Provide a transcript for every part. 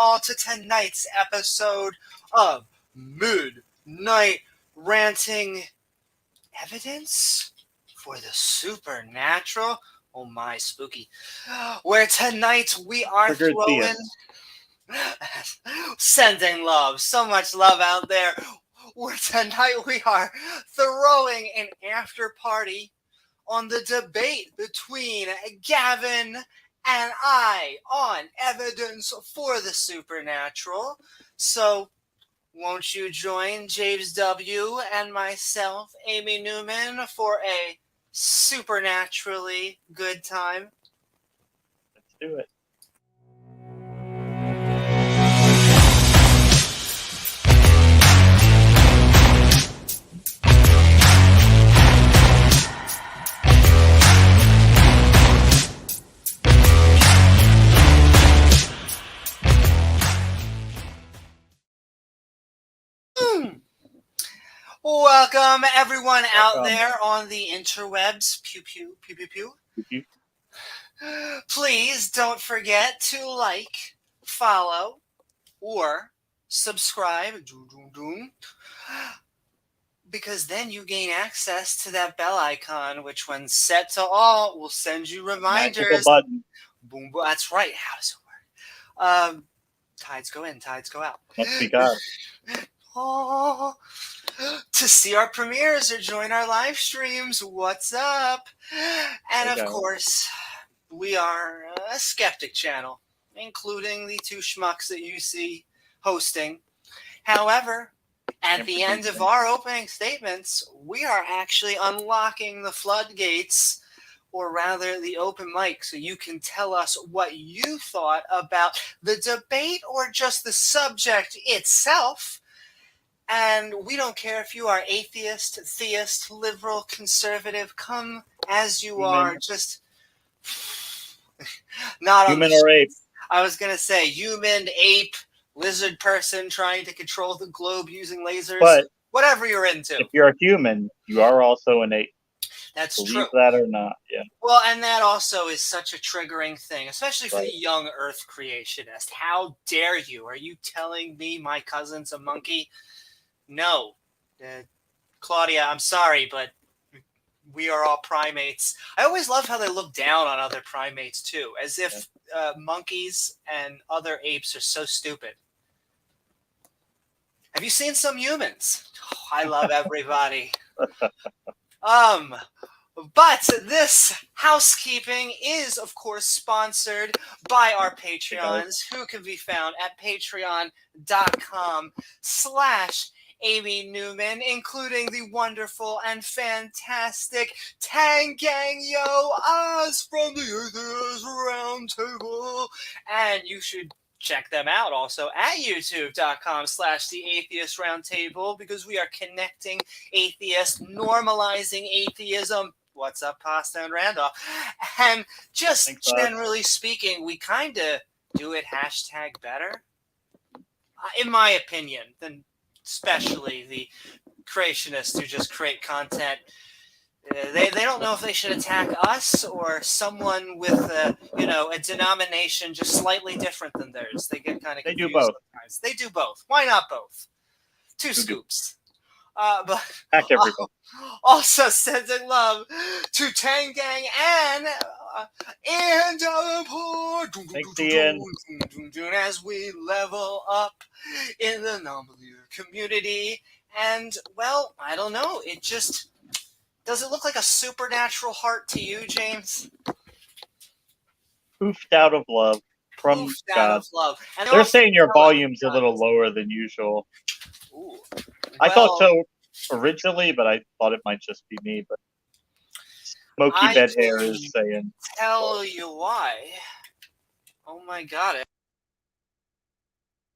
all to tonight's episode of Midnight Ranting. Evidence for the supernatural. Oh my, spooky. Where tonight we are sending love, so much love out there. Where tonight we are throwing an after party on the debate between Gavin and I on evidence for the supernatural. So won't you join James W. and myself, Amy Newman, for a supernaturally good time? Let's do it. Welcome, everyone out there on the interwebs. Pew, pew, pew, pew, pew. Pew. Please don't forget to like, follow, or subscribe. Because then you gain access to that bell icon, which when set to all will send you reminders. Button. Boom, boom. That's right. How does it work? Tides go in, tides go out. Must be God. Oh, to see our premieres or join our live streams, what's up? And of course, we are a skeptic channel, including the two schmucks that you see hosting. However, at the end of our opening statements, we are actually unlocking the floodgates, or rather the open mic, so you can tell us what you thought about the debate or just the subject itself. And we don't care if you are atheist, theist, liberal, conservative, come as you are, just not human or ape. I was going to say human, ape, lizard person trying to control the globe using lasers, but whatever you're into. If you're a human, you are also an ape. That's Believe true. That or not, yeah. Well, and that also is such a triggering thing, especially for the young Earth creationist. How dare you? Are you telling me my cousin's a monkey? No. Claudia, I'm sorry, but we are all primates. I always love how they look down on other primates, too, as if monkeys and other apes are so stupid. Have you seen some humans? Oh, I love everybody. But this housekeeping is, of course, sponsored by our Patreons, who can be found at patreon.com/Amy Newman, including the wonderful and fantastic Tang Gang Yo Oz from the Atheist Round Table. And you should check them out also at youtube.com/The Atheist Round Table, because we are connecting atheists, normalizing atheism. What's up, Pasta and Randolph? And just generally speaking, we kind of do it hashtag better, in my opinion, than especially the creationists who just create content. They don't know if they should attack us or someone with a denomination just slightly different than theirs. They get kind of confused. They do both. Sometimes. They do both. Why not both? Two scoops. But also sending love to Tang Gang and as we level up in the non-believer community. And, well, I don't know. It just... Does it look like a supernatural heart to you, James? Poofed out of love from God. Out of love. And they're saying your volume's a little lower than usual. Ooh. I thought so originally, but I thought it might just be me. But Smoky Bed Hair is saying. Tell you why. Oh my God!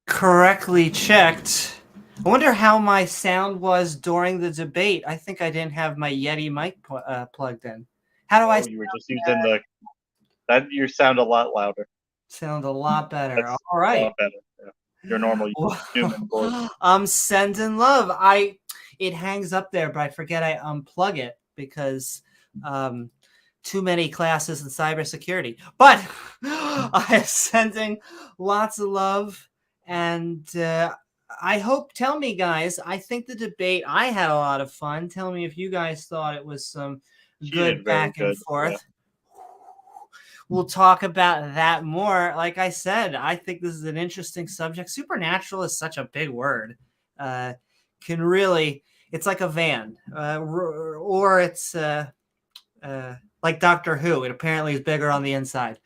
Correctly checked. I wonder how my sound was during the debate. I think I didn't have my Yeti mic plugged in. How do I? You were just using that. You sound a lot louder. Sound a lot better. That's all right. A lot better. Yeah. Your normal human voice. I'm sending love. It hangs up there, but I forget I unplug it because too many classes in cybersecurity. But I am sending lots of love And tell me, guys, I think the debate, I had a lot of fun. Tell me if you guys thought it was some good back and forth. Yeah. We'll talk about that more. Like I said, I think this is an interesting subject. Supernatural is such a big word. Can really, it's like a van, or it's like Doctor Who. It apparently is bigger on the inside.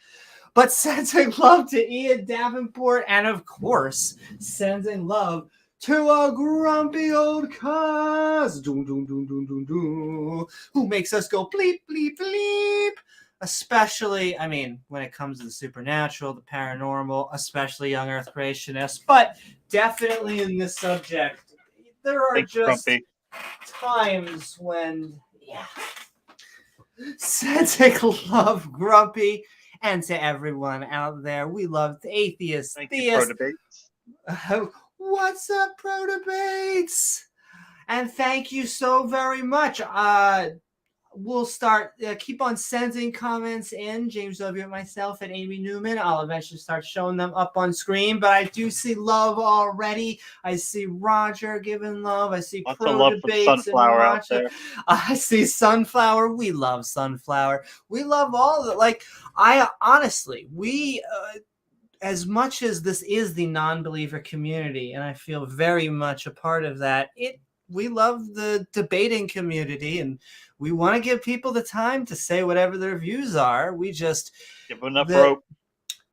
But sending love to Ian Davenport, and of course, sending love to a grumpy old cuz who makes us go bleep, bleep, bleep. Especially, I mean, when it comes to the supernatural, the paranormal, especially young Earth creationists, but definitely in this subject, there are just times when, sending love, Grumpy, and to everyone out there. We love the atheists, theists. What's up, Pro Debates? And thank you so very much. We'll start, keep on sending comments in, James W. and myself and Amy Newman. I'll eventually start showing them up on screen, but I do see love already. I see Roger giving love. I see lots Pro of love Debates for Sunflower out there. I see Sunflower. We love Sunflower. We love all of it. Like, we as much as this is the non-believer community, and I feel very much a part of that, we love the debating community, and we want to give people the time to say whatever their views are. We just give them enough rope.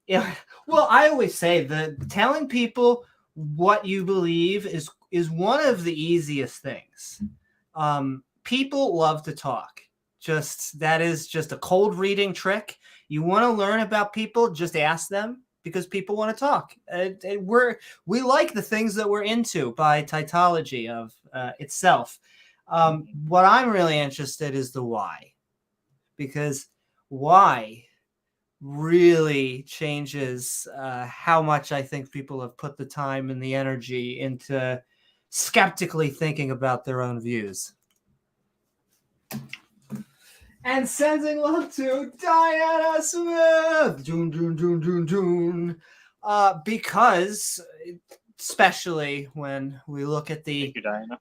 Yeah. Well, I always say that telling people what you believe is one of the easiest things. People love to talk. That is just a cold reading trick. You want to learn about people, just ask them, because people want to talk. We like the things that we're into by tautology of itself. What I'm really interested is the why, because why really changes how much I think people have put the time and the energy into skeptically thinking about their own views. And sending love to Diana Smith, because especially when we look at Thank you, Diana.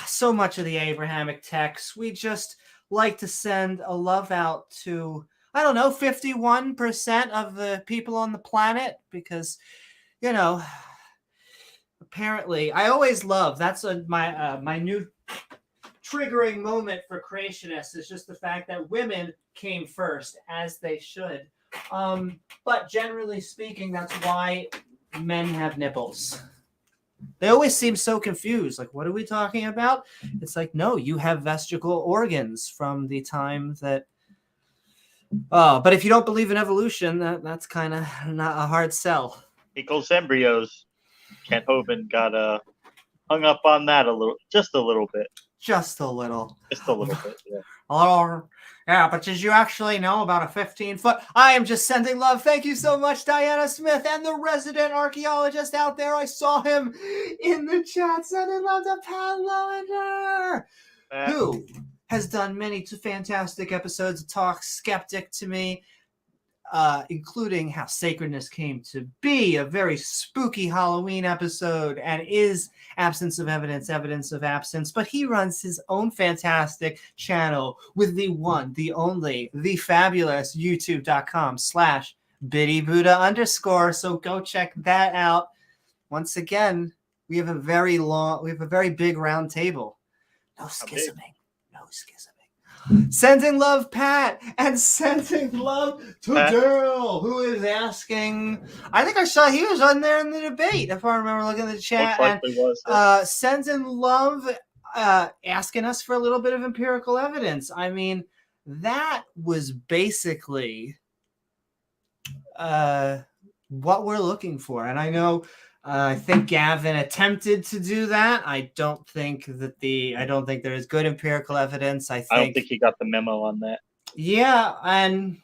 So much of the Abrahamic text, we just like to send a love out to, 51% of the people on the planet, because, apparently, I always love, that's my new triggering moment for creationists, is just the fact that women came first, as they should. But generally speaking, that's why men have nipples. They always seem so confused. Like, what are we talking about? It's like, no, you have vestigial organs from the time that... but if you don't believe in evolution, that's kind of not a hard sell. Equals embryos. Kent Hovind got hung up on that just a little bit. Just a little. Just a little bit, yeah. Yeah, but did you actually know about a 15-foot? I am just sending love. Thank you so much, Diana Smith, and the resident archaeologist out there. I saw him in the chat sending love to Pat Lowinger, who has done many fantastic episodes of Talk Skeptic to me, including how sacredness came to be, a very spooky Halloween episode, and is absence of evidence, evidence of absence. But he runs his own fantastic channel with the one, the only, the fabulous youtube.com/BiddyBuddha_. So go check that out. Once again, we have a very big round table. No schisming. No schisming. Sending love, Pat, and sending love to Daryl, who is asking. I think I saw he was on there in the debate, if I remember looking at the chat. And sending love, asking us for a little bit of empirical evidence. I mean, that was basically what we're looking for. And I know. I think Gavin attempted to do that. I don't think there is good empirical evidence. I don't think he got the memo on that. Yeah, and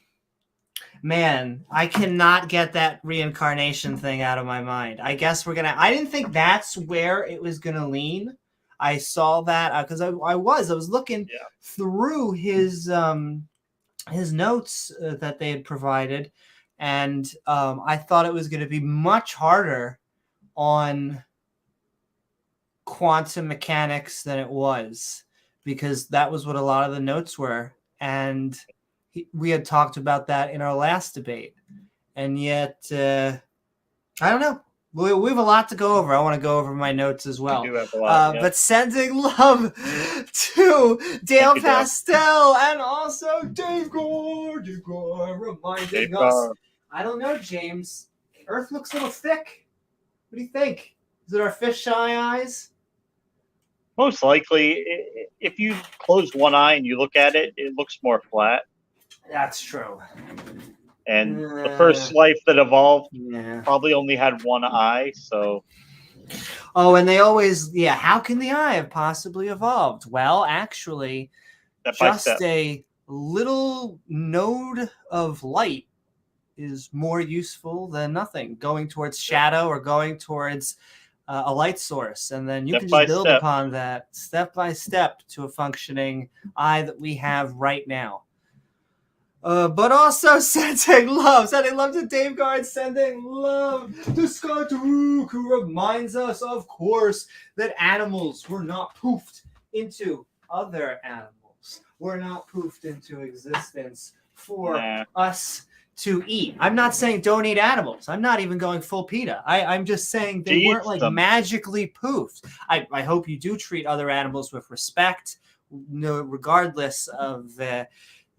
man, I cannot get that reincarnation thing out of my mind. I guess I didn't think that's where it was gonna lean. I saw that because I was looking through his notes that they had provided. And I thought it was going to be much harder on quantum mechanics than it was, because that was what a lot of the notes were. And we had talked about that in our last debate. And yet, I don't know. We have a lot to go over. I want to go over my notes as well. We do have a lot, But sending love to Dale you, Dale. Pastel and also Dave Gore reminding Dave us. Gore. I don't know, James. Earth looks a little thick. What do you think? Is it our fisheye eyes? Most likely, if you close one eye and you look at it, it looks more flat. That's true. And the first life that evolved Yeah. probably only had one eye, so... Oh, and they always, how can the eye have possibly evolved? Well, actually, Step by just step. a little node of light is more useful than nothing. Going towards shadow or going towards a light source. And then you Step can by just build step. upon that step by step to a functioning eye that we have right now. But also sending love to Dave Guard, sending love to Scott Duke, who reminds us, of course, that animals were not poofed into other animals. We're not poofed into existence for us to eat. I'm not saying don't eat animals. I'm not even going full PETA. I'm just saying they weren't like magically poofed. I hope you do treat other animals with respect, regardless of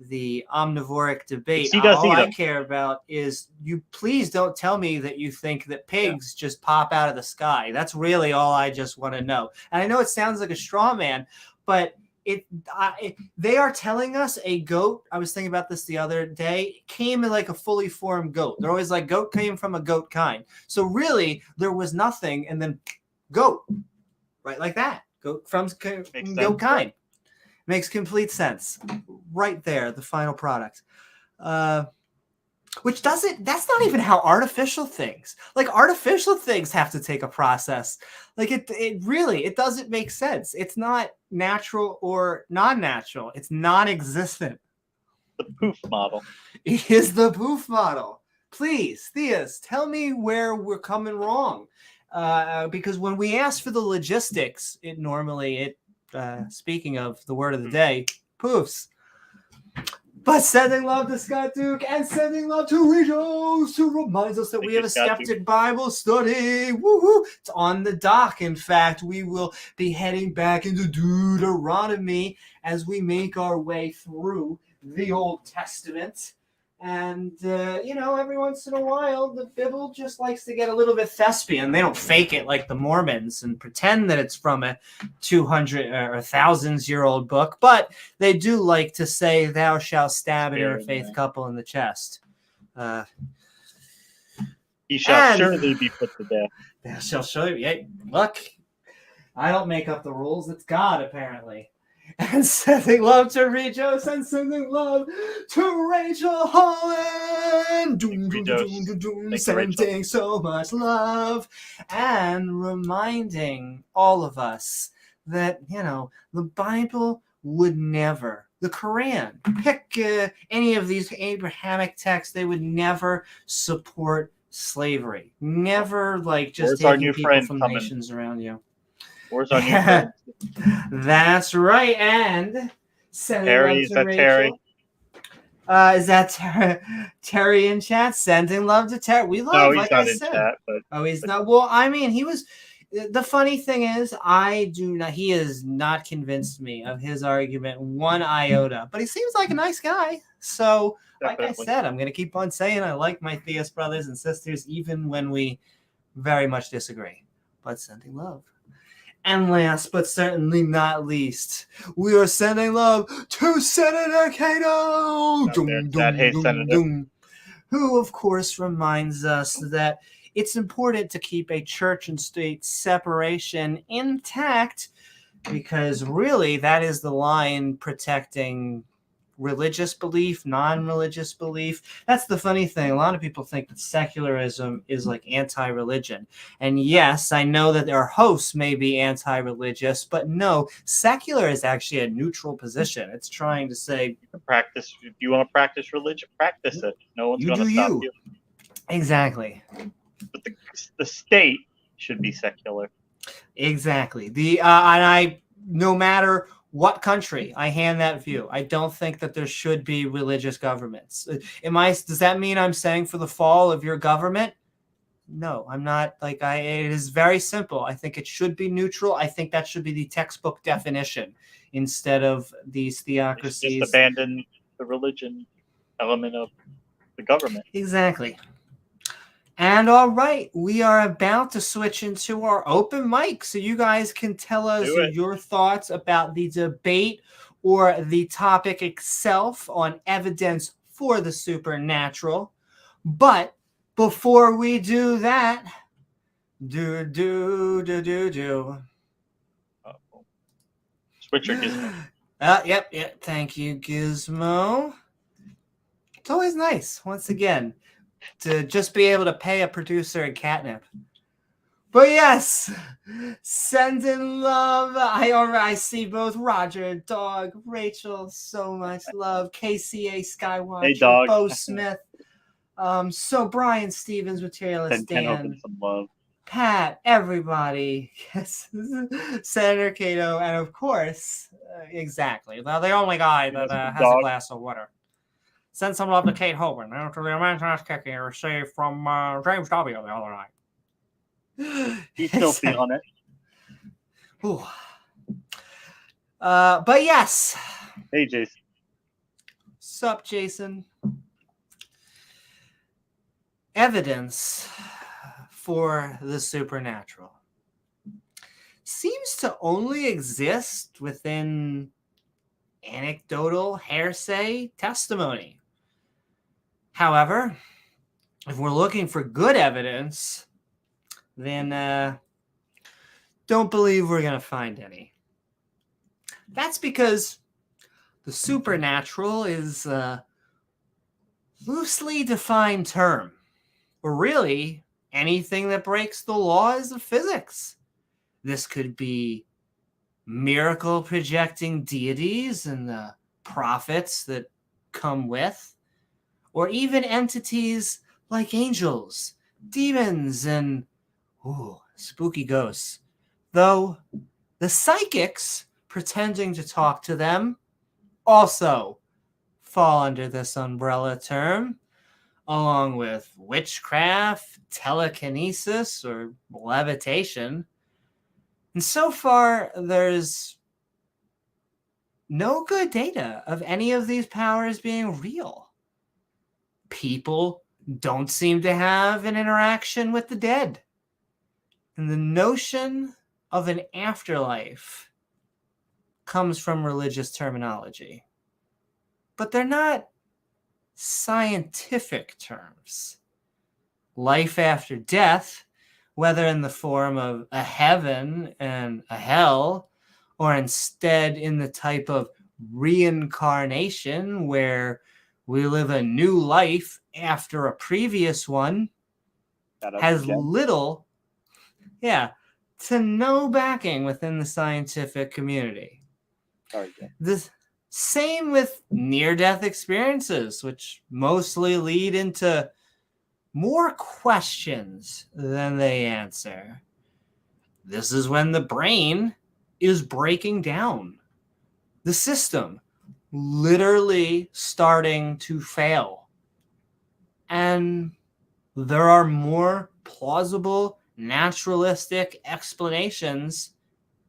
the omnivoric debate. All I care about is you please don't tell me that you think that pigs just pop out of the sky. That's really all I just want to know. And I know it sounds like a straw man, but they are telling us a goat, I was thinking about this the other day, came in like a fully formed goat. They're always like, goat came from a goat kind. So really, there was nothing, and then goat, right? Like that. Goat from goat kind. Makes complete sense. Right there, the final product. Which that's not even how artificial things have to take a process. Like it really doesn't make sense. It's not natural or non-natural. It's non-existent. The poof model. It is the poof model. Please, Theas, tell me where we're coming wrong. Because when we ask for the logistics, speaking of the word of the day, poofs. But sending love to Scott Duke and sending love to Regos, who reminds us that we have a Skeptic Bible study. Woo-hoo. It's on the dock. In fact, we will be heading back into Deuteronomy as we make our way through the Old Testament. And, every once in a while, the Bible just likes to get a little bit thespian. They don't fake it like the Mormons and pretend that it's from a 200 or 1,000-year-old book. But they do like to say, thou shalt stab an interfaith couple in the chest. He shall surely be put to death. Thou shalt surely. Hey, look, I don't make up the rules. It's God, apparently. And sending love to Regos and sending love to Rachel Holland. Sending so much love and reminding all of us that, the Bible would never, the Quran, pick any of these Abrahamic texts, they would never support slavery. Never just taking people from nations around you. Where's our new friend? That's right. And Terry, is that Terry? Is that Terry in chat? Sending love to Terry. We love. No, he's not in chat. But he's not. Well, I mean, he was. The funny thing is, he has not convinced me of his argument one iota. But he seems like a nice guy. So, Like I said, I'm going to keep on saying I like my theist brothers and sisters, even when we very much disagree. But sending love. And last but certainly not least, we are sending love to Senator Cato, who, of course, reminds us that it's important to keep a church and state separation intact, because really that is the line protecting religious belief, non-religious belief. That's the funny thing. A lot of people think that secularism is like anti-religion. And yes, I know that our hosts may be anti-religious, but no, secular is actually a neutral position. It's trying to say, practice. If you want to practice religion, practice it. No one's you going to do stop you. you. Exactly. But the state should be secular. Exactly. And I, no matter what country, I hand that view. I don't think that there should be religious governments. Does that mean I'm saying for the fall of your government? No, I'm not. It is very simple. I think it should be neutral. I think that should be the textbook definition instead of these theocracies. Just abandon the religion element of the government. Exactly. And all right, we are about to switch into our open mic, so you guys can tell us your thoughts about the debate or the topic itself on evidence for the supernatural. But before we do that, Switcher Gizmo. Yep. Thank you, Gizmo. It's always nice, once again, to just be able to pay a producer in catnip. But yes, send in love. I see both Roger and Dog, Rachel, so much love. KCA Skywatcher, Hey, Dog. Bo Smith. So Brian Stevens, Materialist Dan, some love. Pat, everybody. Yes, Senator Cato, and of course, exactly, the only guy that has a glass of water. Send some love to Kate Hoban, to the immense kick he received from James W. the other night. He's still feeling it. Ooh. But yes. Hey, Jason. Sup, Jason? Evidence for the supernatural seems to only exist within anecdotal hearsay testimony. However, if we're looking for good evidence, then don't believe we're going to find any. That's because the supernatural is a loosely defined term, or really anything that breaks the laws of physics. This could be miracle projecting deities and the prophets that come with, or even entities like angels, demons, and spooky ghosts. Though the psychics pretending to talk to them also fall under this umbrella term, along with witchcraft, telekinesis, or levitation. And so far, there's no good data of any of these powers being real. People don't seem to have an interaction with the dead. And the notion of an afterlife comes from religious terminology. But they're not scientific terms. Life after death, whether in the form of a heaven and a hell, or instead in the type of reincarnation where we live a new life after a previous one, has little, to no backing within the scientific community. The same with near-death experiences, which mostly lead into more questions than they answer. This is when the brain is breaking down. The system literally starting to fail. And there are more plausible, naturalistic explanations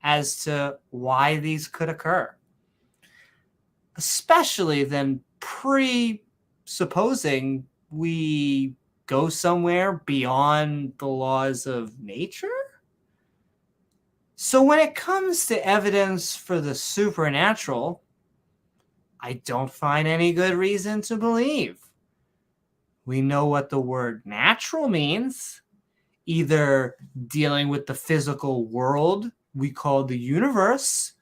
as to why these could occur. Especially then presupposing we go somewhere beyond the laws of nature. So when it comes to evidence for the supernatural, I don't find any good reason to believe. We know what the word natural means, either dealing with the physical world we call the universe,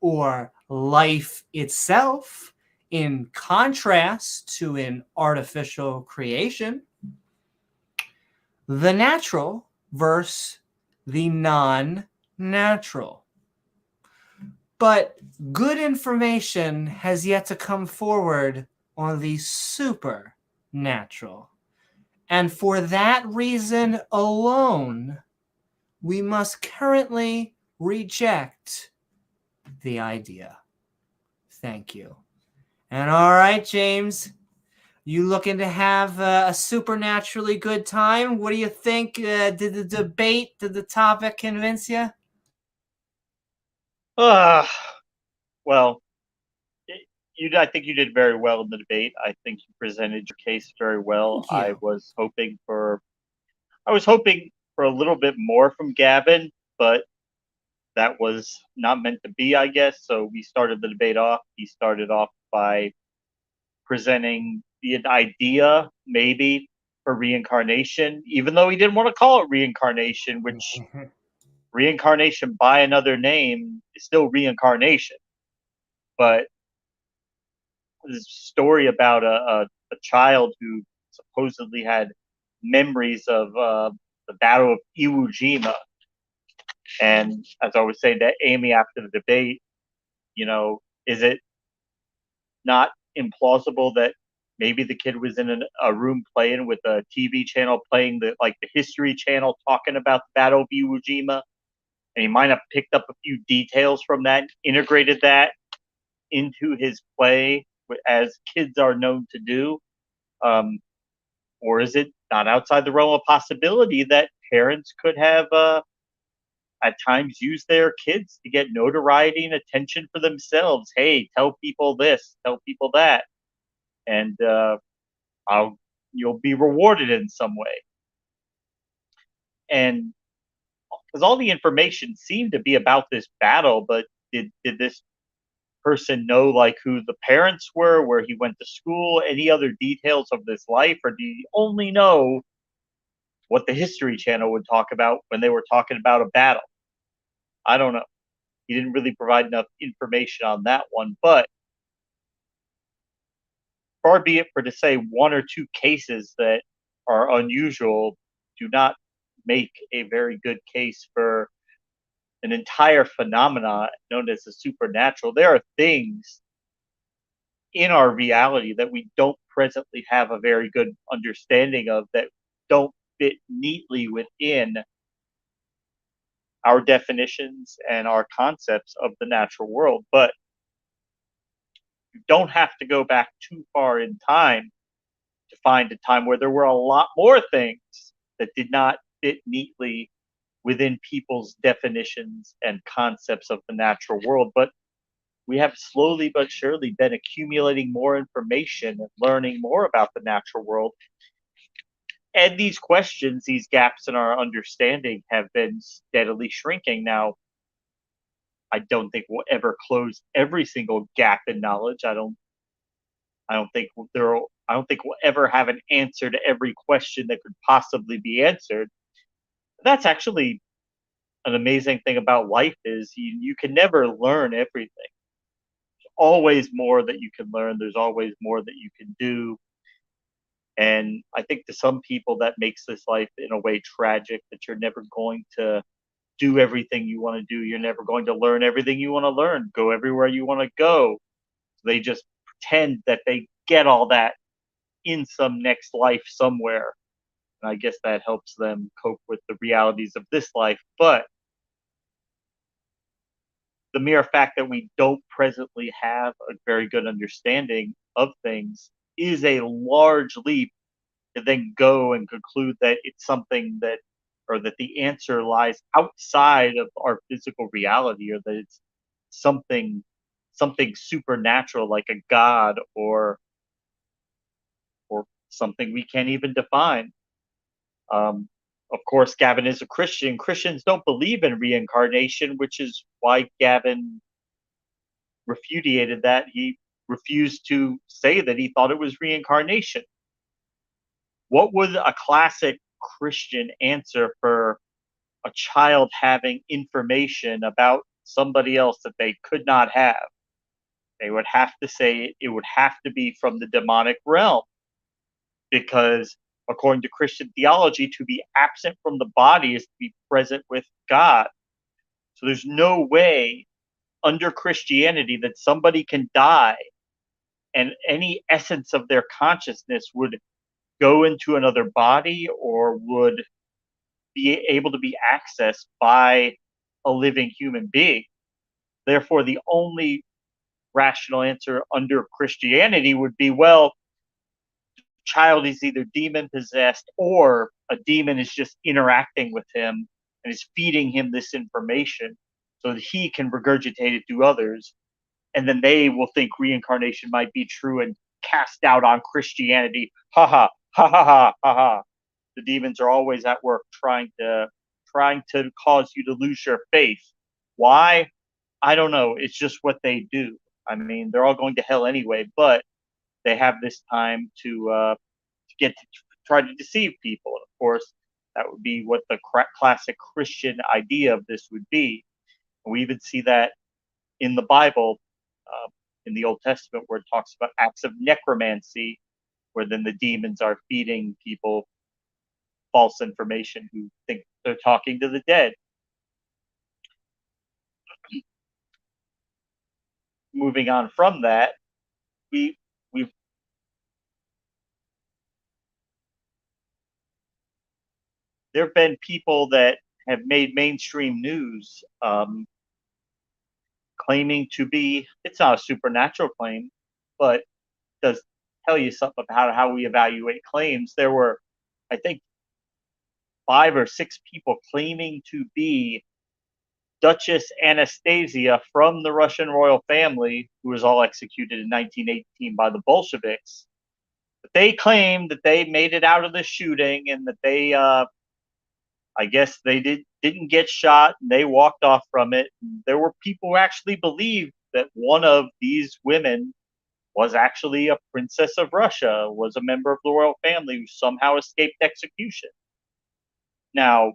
or life itself In contrast to an artificial creation, the natural versus the non-natural. But good information has yet to come forward on the supernatural. And for that reason alone, we must currently reject the idea. Thank you. And all right, James, you looking to have a supernaturally good time? What do you think? Did the topic convince you? Well, I think you did very well in the debate. I think you presented your case very well. Thank you. I was hoping for a little bit more from Gavin, but that was not meant to be, I guess. So we started the debate off. He started off by presenting the idea, maybe, for reincarnation, even though he didn't want to call it reincarnation, which reincarnation by another name is still reincarnation. But this story about a child who supposedly had memories of the Battle of Iwo Jima. And as I was saying to Amy after the debate, is it not implausible that maybe the kid was in a room playing with a TV channel, playing the History Channel, talking about the Battle of Iwo Jima, and he might have picked up a few details from that, integrated that into his play, as kids are known to do? Or is it not outside the realm of possibility that parents could have at times used their kids to get notoriety and attention for themselves? Hey, tell people this, tell people that, and you'll be rewarded in some way. And because all the information seemed to be about this battle, but did this person know who the parents were, where he went to school, any other details of this life, or do you only know what the History Channel would talk about when they were talking about a battle? I don't know. He didn't really provide enough information on that one, but far be it for to say one or two cases that are unusual do not make a very good case for an entire phenomena known as the supernatural. There are things in our reality that we don't presently have a very good understanding of, that don't fit neatly within our definitions and our concepts of the natural world. But you don't have to go back too far in time to find a time where there were a lot more things that did not fit neatly within people's definitions and concepts of the natural world. But we have slowly but surely been accumulating more information and learning more about the natural world. And these questions, these gaps in our understanding, have been steadily shrinking. Now, I don't think we'll ever close every single gap in knowledge. I don't think we'll ever have an answer to every question that could possibly be answered. That's actually an amazing thing about life, is you can never learn everything. There's always more that you can learn. There's always more that you can do. And I think to some people that makes this life in a way tragic, that you're never going to do everything you want to do. You're never going to learn everything you want to learn, go everywhere you want to go. So they just pretend that they get all that in some next life somewhere. And I guess that helps them cope with the realities of this life. But the mere fact that we don't presently have a very good understanding of things is a large leap to then go and conclude that it's something that, or that the answer lies outside of our physical reality, or that it's something supernatural, like a god, or something we can't even define. Of course, Gavin is a Christian. Christians don't believe in reincarnation, which is why Gavin refuted that. He refused to say that he thought it was reincarnation. What would a classic Christian answer for a child having information about somebody else that they could not have? They would have to say it would have to be from the demonic realm, because according to Christian theology, to be absent from the body is to be present with God. So there's no way under Christianity that somebody can die and any essence of their consciousness would go into another body or would be able to be accessed by a living human being. Therefore, the only rational answer under Christianity would be, well, child is either demon possessed or a demon is just interacting with him and is feeding him this information so that he can regurgitate it to others. And then they will think reincarnation might be true and cast doubt on Christianity. Ha ha ha ha ha ha ha. The demons are always at work trying to cause you to lose your faith. Why? I don't know. It's just what they do. I mean, they're all going to hell anyway, but they have this time to get to try to deceive people. And of course, that would be what the classic Christian idea of this would be. And we even see that in the Bible, in the Old Testament, where it talks about acts of necromancy, where then the demons are feeding people false information who think they're talking to the dead. Moving on from that, we've there have been people that have made mainstream news claiming to be, it's not a supernatural claim, but it does tell you something about how we evaluate claims. There were, I think, 5 or 6 people claiming to be Duchess Anastasia from the Russian royal family, who was all executed in 1918 by the Bolsheviks. But they claimed that they made it out of the shooting and that they, I guess they didn't get shot and they walked off from it. And there were people who actually believed that one of these women was actually a princess of Russia, was a member of the royal family who somehow escaped execution. Now,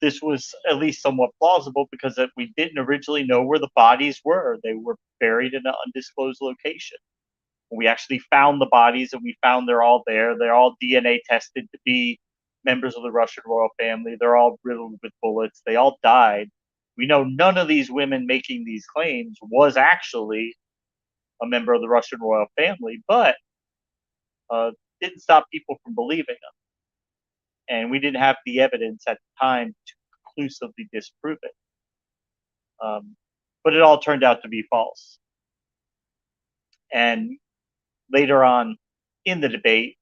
this was at least somewhat plausible because we didn't originally know where the bodies were. They were buried in an undisclosed location. We actually found the bodies and we found they're all there. They're all DNA tested to be members of the Russian royal family. They're all riddled with bullets. They all died. We know none of these women making these claims was actually a member of the Russian royal family, but didn't stop people from believing them. And we didn't have the evidence at the time to conclusively disprove it. But it all turned out to be false. And later on in the debate,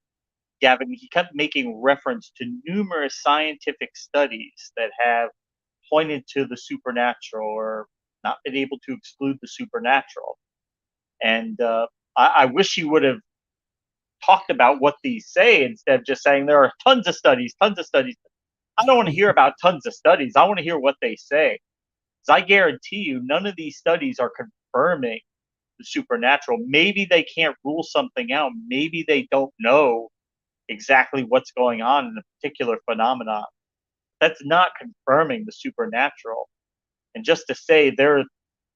Gavin, he kept making reference to numerous scientific studies that have pointed to the supernatural or not been able to exclude the supernatural. And I wish he would have talked about what these say instead of just saying there are tons of studies, tons of studies. I don't want to hear about tons of studies. I want to hear what they say. Because I guarantee you, none of these studies are confirming the supernatural. Maybe they can't rule something out. Maybe they don't know exactly what's going on in a particular phenomenon. That's not confirming the supernatural. And just to say there are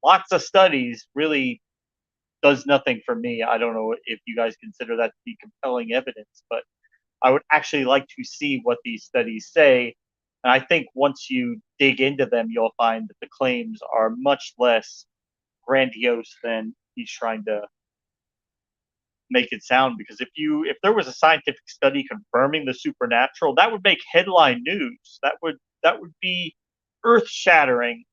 lots of studies really does nothing for me. I don't know if you guys consider that to be compelling evidence, but I would actually like to see what these studies say. And I think once you dig into them, you'll find that the claims are much less grandiose than he's trying to make it sound. Because if there was a scientific study confirming the supernatural, that would make headline news. That would be earth shattering.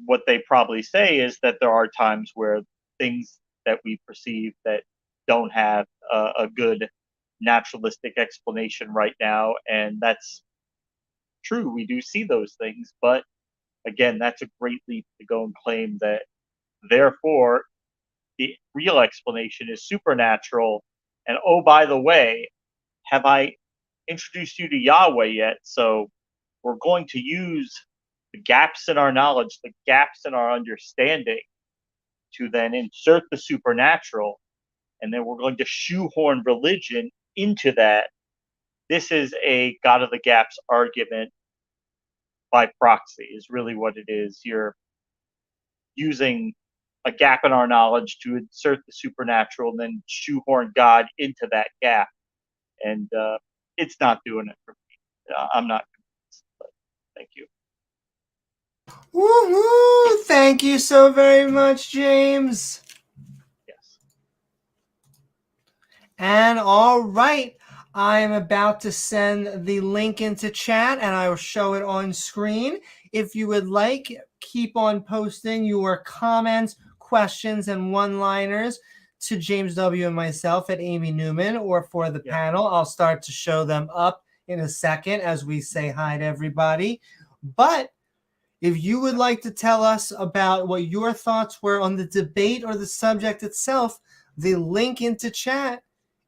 What they probably say is that there are times where things that we perceive that don't have a good naturalistic explanation right now, and that's true. We do see those things, but again, that's a great leap to go and claim that therefore the real explanation is supernatural. And oh, by the way, have I introduced you to Yahweh yet? So we're going to use the gaps in our knowledge, the gaps in our understanding, to then insert the supernatural, and then we're going to shoehorn religion into that. This is a God of the gaps argument by proxy, is really what it is. You're using a gap in our knowledge to insert the supernatural and then shoehorn God into that gap. And it's not doing it for me. I'm not convinced, but thank you. Woohoo! Thank you so very much, James. Yes. And all right, I am about to send the link into chat and I will show it on screen. If you would like, keep on posting your comments, questions, and one-liners to James W. and myself at Amy Newman, or for the panel. I'll start to show them up in a second as we say hi to everybody. But if you would like to tell us about what your thoughts were on the debate or the subject itself, the link into chat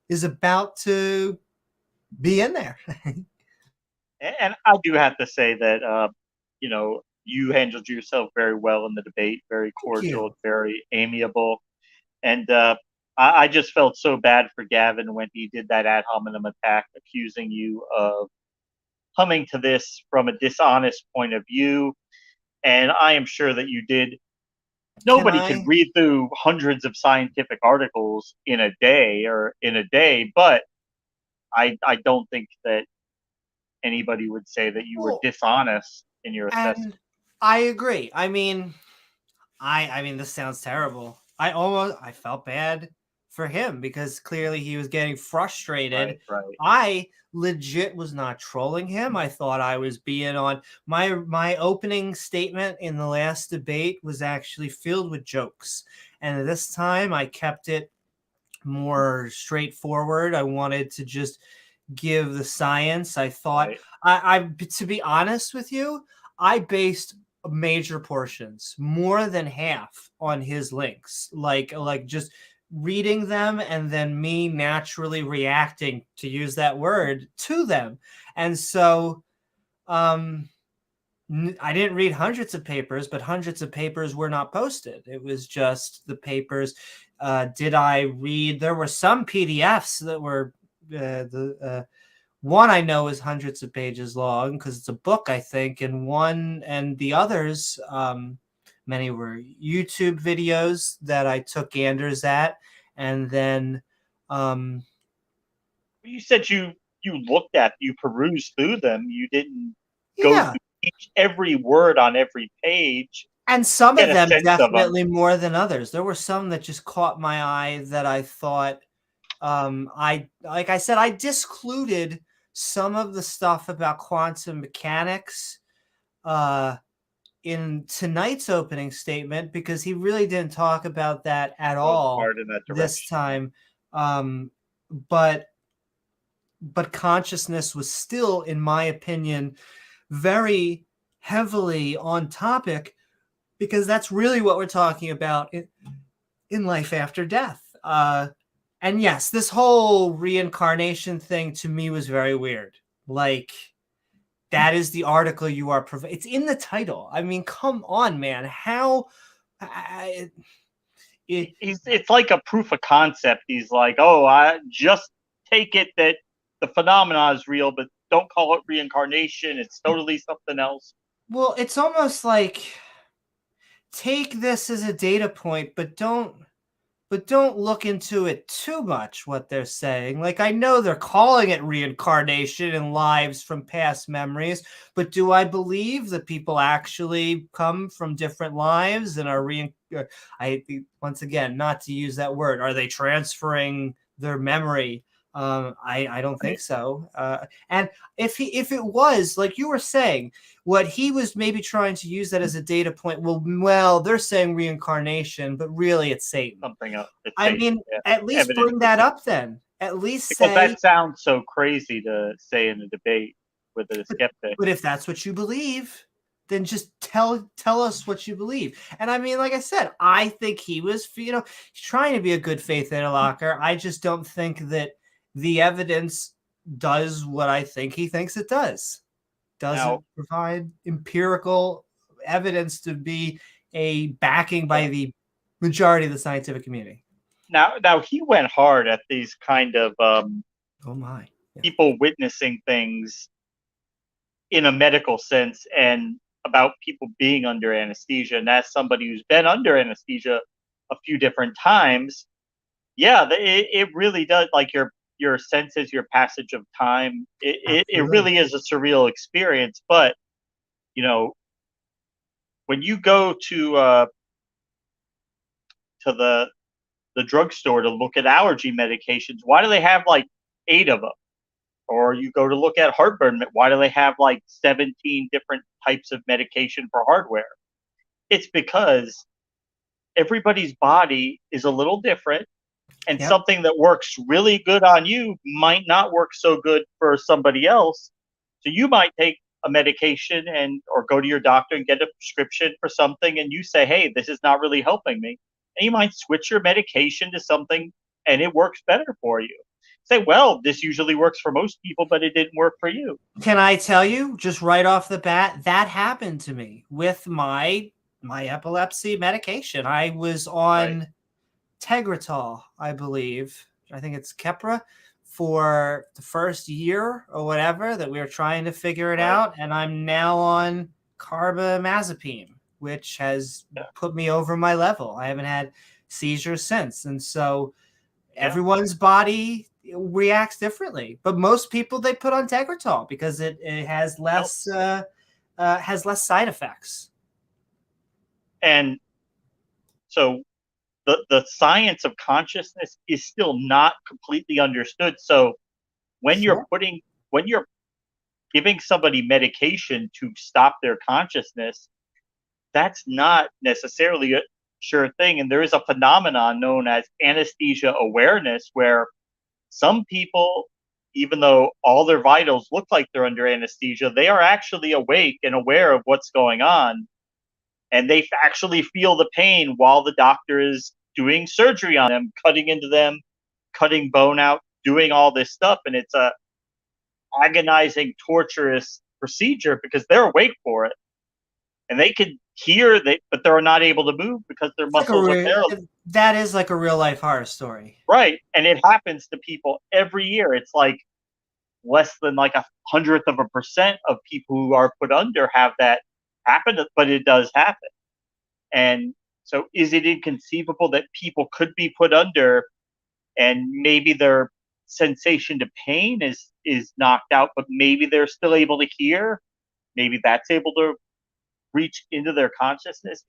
is about to be in there. And I do have to say that, you handled yourself very well in the debate, very cordial, very amiable. And I just felt so bad for Gavin when he did that ad hominem attack, accusing you of coming to this from a dishonest point of view. And I am sure that you did. Nobody can read through hundreds of scientific articles in a day, but I don't think that anybody would say that you were dishonest in your assessment. I agree. I mean, this sounds terrible. I felt bad for him because clearly he was getting frustrated. Right. I legit was not trolling him. I thought I was being on my opening statement in the last debate was actually filled with jokes. And this time I kept it more straightforward. I wanted to just give the science. I thought I to be honest with you, I based major portions, more than half, on his links, like just reading them and then me naturally reacting, to use that word, to them. And so I didn't read hundreds of papers, but hundreds of papers were not posted. It was just the papers. Did I read? There were some PDFs that were one I know is hundreds of pages long because it's a book, I think, and the others, many were YouTube videos that I took ganders at, and then you said you looked at, you perused through them, you didn't go through every word on every page. And some of them definitely more than others. There were some that just caught my eye that I thought, like I said, I discluded some of the stuff about quantum mechanics in tonight's opening statement because he really didn't talk about that at all this time. But consciousness was still, in my opinion, very heavily on topic because that's really what we're talking about in life after death. And yes, this whole reincarnation thing to me was very weird. Like, that is the article you are it's in the title. I mean, come on, man. How? It's like a proof of concept. He's like, oh, I just take it that the phenomena is real, but don't call it reincarnation. It's totally something else. Well, it's almost like take this as a data point, but don't look into it too much, what they're saying. Like, I know they're calling it reincarnation and lives from past memories, but do I believe that people actually come from different lives and are once again, not to use that word, are they transferring their memory? I don't think so. And if it was, like you were saying, what he was maybe trying to use that as a data point. Well, they're saying reincarnation, but really it's Satan. Something else. I mean, at least bring that up then. At least because that sounds so crazy to say in a debate with a skeptic. But if that's what you believe, then just tell us what you believe. And I mean, like I said, I think he was, he's trying to be a good faith interlocutor. I just don't think that the evidence does what I think he thinks it does. Doesn't provide empirical evidence to be a backing by the majority of the scientific community. Now he went hard at these kind of people witnessing things in a medical sense, and about people being under anesthesia, and as somebody who's been under anesthesia a few different times, yeah, it really does, like your senses, your passage of time. It really is a surreal experience. But you know, when you go to the drugstore to look at allergy medications, why do they have like 8 of them? Or you go to look at heartburn, why do they have like 17 different types of medication for hardware? It's because everybody's body is a little different, and Yep. something that works really good on you might not work so good for somebody else. So you might take a medication or go to your doctor and get a prescription for something, and you say, hey, this is not really helping me. And you might switch your medication to something and it works better for you. Say, well, this usually works for most people, but it didn't work for you. Can I tell you, just right off the bat, that happened to me with my epilepsy medication. I was on Tegretol, I believe. I think it's Keppra, for the first year or whatever that we were trying to figure it out. And I'm now on carbamazepine, which has put me over my level. I haven't had seizures since. And so everyone's body reacts differently. But most people, they put on Tegretol because it has less side effects. And so the science of consciousness is still not completely understood. So when you're giving somebody medication to stop their consciousness, that's not necessarily a sure thing. And there is a phenomenon known as anesthesia awareness, where some people, even though all their vitals look like they're under anesthesia, they are actually awake and aware of what's going on. And they actually feel the pain while the doctor is doing surgery on them, cutting into them, cutting bone out, doing all this stuff. And it's a agonizing, torturous procedure because they're awake for it. And they can hear, but they're not able to move because their muscles are paralyzed. That is like a real life horror story. Right. And it happens to people every year. It's like less than like 1/100% of people who are put under have that happen, but it does happen. And so is it inconceivable that people could be put under and maybe their sensation to pain is knocked out, but maybe they're still able to hear? Maybe that's able to reach into their consciousness.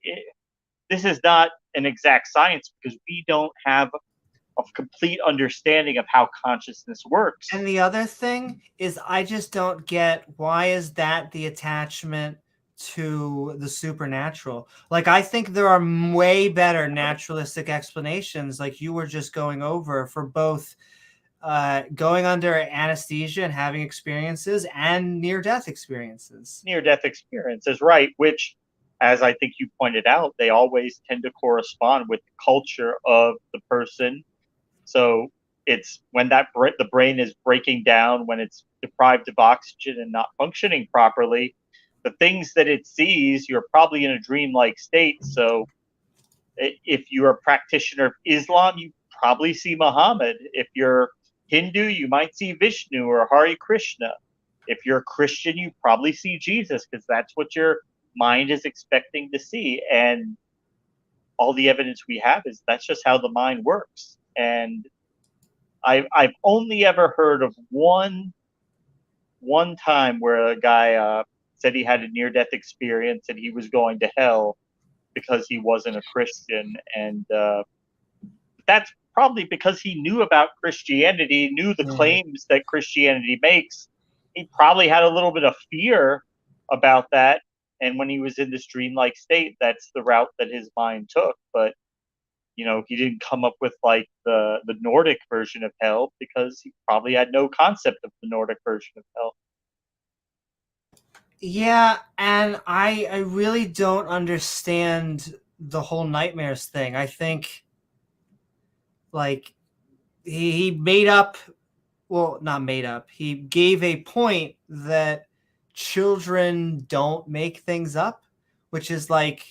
This is not an exact science because we don't have a complete understanding of how consciousness works. And the other thing is, I just don't get, why is that the attachment to the supernatural? Like, I think there are way better naturalistic explanations, like you were just going over, for both going under anesthesia and having experiences and near-death experiences. Near-death experiences, right, which, as I think you pointed out, they always tend to correspond with the culture of the person. So it's when the brain is breaking down, when it's deprived of oxygen and not functioning properly, the things that it sees, you're probably in a dreamlike state. So if you're a practitioner of Islam, you probably see Muhammad. If you're Hindu, you might see Vishnu or Hare Krishna. If you're a Christian, you probably see Jesus, because that's what your mind is expecting to see. And all the evidence we have is that's just how the mind works. And I've only ever heard of one time where a guy said he had a near-death experience and he was going to hell because he wasn't a Christian. And that's probably because he knew about Christianity, knew the claims that Christianity makes. He probably had a little bit of fear about that. And when he was in this dreamlike state, that's the route that his mind took. But he didn't come up with like the Nordic version of hell because he probably had no concept of the Nordic version of hell. Yeah, and I really don't understand the whole nightmares thing. I think, like, he made up, well, not made up, he gave a point that children don't make things up, which is like,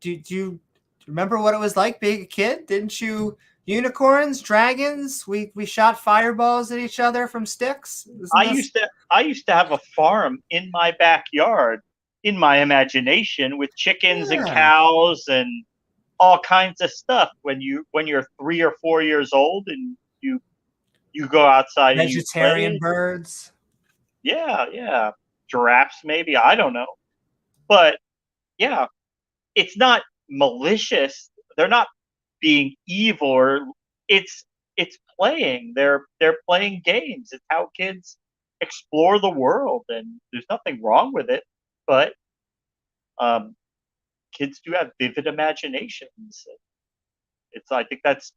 do you remember what it was like being a kid? Didn't you? Unicorns, dragons, we shot fireballs at each other from sticks. I used to have a farm in my backyard in my imagination with chickens and Yeah. cows and all kinds of stuff when you're 3 or 4 years old and you go outside and you Vegetarian play. birds. Yeah. Giraffes, maybe. I don't know. But yeah, it's not malicious. They're not being evil, or it's playing. They're playing games. It's how kids explore the world, and there's nothing wrong with it. But kids do have vivid imaginations. I think that's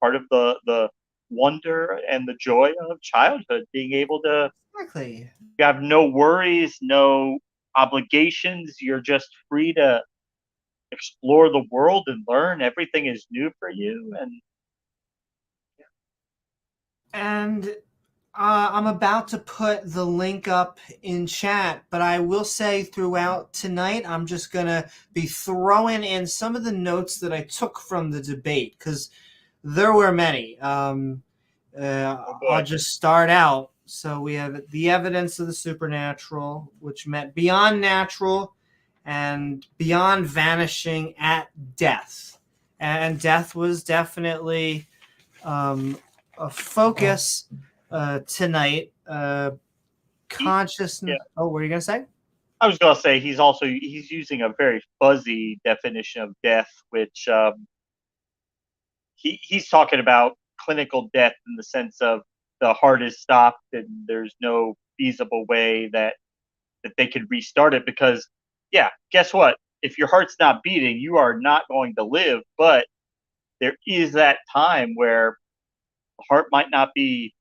part of the wonder and the joy of childhood, being able to Exactly. you have no worries, no obligations. You're just free to explore the world and learn. Everything is new for you, And I'm about to put the link up in chat, but I will say throughout tonight, I'm just going to be throwing in some of the notes that I took from the debate, because there were many. I'll just start out. So we have the evidence of the supernatural, which meant beyond natural and beyond vanishing at death. And death was definitely a focus tonight. Consciousness. Oh, what are you going to say? I was going to say he's using a very fuzzy definition of death, which he's talking about clinical death in the sense of the heart is stopped and there's no feasible way that they could restart it, because guess what? If your heart's not beating, you are not going to live. But there is that time where the heart might not be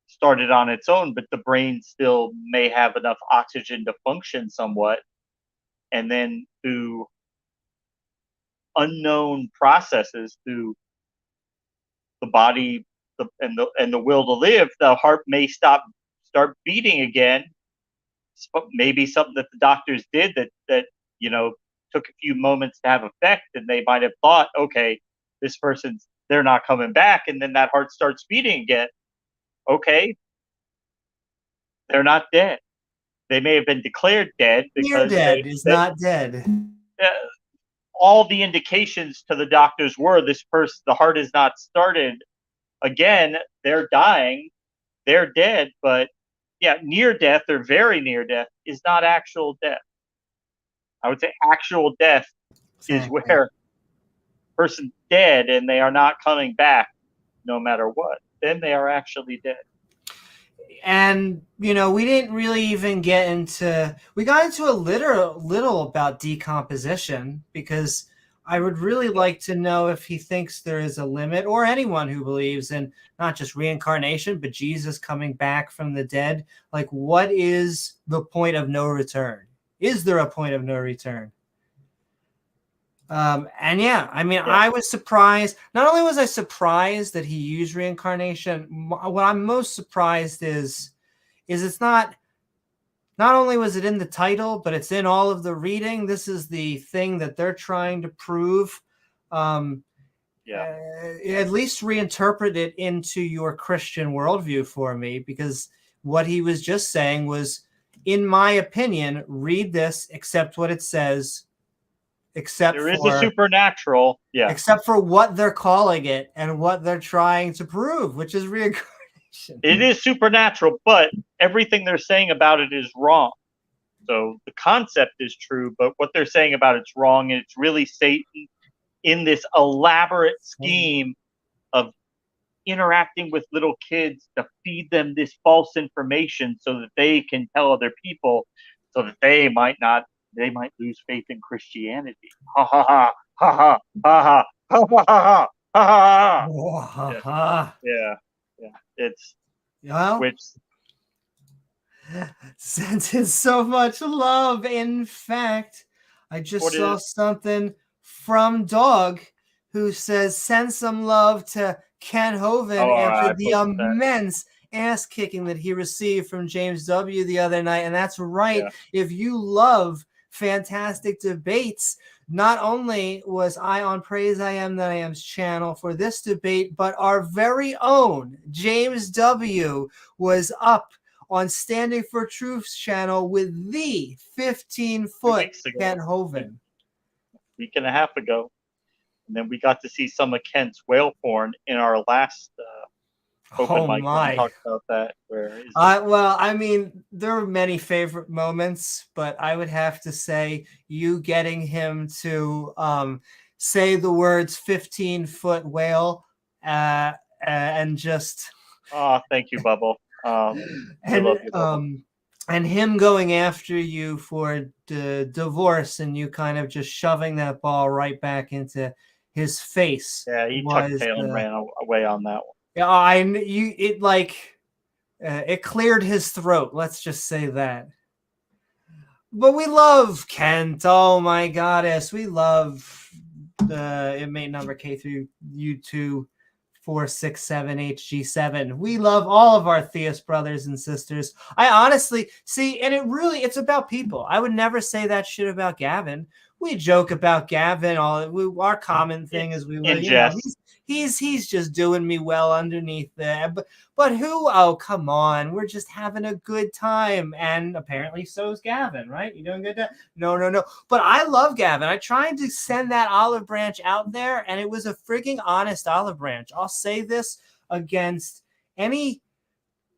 started on its own, but the brain still may have enough oxygen to function somewhat. And then through unknown processes, through the body and the will to live, the heart may start beating again. Maybe something that the doctors did that took a few moments to have effect, and they might have thought, okay, this person's they're not coming back, and then that heart starts beating again. Okay, they're not dead. They may have been declared dead Near because dead is not dead. All the indications to the doctors were this person, the heart is not started again. They're dying. They're dead. But near death or very near death is not actual death. I would say actual death is where a person's dead and they are not coming back no matter what. Then they are actually dead. And we didn't really even get into. We got into a little about decomposition, because I would really like to know if he thinks there is a limit, or anyone who believes in not just reincarnation but Jesus coming back from the dead. Like, what is the point of no return? Is there a point of no return? I was surprised. Not only was I surprised that he used reincarnation, what I'm most surprised is it's not only was it in the title, but it's in all of the reading. This is the thing that they're trying to prove. At least reinterpret it into your Christian worldview for me, because what he was just saying was, in my opinion, read this, accept what it says. There is a supernatural, except for what they're calling it and what they're trying to prove, which is reincarnation. It is supernatural, but everything they're saying about it is wrong. So the concept is true, but what they're saying about it's wrong, and it's really Satan in this elaborate scheme of interacting with little kids to feed them this false information so that they can tell other people, so that they might lose faith in Christianity. Ha ha ha ha ha ha ha ha ha ha ha. Yeah. It's which sent so much love. In fact, I just saw something from Dog, who says, send some love to Ken Hovind after the immense ass kicking that he received from James W. the other night. And that's right. Yeah. If you love fantastic debates, not only was I on Praise I Am That I Am's channel for this debate, but our very own James W. was up on Standing for Truth's channel with the 15-foot weeks ago. Kent Hovind. Week and a half ago. And then we got to see some of Kent's whale porn in our last open mic. My. We talked about that. Where is well, I mean, there are many favorite moments, but I would have to say you getting him to say the words 15-foot whale and just... Oh, thank you, Bubble. And him going after you for divorce and you kind of just shoving that ball right back into his face. Yeah, he tucked tail and ran away on that one. Yeah, it cleared his throat. Let's just say that. But we love Kent. Oh my goddess, we love the inmate number K through U2 467 HG7. We love all of our theist brothers and sisters. I honestly see, and it's about people. I would never say that shit about Gavin. We joke about Gavin. Our common thing is he's just doing me well underneath there. But who? Oh, come on. We're just having a good time. And apparently so is Gavin, right? You doing good? No. But I love Gavin. I tried to send that olive branch out there, and it was a frigging honest olive branch. I'll say this against any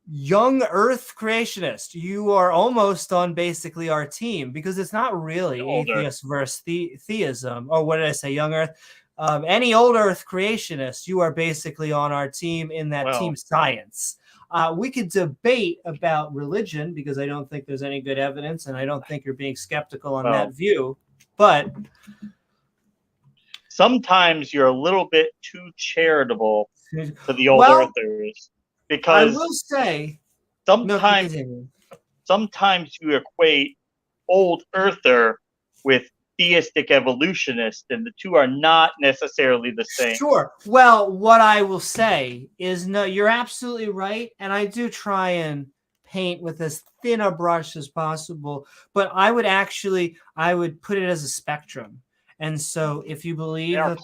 young earth creationist. You are almost on basically our team, because it's not really atheist versus theism. Or what did I say? Young earth. Any old earth creationist, you are basically on our team in that team science. We could debate about religion, because I don't think there's any good evidence, and I don't think you're being skeptical on that view. But sometimes you're a little bit too charitable to the old earthers. Because I will say, sometimes you equate old earther with theistic evolutionist, and the two are not necessarily the same. Sure. Well, what I will say is, no, you're absolutely right, and I do try and paint with as thin a brush as possible, but I would put it as a spectrum. And so if you believe that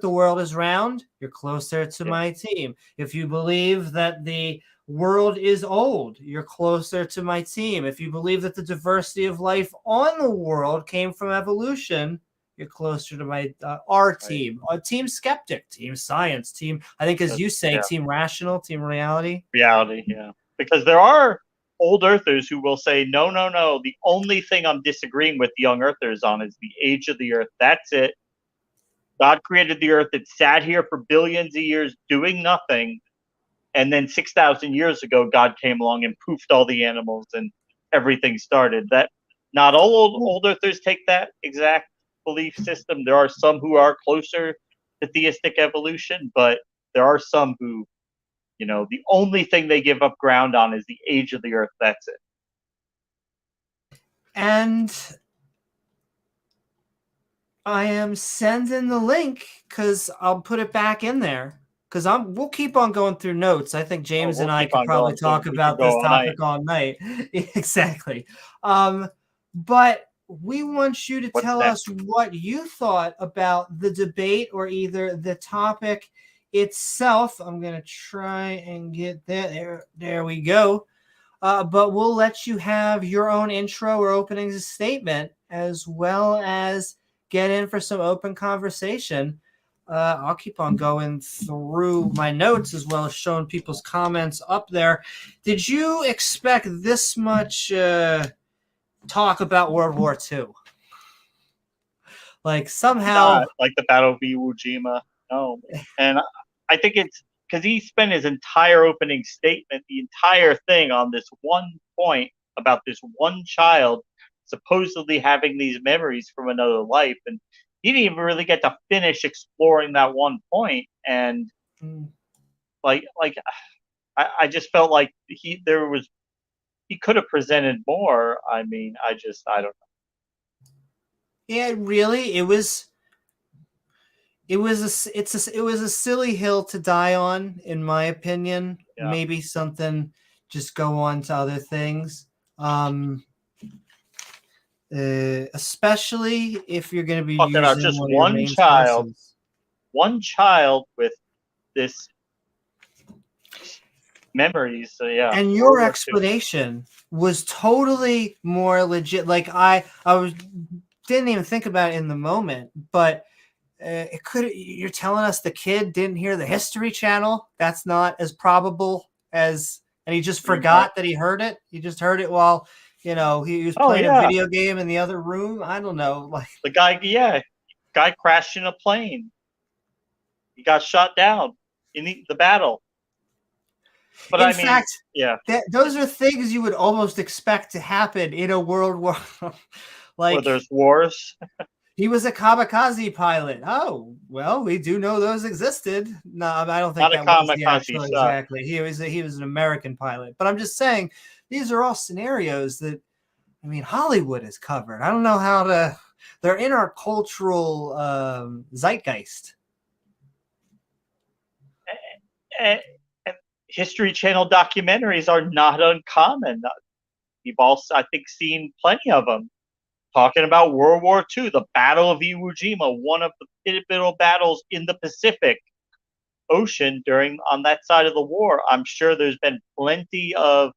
the world is round, you're closer to my team. If you believe that the world is old, you're closer to my team. If you believe that the diversity of life on the world came from evolution, you're closer to our team. Team skeptic, team science, team, I think as you say, team rational, team reality. Reality, yeah. Because there are old earthers who will say, no, the only thing I'm disagreeing with the young earthers on is the age of the earth. That's it. God created the earth. It sat here for billions of years doing nothing. And then 6,000 years ago, God came along and poofed all the animals and everything started. That not all old earthers take that exact belief system. There are some who are closer to theistic evolution, but there are some who, the only thing they give up ground on is the age of the earth. That's it. And I am sending the link, because I'll put it back in there, because we'll keep on going through notes. I think James and I could probably talk about this topic all night. Exactly. But we want you to tell us what you thought about the debate, or either the topic itself. I'm going to try and get there we go. But we'll let you have your own intro or opening statement, as well as get in for some open conversation. I'll keep on going through my notes, as well as showing people's comments up there. Did you expect this much talk about World War II? Like, somehow... like the Battle of Iwo Jima. No. And I think it's because he spent his entire opening statement, the entire thing, on this one point about this one child supposedly having these memories from another life. And he didn't even really get to finish exploring that one point. And I just felt like he could have presented more. I mean, I don't know. Yeah, really, it was a silly hill to die on, in my opinion. Yeah. Maybe something, just go on to other things. Especially if you're going to be talking about just one child with this memories. So yeah, And World your War II. explanation was totally more legit. Like I didn't even think about it in the moment, but it could. You're telling us the kid didn't hear the History Channel? That's not as probable as, and he just forgot that he heard it. He just heard it while he was playing a video game in the other room. I don't know, like the guy crashed in a plane. He got shot down in the battle. But in fact, yeah, those are things you would almost expect to happen in a world war. Like where there's wars. He was a kamikaze pilot. Oh, well, we do know those existed. No, I don't think Not that a was the actual kamikaze shot. exactly. He was an American pilot. But I'm just saying these are all scenarios that Hollywood has covered. I don't know how to. They're in our cultural zeitgeist. And History Channel documentaries are not uncommon. We've also, I think, seen plenty of them talking about World War II, the Battle of Iwo Jima, one of the pivotal battles in the Pacific Ocean on that side of the war. I'm sure there's been plenty of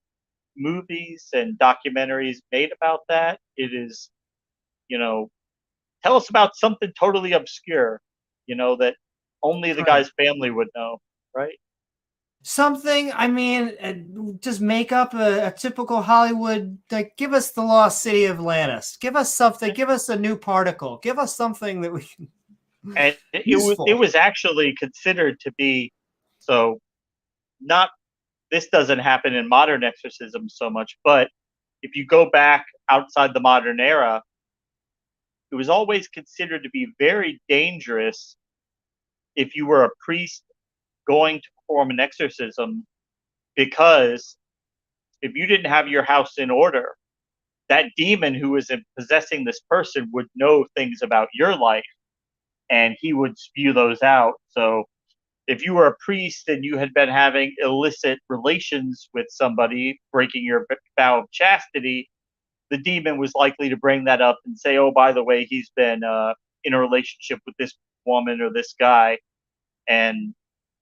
movies and documentaries made about that. It is, tell us about something totally obscure, that only the guy's family would know, right? Something, just make up a typical Hollywood, like give us the lost city of Atlantis. Give us something, give us a new particle. Give us something that we can. And it was actually considered to be, so not, this doesn't happen in modern exorcism so much, but if you go back outside the modern era, it was always considered to be very dangerous if you were a priest going to perform an exorcism, because if you didn't have your house in order, that demon who was possessing this person would know things about your life and he would spew those out. So if you were a priest and you had been having illicit relations with somebody, breaking your vow of chastity, the demon was likely to bring that up and say, oh, by the way, he's been in a relationship with this woman or this guy. And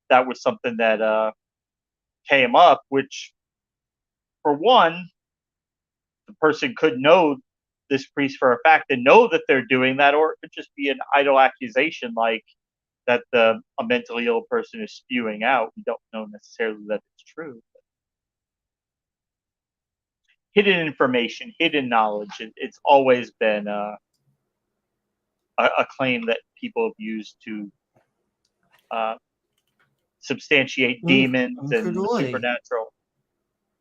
that was something that came up, which, for one, the person could know this priest for a fact and know that they're doing that, or it could just be an idle accusation like that a mentally ill person is spewing out. We don't know necessarily that it's true. But hidden information, hidden knowledge, it's always been a claim that people have used to substantiate demons and the supernatural.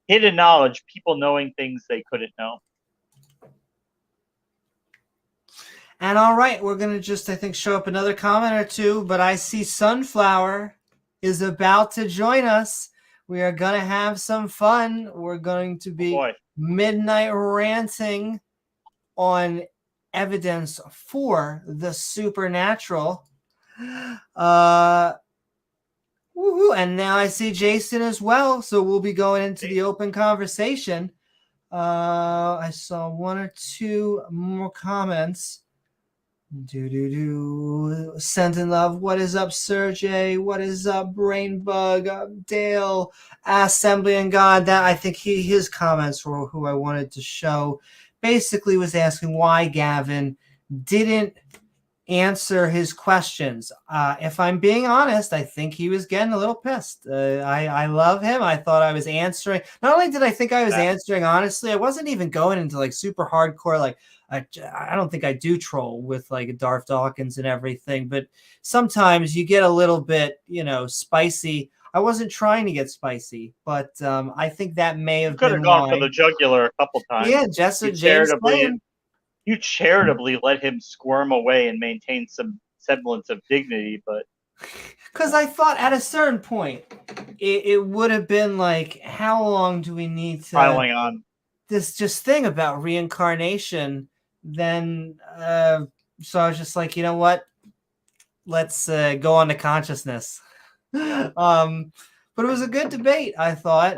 Hidden knowledge, people knowing things they couldn't know. And all right, we're going to just, I think, show up another comment or two, but I see Sunflower is about to join us. We are going to have some fun. We're going to be midnight ranting on evidence for the supernatural. Woohoo. And now I see Jason as well, so we'll be going into the open conversation. I saw one or two more comments. Sent in love. What is up, Sergey? What is up, Brainbug? Dale, Assembly and God. That, I think his comments were who I wanted to show. Basically was asking why Gavin didn't answer his questions. If I'm being honest, I think he was getting a little pissed. I love him. I thought I was answering. Not only did I think I was answering honestly, I wasn't even going into like super hardcore, like I don't think I do troll with like Darth Dawkins and everything, but sometimes you get a little bit, spicy. I wasn't trying to get spicy, but I think that may have been gone for the jugular a couple times. Yeah, James playing. You charitably let him squirm away and maintain some semblance of dignity, but because I thought at a certain point it would have been like, how long do we need to piling on this just thing about reincarnation? Then so I was just like, you know what? Let's go on to consciousness. But it was a good debate, I thought.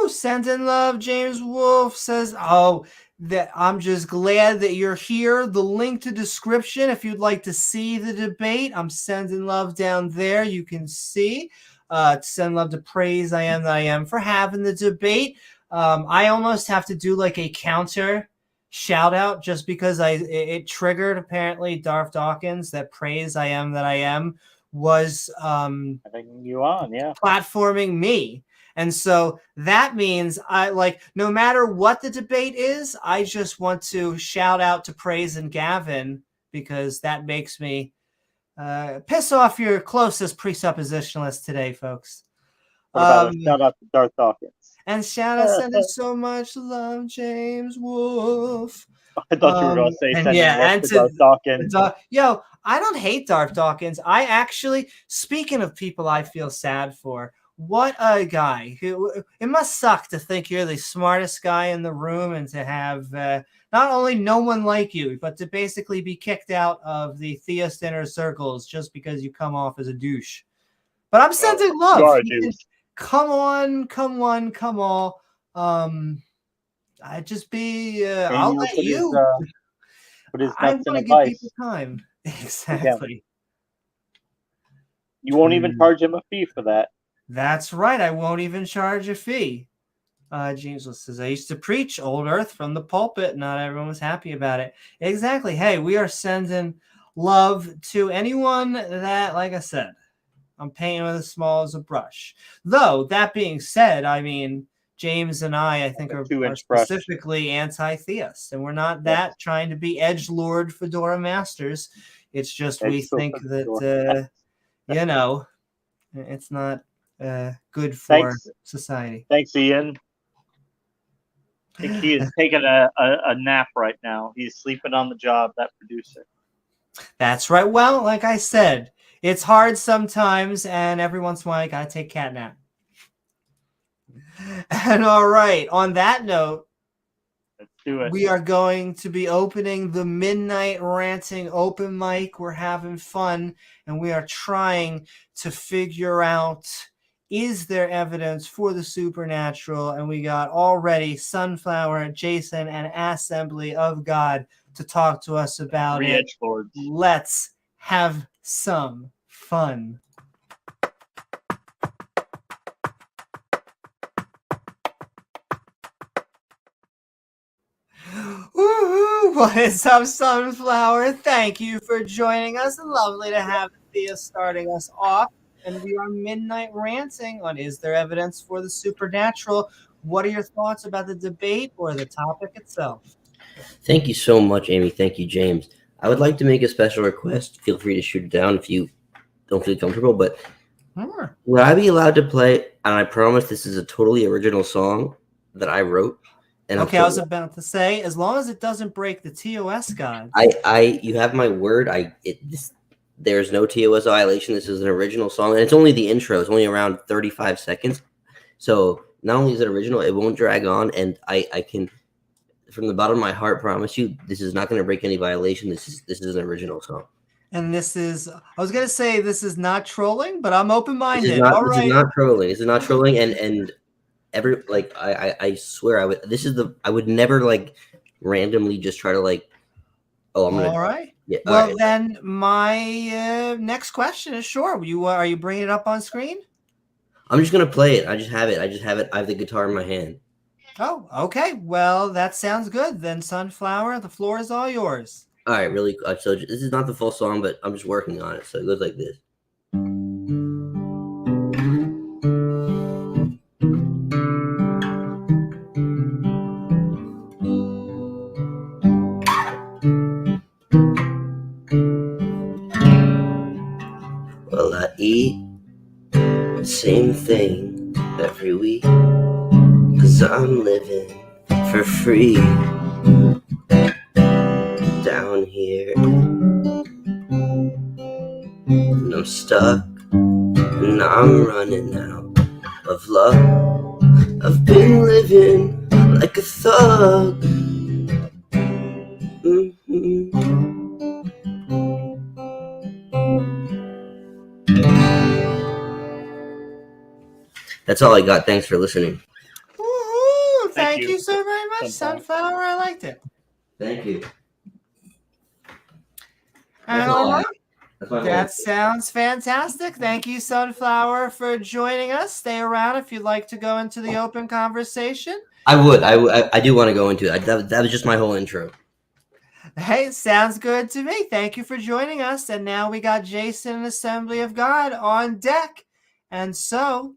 Sent in love. James Wolf says, oh, that I'm just glad that you're here. The link to description, if you'd like to see the debate, I'm sending love down there. You can see. Send love to Praise I Am That I Am for having the debate. I almost have to do like a counter shout out just because it triggered apparently Darth Dawkins that Praise I Am That I Am was having you on, yeah, platforming me. And so that means I like no matter what the debate is, I just want to shout out to Praise and Gavin because that makes me piss off your closest presuppositionalist today, folks. What about a shout out to Darth Dawkins? And shout out, sending so much love, James Wolfe. I thought you were going to say sending love to Darth Dawkins. Yo, I don't hate Darth Dawkins. I actually, speaking of people I feel sad for, what a guy. It must suck to think you're the smartest guy in the room and to have not only no one like you, but to basically be kicked out of the theist inner circles just because you come off as a douche. But I'm sending love. You are a douche. Come on, come all. I'd just be. I'll let you. Put his I nuts want in to a give vice. people time. Exactly. You won't even charge him a fee for that. That's right. I won't even charge a fee. James says, I used to preach old earth from the pulpit. Not everyone was happy about it. Exactly. Hey, we are sending love to anyone that, like I said, I'm painting with as small as a brush. Though, that being said, I mean, James and I think, are specifically anti-theists. And we're not that trying to be edgelord Fedora Masters. It's just we think that, you know, it's not good for society. Thanks, Ian. I think he is taking a nap right now. He's sleeping on the job, that producer. That's right. Well, like I said, it's hard sometimes, and every once in a while, you gotta take a cat nap. And all right, on that note, let's do it. We are going to be opening the Midnight Ranting open mic. We're having fun, and we are trying to figure out, is there evidence for the supernatural? And we got already Sunflower, Jason, and Assembly of God to talk to us about it. Edgelords. Let's have some fun. Woohoo! What is up, Sunflower? Thank you for joining us. Lovely to have Thea starting us off. And we are Midnight Ranting on Is There Evidence for the Supernatural? What are your thoughts about the debate or the topic itself? Thank you so much, Amy. Thank you, James. I would like to make a special request. Feel free to shoot it down if you don't feel comfortable, but would I be allowed to play, and I promise this is a totally original song that I wrote. And okay, I was about to say, as long as it doesn't break the TOS God. You have my word. There's no TOS violation. This is an original song, and it's only the intro. It's only around 35 seconds. So not only is it original, it won't drag on, and I can, from the bottom of my heart, promise you, this is not going to break any violation. This is an original song. And this is, I was going to say this is not trolling, but I'm open-minded. This is not trolling. This is not trolling, and I swear I would never randomly just try to I'm gonna. All right. Yeah. Well, then my next question is sure. Are you bringing it up on screen? I'm just gonna play it. I just have it. I have the guitar in my hand. Oh, okay. Well, that sounds good. Then, Sunflower, the floor is all yours. All right, really. So this is not the full song, but I'm just working on it. So it goes like this. Well, I eat the same thing every week, 'cause I'm living for free down here, and I'm stuck, and I'm running out of luck. I've been living like a thug. That's all I got. Thanks for listening. Woo-hoo! thank you so very much, Sunflower. I liked it. Thank you. And all right. That's That sounds fantastic. Thank you, Sunflower, for joining us. Stay around if you'd like to go into the open conversation. I would. I do want to go into it. That was just my whole intro. Hey, sounds good to me. Thank you for joining us. And now we got Jason and Assembly of God on deck. And so,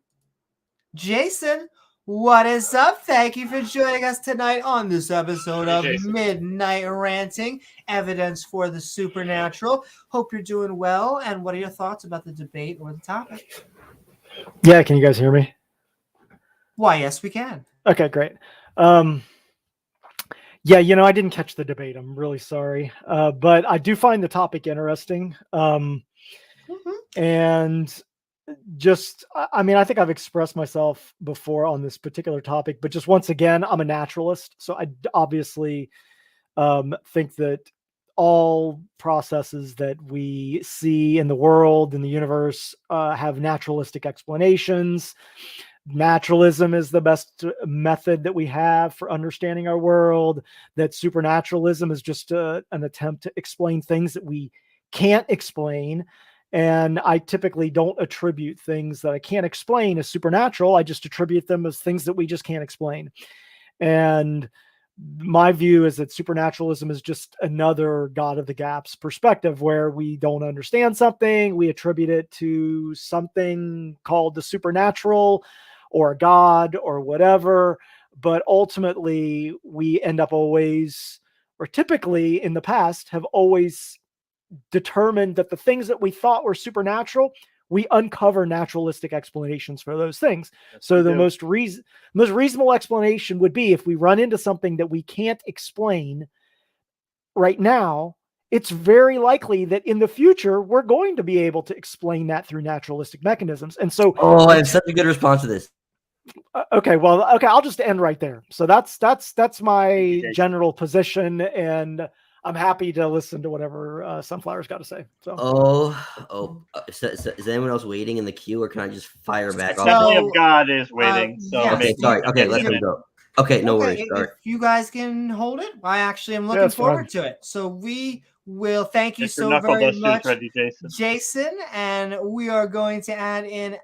Jason, what is up? Thank you for joining us tonight on this episode of Midnight Ranting, Evidence for the Supernatural. Hope you're doing well. And what are your thoughts about the debate or the topic? Yeah, can you guys hear me? Why, yes, we can. Okay, great. Yeah, I didn't catch the debate. I'm really sorry. But I do find the topic interesting. And just, I think I've expressed myself before on this particular topic, but just once again, I'm a naturalist. So I obviously think that all processes that we see in the world, in the universe, have naturalistic explanations. Naturalism is the best method that we have for understanding our world. That supernaturalism is just an attempt to explain things that we can't explain. And I typically don't attribute things that I can't explain as supernatural. I just attribute them as things that we just can't explain. And my view is that supernaturalism is just another God of the gaps perspective where we don't understand something, we attribute it to something called the supernatural or God or whatever. But ultimately, we end up always, or typically in the past, have always determined that the things that we thought were supernatural, we uncover naturalistic explanations for those things. So the most reasonable explanation would be if we run into something that we can't explain right now, it's very likely that in the future, we're going to be able to explain that through naturalistic mechanisms. And so, I have such a good response to this. Okay, I'll just end right there. So that's my general position, and I'm happy to listen to whatever Sunflower's got to say. So. Is anyone else waiting in the queue, or can I just fire back off? Assembly of God is waiting. Okay, sorry. Okay, let them go. Okay, no worries. If you guys can hold it, I actually am looking forward to it. So we will thank you so very much, ready, Jason, and we are going to add in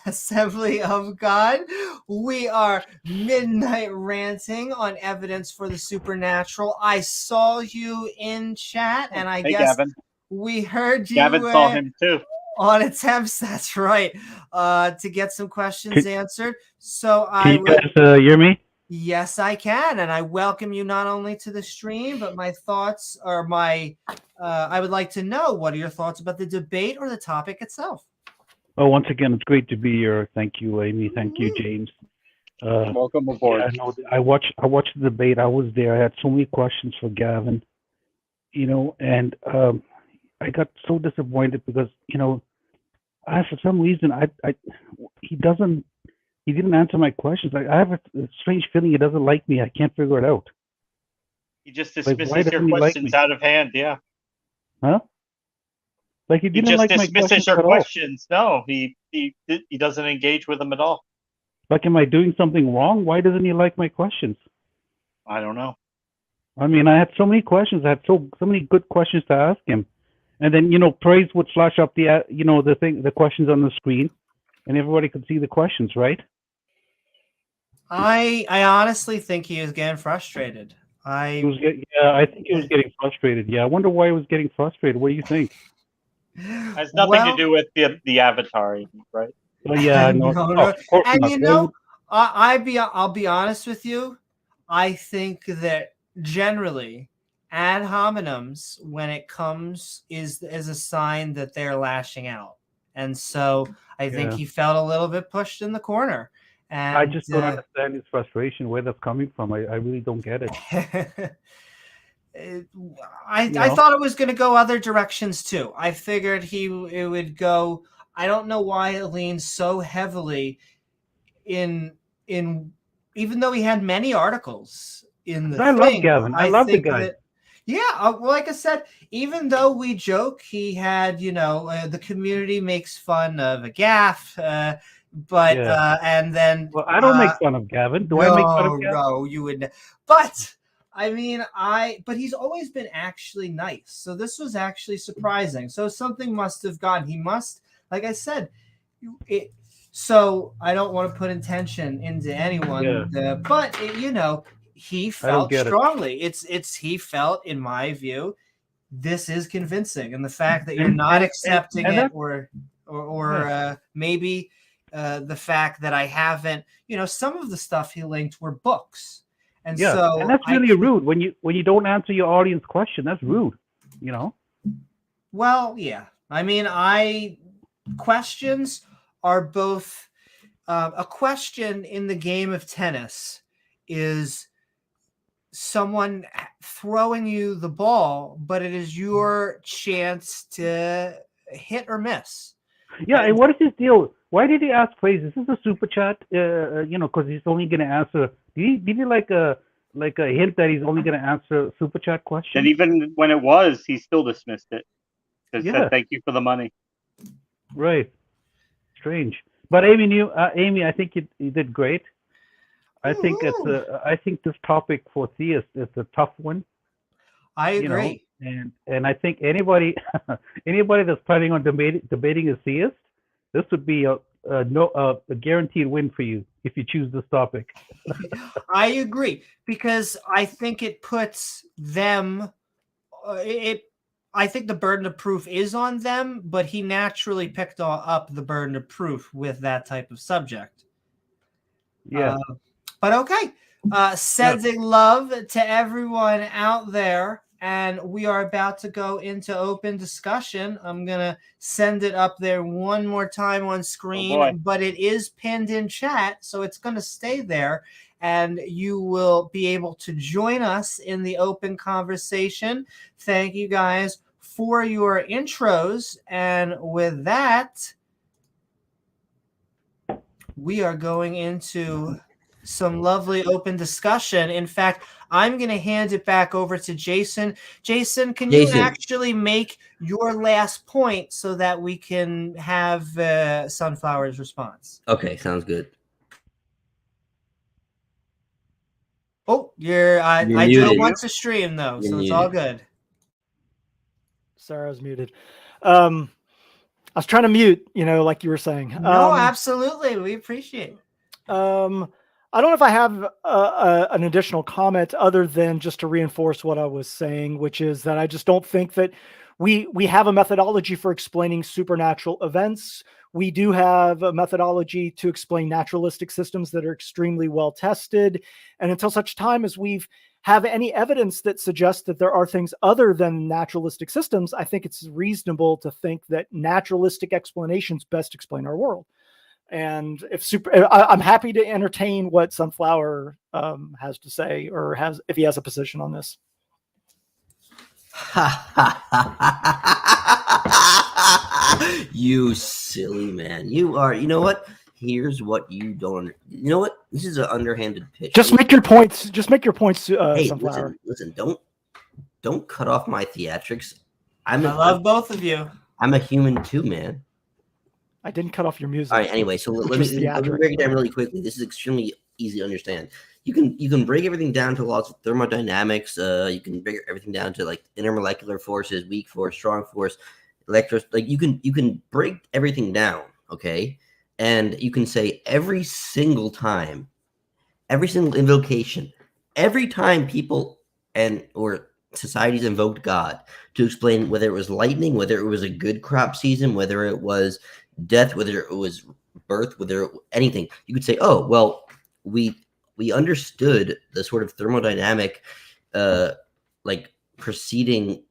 Assembly of God. We are Midnight Ranting on Evidence for the Supernatural. I saw you in chat, and I guess Gavin. We heard you. Gavin saw him too. On attempts, that's right, to get some questions answered. So can you guys hear me? Yes, I can, and I welcome you not only to the stream, but my thoughts are I would like to know, what are your thoughts about the debate or the topic itself? Oh, once again, it's great to be here. Thank you, Amy. Thank you, James. Welcome aboard. Yeah, I watched the debate. I was there. I had so many questions for Gavin, and I got so disappointed because, for some reason, he didn't answer my questions. I have a strange feeling he doesn't like me. I can't figure it out. He just dismisses your questions out of hand. Yeah. Huh? Like he didn't like my questions. He just dismisses your questions. No, he doesn't engage with them at all. Like, am I doing something wrong? Why doesn't he like my questions? I don't know. I had so many questions. I had so many good questions to ask him, and then praise would flash up the questions on the screen, and everybody could see the questions, right? I honestly think he was getting frustrated. I think he was getting frustrated. Yeah, I wonder why he was getting frustrated. What do you think? Has nothing to do with the avatar, right? Well, yeah, no. And I'll be honest with you. I think that generally, ad hominems, when it comes, is a sign that they're lashing out, and so I think he felt a little bit pushed in the corner. And I just don't understand his frustration, where that's coming from. I really don't get it. I thought it was going to go other directions too. I figured it would go. I don't know why it leans so heavily in even though he had many articles in the. I love Gavin. I love the guy. Like I said, even though we joke, he had the community makes fun of a gaffe. But Yeah. and then Well, I don't make fun of Gavin. Do I make fun of Gavin? No, you would. But I mean, but he's always been actually nice. So this was actually surprising. So something must have gone. He must, like I said, so I don't want to put intention into anyone, but he felt strongly. He felt, in my view, this is convincing, and the fact that you're not accepting it, or maybe the fact that I haven't, some of the stuff he linked were books, and so and that's really rude when you don't answer your audience question. That's rude, Well, yeah, I mean, questions are both. A question in the game of tennis is someone throwing you the ball, but it is your chance to hit or miss. Yeah, and what is his deal? Why did he ask praise? Is this a super chat? Because he's only going to answer. Did he like a hint that he's only going to answer super chat questions? And even when it was, he still dismissed it. He said, "Thank you for the money." Right. Strange. But Amy, I think you did great. I think this topic for theists is a tough one. I agree. And I think anybody that's planning on debating a theist, this would be a guaranteed win for you if you choose this topic. I agree, because I think it puts them. I think the burden of proof is on them, but he naturally picked up the burden of proof with that type of subject. Yeah. But okay. Sending love to everyone out there. And we are about to go into open discussion. I'm going to send it up there one more time on screen, but it is pinned in chat, so it's going to stay there. And you will be able to join us in the open conversation. Thank you guys for your intros. And with that, we are going into some lovely open discussion. In fact, I'm going to hand it back over to Jason. Jason, can you actually make your last point so that we can have Sunflower's response? Okay, sounds good. Oh, I do want to stream though, so it's all good. Sorry, I was muted. I was trying to mute, like you were saying. No, absolutely. We appreciate it. I don't know if I have an additional comment other than just to reinforce what I was saying, which is that I just don't think that we have a methodology for explaining supernatural events. We do have a methodology to explain naturalistic systems that are extremely well tested. And until such time as we have any evidence that suggests that there are things other than naturalistic systems, I think it's reasonable to think that naturalistic explanations best explain our world. And I'm happy to entertain what Sunflower has to say, or if he has a position on this. You silly man. You are. You know what? Here's what you don't. You know what? This is an underhanded pitch. Just make your points. Hey, Sunflower. listen. Don't cut off my theatrics. I love both of you. I'm a human too, man. I didn't cut off your music. All right. Anyway, so let me break it down really quickly. This is extremely easy to understand. You can break everything down to laws of thermodynamics. You can break everything down to like intermolecular forces, weak force, strong force, you can break everything down. Okay, and you can say every single time, every single invocation, every time people or societies invoked God to explain whether it was lightning, whether it was a good crop season, whether it was death, whether it was birth, whether anything, you could say, oh, well, we understood the sort of thermodynamic preceding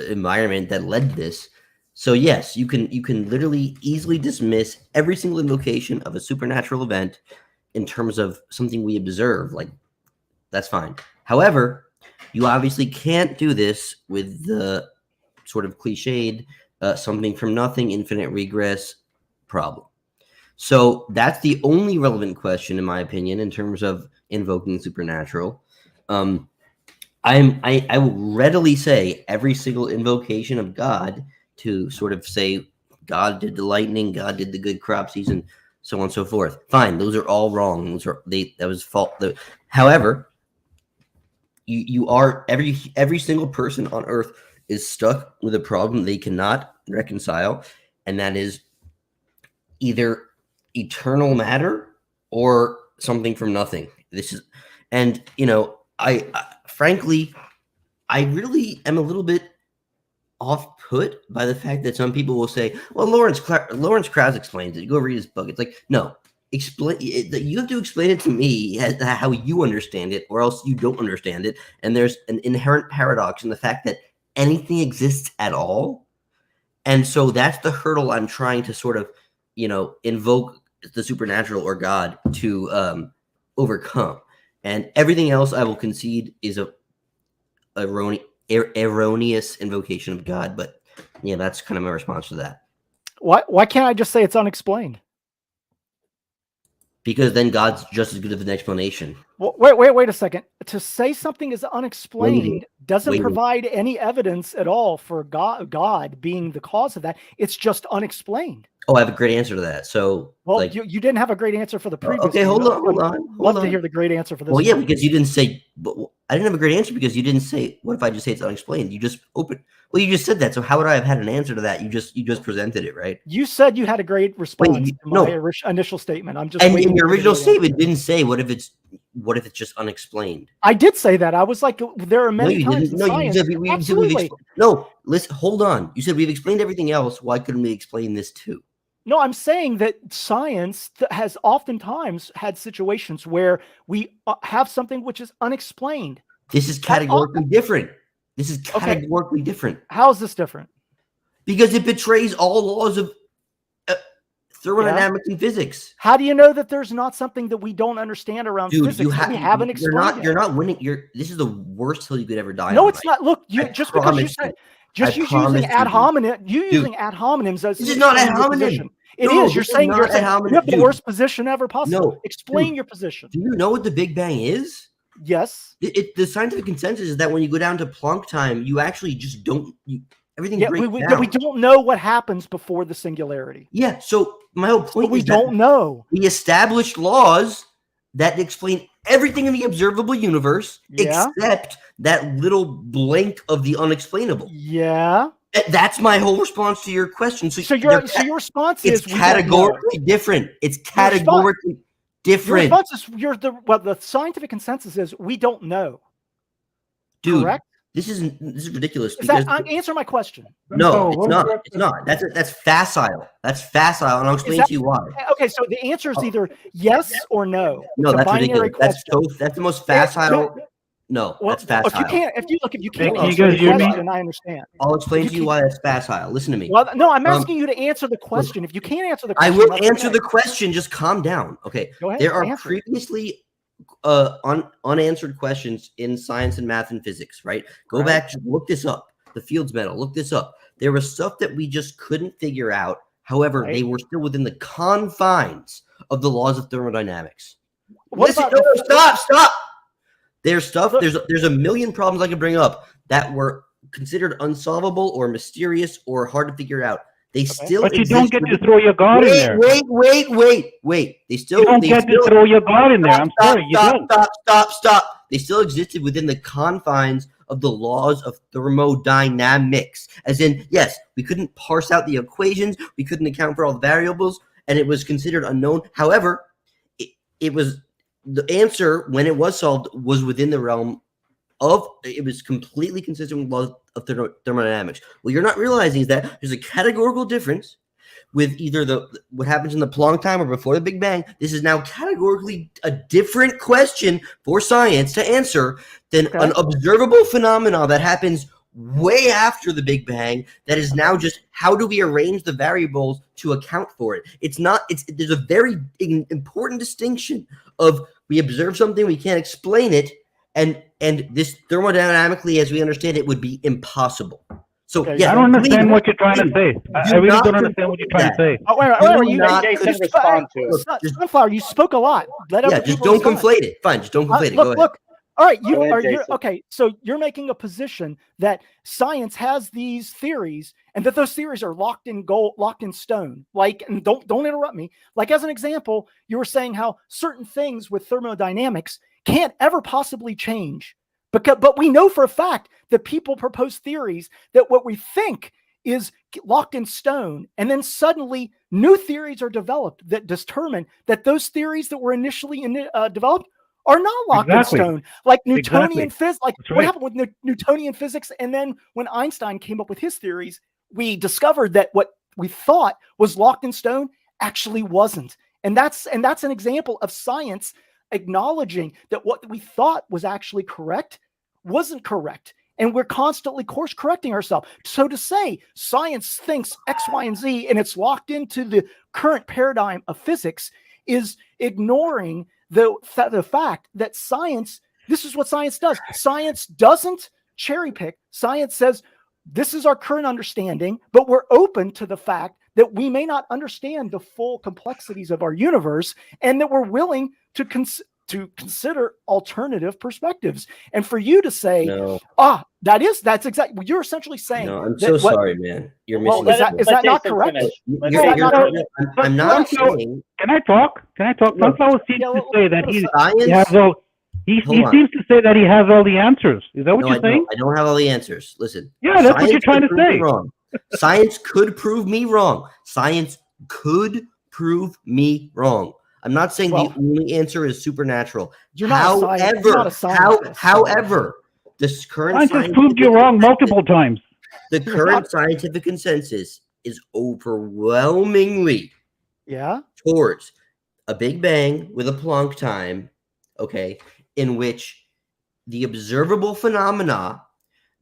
environment that led this. So yes, you can literally easily dismiss every single invocation of a supernatural event in terms of something we observe. Like, that's fine. However, you obviously can't do this with the sort of cliched something from nothing, infinite regress problem. So that's the only relevant question, in my opinion, in terms of invoking supernatural. I will readily say every single invocation of God to sort of say God did the lightning, God did the good crop season, so on and so forth. Fine, those are all wrong. That was fault. However, you are every single person on Earth is stuck with a problem they cannot reconcile, and that is either eternal matter or something from nothing. And I frankly, I really am a little bit off-put by the fact that some people will say, well, Lawrence Krauss explains it. You go read his book. It's like, no, you have to explain it to me how you understand it, or else you don't understand it. And there's an inherent paradox in the fact that anything exists at all. And so that's the hurdle I'm trying to sort of, invoke the supernatural or God to overcome. And everything else I will concede is a erroneous invocation of God. But yeah, that's kind of my response to that. Why can't I just say it's unexplained? Because then God's just as good of an explanation. Well, wait a second. To say something is unexplained doesn't provide any evidence at all for God being the cause of that. It's just unexplained. Oh, I have a great answer to that. So, well, you didn't have a great answer for the previous. Okay, hold on. Love to hear the great answer for this. Well, yeah, because you didn't say. I didn't have a great answer because you didn't say. What if I just say it's unexplained? You just opened. Well, you just said that. So how would I have had an answer to that? You just presented it, right? You said you had a great response to my initial statement. I'm just. And in your original statement, didn't say what if it's just unexplained. I did say that. I was like, there are many times in science. Absolutely. No, listen. Hold on. You said we've explained everything else. Why couldn't we explain this too? No, I'm saying that science has oftentimes had situations where we have something which is unexplained. This is categorically different. This is categorically different. How is this different? Because it betrays all laws of thermodynamics and physics. How do you know that there's not something that we don't understand around physics? We haven't explained. You're not winning. This is the worst hill you could ever die on. No, it's not. Look, because you said using ad hominem, using ad hominems as this is not ad hominem. It is. You're saying you have the worst position ever possible. No, explain your position. Do you know what the Big Bang is? Yes. The scientific consensus is that when you go down to Planck time, you actually just don't. Everything breaks down. We don't know what happens before the singularity. Yeah. So my whole point is we don't know. We established laws that explain everything in the observable universe except that little blank of the unexplainable. Yeah. That's my whole response to your question. So your response is categorically different. It's categorically different. Your response is the scientific consensus is we don't know. Dude, correct? This is ridiculous. Answer my question. No, it's not. It's not. That's facile. That's facile, and I'll explain to you why. Okay, so the answer is either yes or no. No, that's ridiculous. That's the most facile. No, that's facile. If you can't answer the question, I understand. I'll explain to you why that's facile. Listen to me. Well, no, I'm asking you to answer the question. If you can't answer the question, I will answer the question. Just calm down. Okay. Go ahead. There are previously unanswered questions in science and math and physics, right? Go back, look this up. The Fields Medal, look this up. There was stuff that we just couldn't figure out. However, they were still within the confines of the laws of thermodynamics. Stop. There's stuff. There's a million problems I could bring up that were considered unsolvable or mysterious or hard to figure out. They still. But you don't get to throw your God in there. Wait. They still. You don't get to throw your God in there. I'm sorry. You don't. Stop. They still existed within the confines of the laws of thermodynamics. As in, yes, we couldn't parse out the equations. We couldn't account for all the variables, and it was considered unknown. However, it was. The answer, when it was solved, was within the realm of, it was completely consistent with laws of thermodynamics. What you're not realizing is that there's a categorical difference with either what happens in the Planck time or before the Big Bang. This is now categorically a different question for science to answer than an observable phenomenon that happens way after the Big Bang that is now just how do we arrange the variables to account for it. There's a very important distinction of we observe something, we can't explain it, and this thermodynamically, as we understand it, would be impossible. So I don't understand what you're trying to say. I really don't understand what you're trying to say. Sunflower, you spoke a lot. Just don't conflate it. Fine, just don't conflate it. Go ahead. Look, All right, Go ahead, you're Jason. okay. So you're making a position that science has these theories, and that those theories are locked in stone. Like, and don't interrupt me. Like, as an example, you were saying how certain things with thermodynamics can't ever possibly change, but we know for a fact that people propose theories that what we think is locked in stone, and then suddenly new theories are developed that determine that those theories that were initially developed are not locked in stone, like Newtonian physics. Like what happened with Newtonian physics, and then when Einstein came up with his theories, we discovered that what we thought was locked in stone actually wasn't. And that's an example of science acknowledging that what we thought was actually correct wasn't correct. And we're constantly course correcting ourselves. So to say science thinks X, Y, and Z, and it's locked into the current paradigm of physics, is ignoring the fact that science, this is what science does. Science doesn't cherry pick. Science says, this is our current understanding, but we're open to the fact that we may not understand the full complexities of our universe, and that we're willing to consider alternative perspectives. And for you to say, that's exactly, you're essentially saying. No, I'm so sorry, man. You're missing. Is that not correct? I'm not saying. Can I talk? Sunflower seems to say that he has all. He seems to say that he has all the answers. Is that what you're saying? I don't have all the answers. Listen. Yeah, that's what you're trying to say. Wrong. Science could prove me wrong. Science could prove me wrong. I'm not saying the only answer is supernatural. However, this current science proved you wrong multiple times. The current scientific consensus is overwhelmingly towards a Big Bang with a Planck time, in which the observable phenomena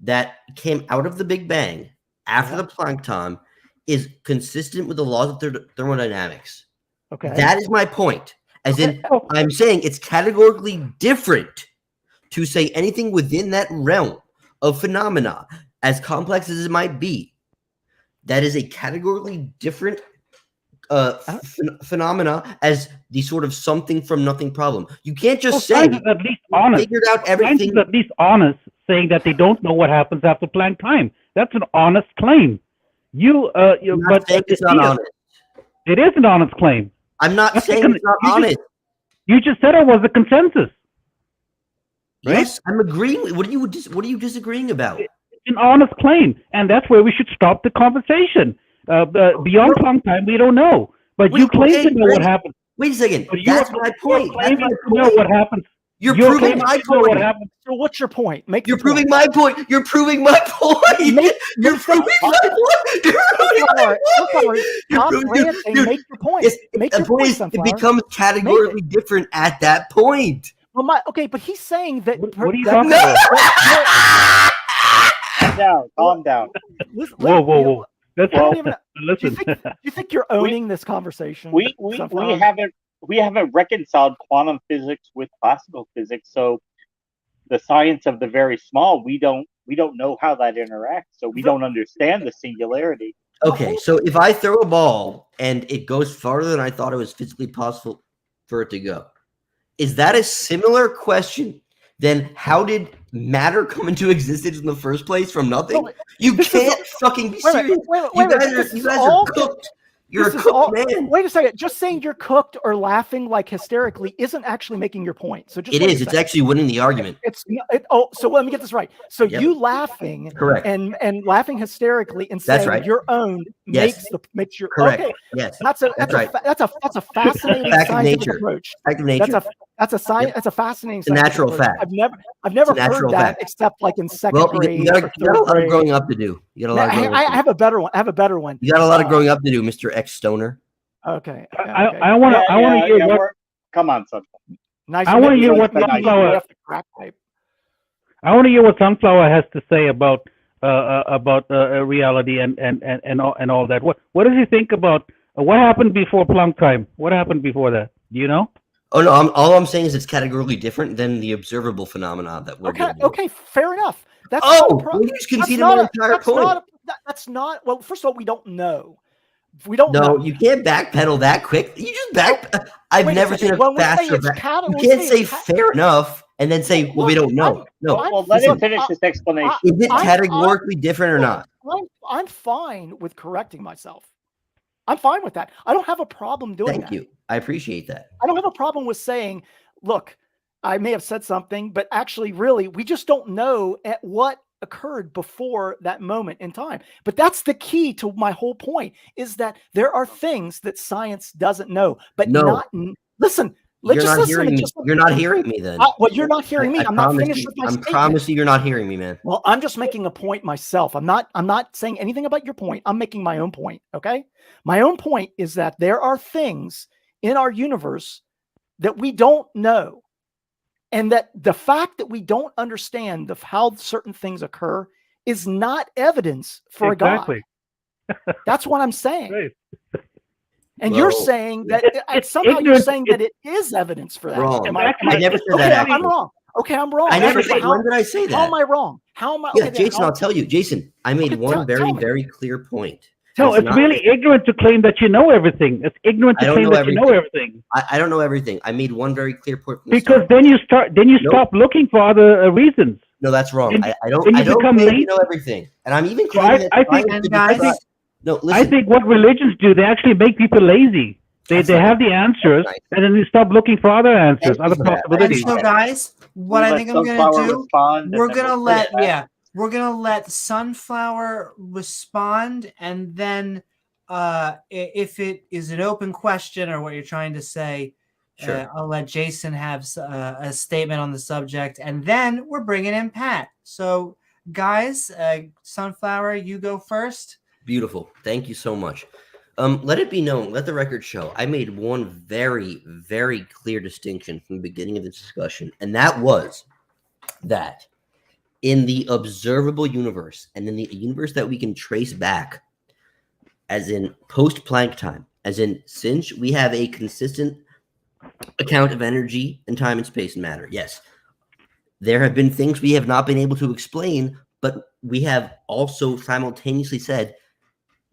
that came out of the Big Bang after the Planck time is consistent with the laws of thermodynamics. Okay. That is my point. As in, I'm saying it's categorically different to say anything within that realm of phenomena, as complex as it might be. That is a categorically different phenomena as the sort of something from nothing problem. You can't just say at least honest. Figured out everything. Science is at least honest, saying that they don't know what happens after Planck time. That's an honest claim. But it's not honest. It is an honest claim. I'm not saying it's not honest. You just said it was a consensus. Right? Yes, I'm agreeing. What are you disagreeing about? It's an honest claim, and that's where we should stop the conversation. Beyond Planck time, we don't know. But you claim to know what happens. Wait a second. That's my point. That's my point. Know what happens. You're proving my point. What happens. So what's your point? You're proving my point. You're proving my point. You're proving my point. Stop ranting. Make your point. Make your point. It becomes categorically different at that point. Well, but he's saying that. What are you talking about? Calm down. Whoa. Listen. Do you think you're owning this conversation? We haven't reconciled quantum physics with classical physics, so the science of the very small, we don't know how that interacts, so we don't understand the singularity. Okay, so if I throw a ball and it goes farther than I thought it was physically possible for it to go, is that a similar question than how did matter come into existence in the first place from nothing? You can't fucking be serious. You guys are cooked. You're a cooked man. Wait a second. Just saying you're cooked or laughing like hysterically isn't actually making your point. So it is. It's actually winning the argument. So let me get this right. So you laughing, correct, and laughing hysterically and saying your own makes your correct. Okay. Yes, that's a fascinating scientific approach. Fact of nature. That's a science. That's a fascinating. It's a natural fact. I've never heard that except like in second grade. You got a lot of growing up to do. I have a better one. You got a lot of growing up to do, Mr. Ex-Stoner. Okay. I want to hear what. Come on, son. Nice. I want to hear what Sunflower. I want to hear what Sunflower has to say about reality and all that. What does he think about what happened before Planck time? What happened before that? Do you know? Oh no! All I'm saying is it's categorically different than the observable phenomena that we're dealing with. Okay, fair enough. That's you just conceded my entire point. That's not. Well, first of all, we don't know. We don't. No, know. You can't backpedal that quick. You just back. I've never seen a faster. You can't say fair enough and then say, well, we don't know. No, Well, let him finish his explanation. is it categorically different or not? I'm fine with correcting myself. I'm fine with that. I don't have a problem doing that. Thank you. I appreciate that. I don't have a problem with saying, look, I may have said something, but actually, really, we just don't know at what occurred before that moment in time. But that's the key to my whole point, is that there are things that science doesn't know, but listen. You're not hearing me. You're not hearing me then. Well, you're not hearing me. I'm not finished with my statement. I promise you, you're not hearing me, man. Well, I'm just making a point myself. I'm not saying anything about your point. I'm making my own point. Okay. My own point is that there are things in our universe that we don't know. And that the fact that we don't understand how certain things occur is not evidence for a God. That's what I'm saying. Right. And you're saying that somehow you're saying that it is evidence for that. Wrong. I never said that. I'm wrong. Okay, I'm wrong. I never said. When did I say that? How am I wrong? How am I? Yeah, Jason, I'll tell you. Jason, I made one very clear point. No, it's really ignorant to claim that you know everything. It's ignorant to claim that you know everything. I don't know everything. I made one very clear point. Because then you stop looking for other reasons. No, that's wrong. I don't know everything, and I'm even claiming I think what religions do, they actually make people lazy. They have the answers, and then they stop looking for other answers, other possibilities. And so, guys, what I think I'm going to do, we're going to let Sunflower respond, and then if it is an open question or what you're trying to say, sure. I'll let Jason have a statement on the subject, and then we're bringing in Pat. So, guys, Sunflower, you go first. Beautiful. Thank you so much. Let it be known, let the record show, I made one very, very clear distinction from the beginning of this discussion, and that was that in the observable universe, and in the universe that we can trace back, as in post-Planck time, as in since we have a consistent account of energy and time and space and matter, yes, there have been things we have not been able to explain, but we have also simultaneously said,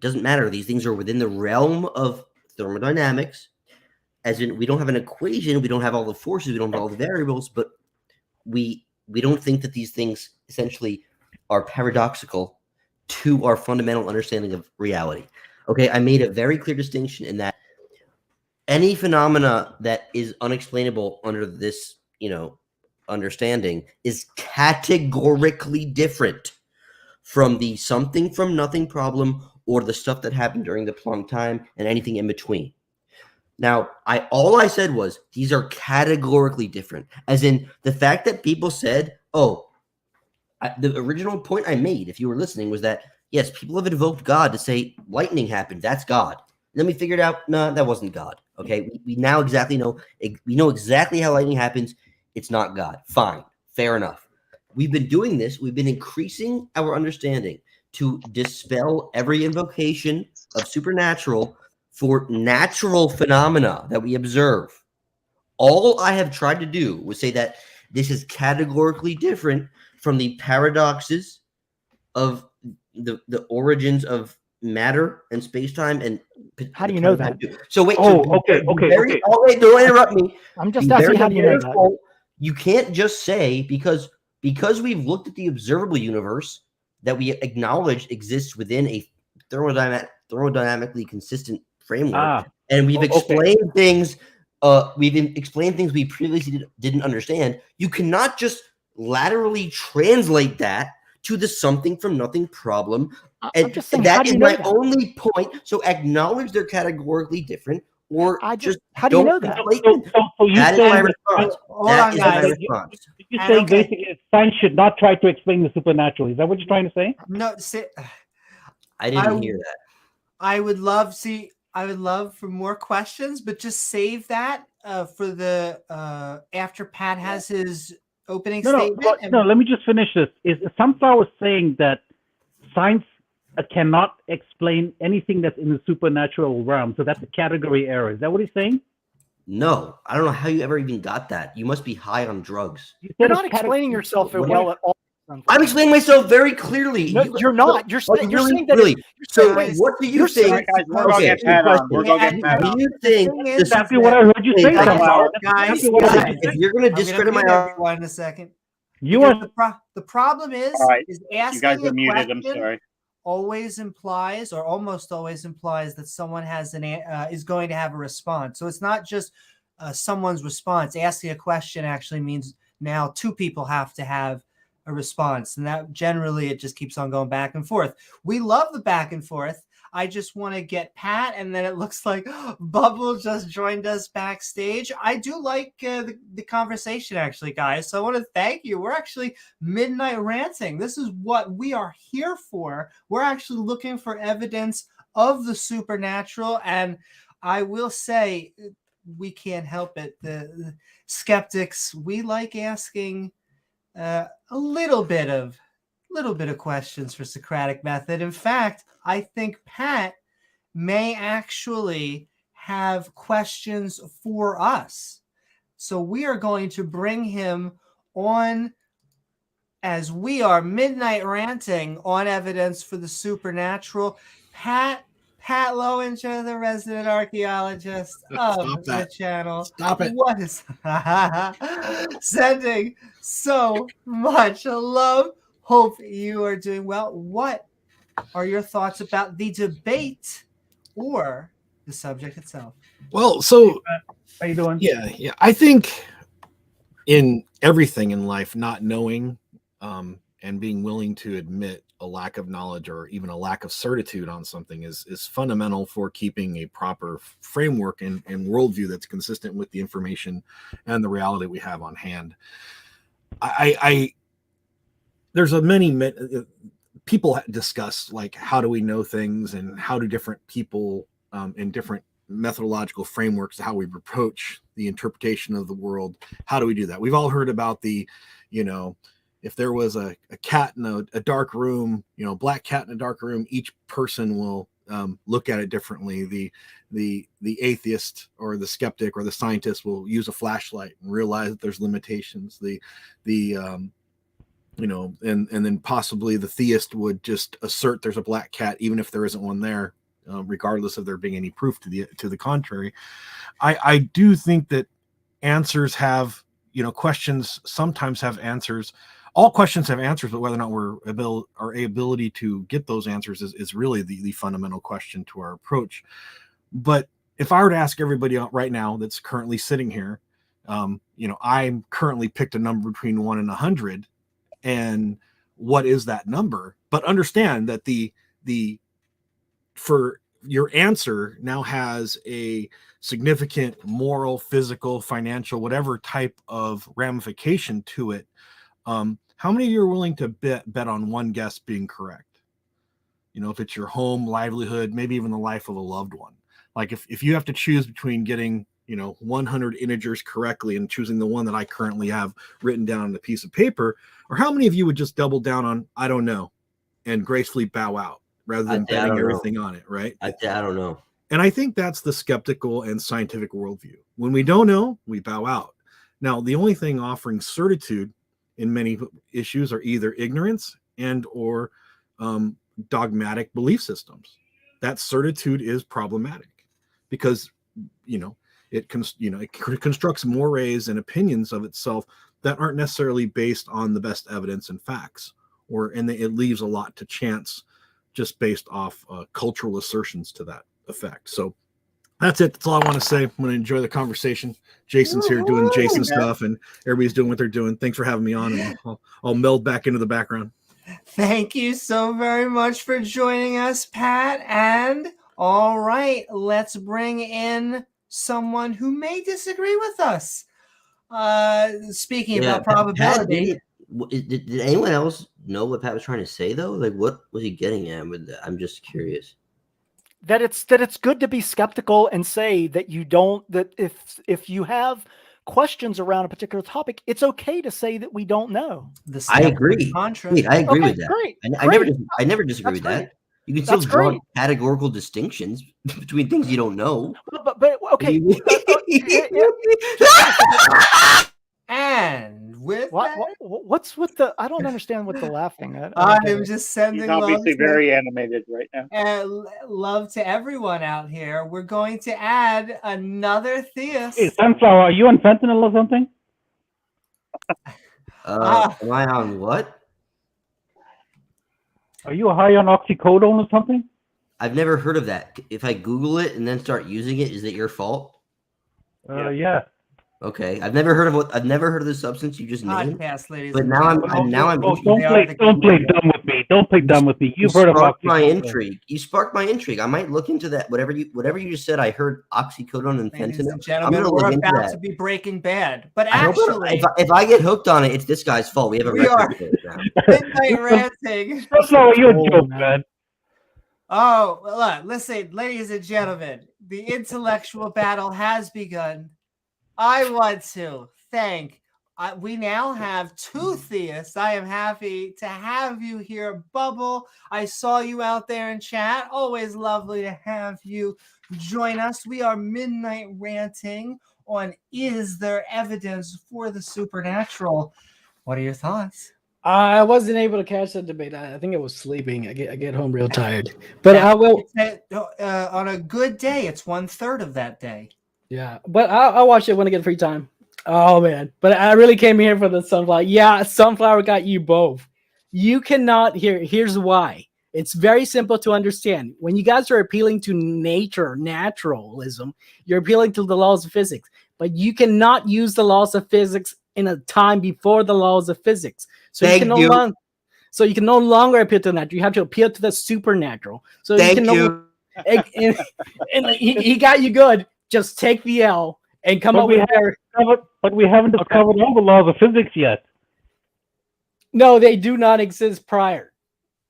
doesn't matter. These things are within the realm of thermodynamics, as in we don't have an equation, we don't have all the forces, we don't have all the variables, but we don't think that these things essentially are paradoxical to our fundamental understanding of reality. Okay, I made a very clear distinction in that any phenomena that is unexplainable under this, understanding is categorically different from the something from nothing problem or the stuff that happened during the Planck time and anything in between. Now, all I said was these are categorically different, as in the fact that people said, the original point I made, if you were listening, was that, yes, people have invoked God to say lightning happened. That's God. And then we figured out, no, that wasn't God. Okay, we now exactly know. We know exactly how lightning happens. It's not God. Fine. Fair enough. We've been doing this. We've been increasing our understanding to dispel every invocation of supernatural for natural phenomena that we observe. All I have tried to do was say that this is categorically different from the paradoxes of the origins of matter and space-time. And how do you know that? So wait. Okay. Wait, don't interrupt me. I'm just asking, how do you know that? You can't just say because we've looked at the observable universe that we acknowledge exists within a thermodynamically consistent framework, and we've explained things. We've explained things we previously didn't understand. You cannot just laterally translate that to the something from nothing problem. And that is my only point. So acknowledge they're categorically different, or how do you know that? That is my response. That is my response. You're saying basically science should not try to explain the supernatural. Is that what you're trying to say? No, I didn't hear that. I would love for more questions, but just save that for the after Pat has his opening statement. No, let me just finish this. Sunflower saying that science cannot explain anything that's in the supernatural realm, so that's a category error. Is that what he's saying? No, I don't know how you ever even got that. You must be high on drugs. You're not explaining yourself well at all. I'm explaining myself very clearly. No, you're not. You're saying that really. So guys, what do you you're think? saying- Guys, we're gonna get Pat on. We're gonna get Pat Do on. you think thing is, this Exactly what I heard you say. Guys, Tamara. guys, Exactly what I heard guys. you if say. you're going to I'm gonna discredit mute my everyone in a second. You are Because the problem is, All right, is you guys asking are a muted. I'm question sorry. always implies, or almost always implies, that someone has is going to have a response. So it's not just someone's response. Asking a question actually means now two people have to have a response, and that generally it just keeps on going back and forth. We love the back and forth. I just want to get Pat, and then it looks like Bubble just joined us backstage. I do like the conversation, actually, guys. So I want to thank you. We're actually midnight ranting. This is what we are here for. We're actually looking for evidence of the supernatural, and I will say we can't help it. The skeptics, we like asking a little bit of questions for Socratic method. In fact, I think Pat may actually have questions for us. So we are going to bring him on as we are midnight ranting on evidence for the supernatural. Pat Lowinger, the resident archaeologist of the channel. Stop it. What is sending so much love. Hope you are doing well. What are your thoughts about the debate or the subject itself? Well, so how you doing? yeah. I think in everything in life, not knowing and being willing to admit a lack of knowledge or even a lack of certitude on something is fundamental for keeping a proper framework and worldview that's consistent with the information and the reality we have on hand. There's many people discuss, like, how do we know things, and how do different people in different methodological frameworks, how we approach the interpretation of the world, how do we do that? We've all heard about the, if there was a cat in a dark room, black cat in a dark room, each person will look at it differently. The atheist or the skeptic or the scientist will use a flashlight and realize that there's limitations. And then possibly the theist would just assert there's a black cat, even if there isn't one there, regardless of there being any proof to the contrary. I do think that answers have, questions sometimes have answers. All questions have answers, but whether or not our ability to get those answers is really the fundamental question to our approach. But if I were to ask everybody right now that's currently sitting here, I'm currently picked a number between 1 and 100. And what is that number? But understand that for your answer now has a significant moral, physical, financial, whatever type of ramification to it. How many of you are willing to bet on one guess being correct? If it's your home, livelihood, maybe even the life of a loved one. Like if you have to choose between getting 100 integers correctly and choosing the one that I currently have written down on a piece of paper, or how many of you would just double down on I don't know and gracefully bow out rather than betting everything on it, right? I don't know. And I think that's the skeptical and scientific worldview. When we don't know, we bow out. Now, the only thing offering certitude in many issues are either ignorance and or dogmatic belief systems. That certitude is problematic because it constructs mores and opinions of itself that aren't necessarily based on the best evidence and facts, and it leaves a lot to chance just based off cultural assertions to that effect. So that's it. That's all I want to say. I'm going to enjoy the conversation. Jason's here doing Jason stuff, and everybody's doing what they're doing. Thanks for having me on, and I'll meld back into the background. Thank you so very much for joining us, Pat. And all right, let's bring in someone who may disagree with us. Speaking about probability. Did anyone else know what Pat was trying to say, though? Like, what was he getting at with that? I'm just curious. That it's good to be skeptical and say that if you have questions around a particular topic, it's okay to say that we don't know. I agree. Wait, I agree with that. Great. I never disagree with that. You can still draw categorical distinctions between things you don't know. But okay. And with What's with the? I don't understand what the laughing. I'm just sending He's love obviously to, very animated right now. love to everyone out here. We're going to add another theist. Hey, Sunflower, are you on fentanyl or something? Am I on what? Are you high on oxycodone or something? I've never heard of that. If I Google it and then start using it, is it your fault? Yeah. Okay, I've never heard of the substance you just named. Podcast, ladies. But and now I'm gentlemen. Don't play dumb with me. Don't play dumb with me. You've heard of sparked my oxycodone. intrigue. You sparked my intrigue. I might look into that. Whatever you just said, I heard oxycodone and Ladies fentanyl. and gentlemen, we're about to be Breaking Bad. But I hope actually, if I get hooked on it, it's this guy's fault. We have a We are. record for it now. Midnight Ranting. Sunflower, you're a joke, man. Oh, look, listen, ladies and gentlemen, the intellectual battle has begun. I want to thank. We now have two theists. I am happy to have you here, Bubble. I saw you out there in chat. Always lovely to have you join us. We are Midnight Ranting on Is There Evidence for the Supernatural? What are your thoughts? I wasn't able to catch that debate. I think I was sleeping. I get home real tired. But I will. On a good day, it's 1/3 of that day. Yeah, but I'll watch it when I get free time. Oh, man. But I really came here for the Sunflower. Yeah, Sunflower got you both. You cannot hear. Here's why. It's very simple to understand. When you guys are appealing to nature, naturalism, you're appealing to the laws of physics. But you cannot use the laws of physics in a time before the laws of physics. So you can no longer appeal to the natural. You have to appeal to the supernatural. So and he got you good. Just take the L and come up with But we haven't discovered all the laws of physics yet. No, they do not exist prior.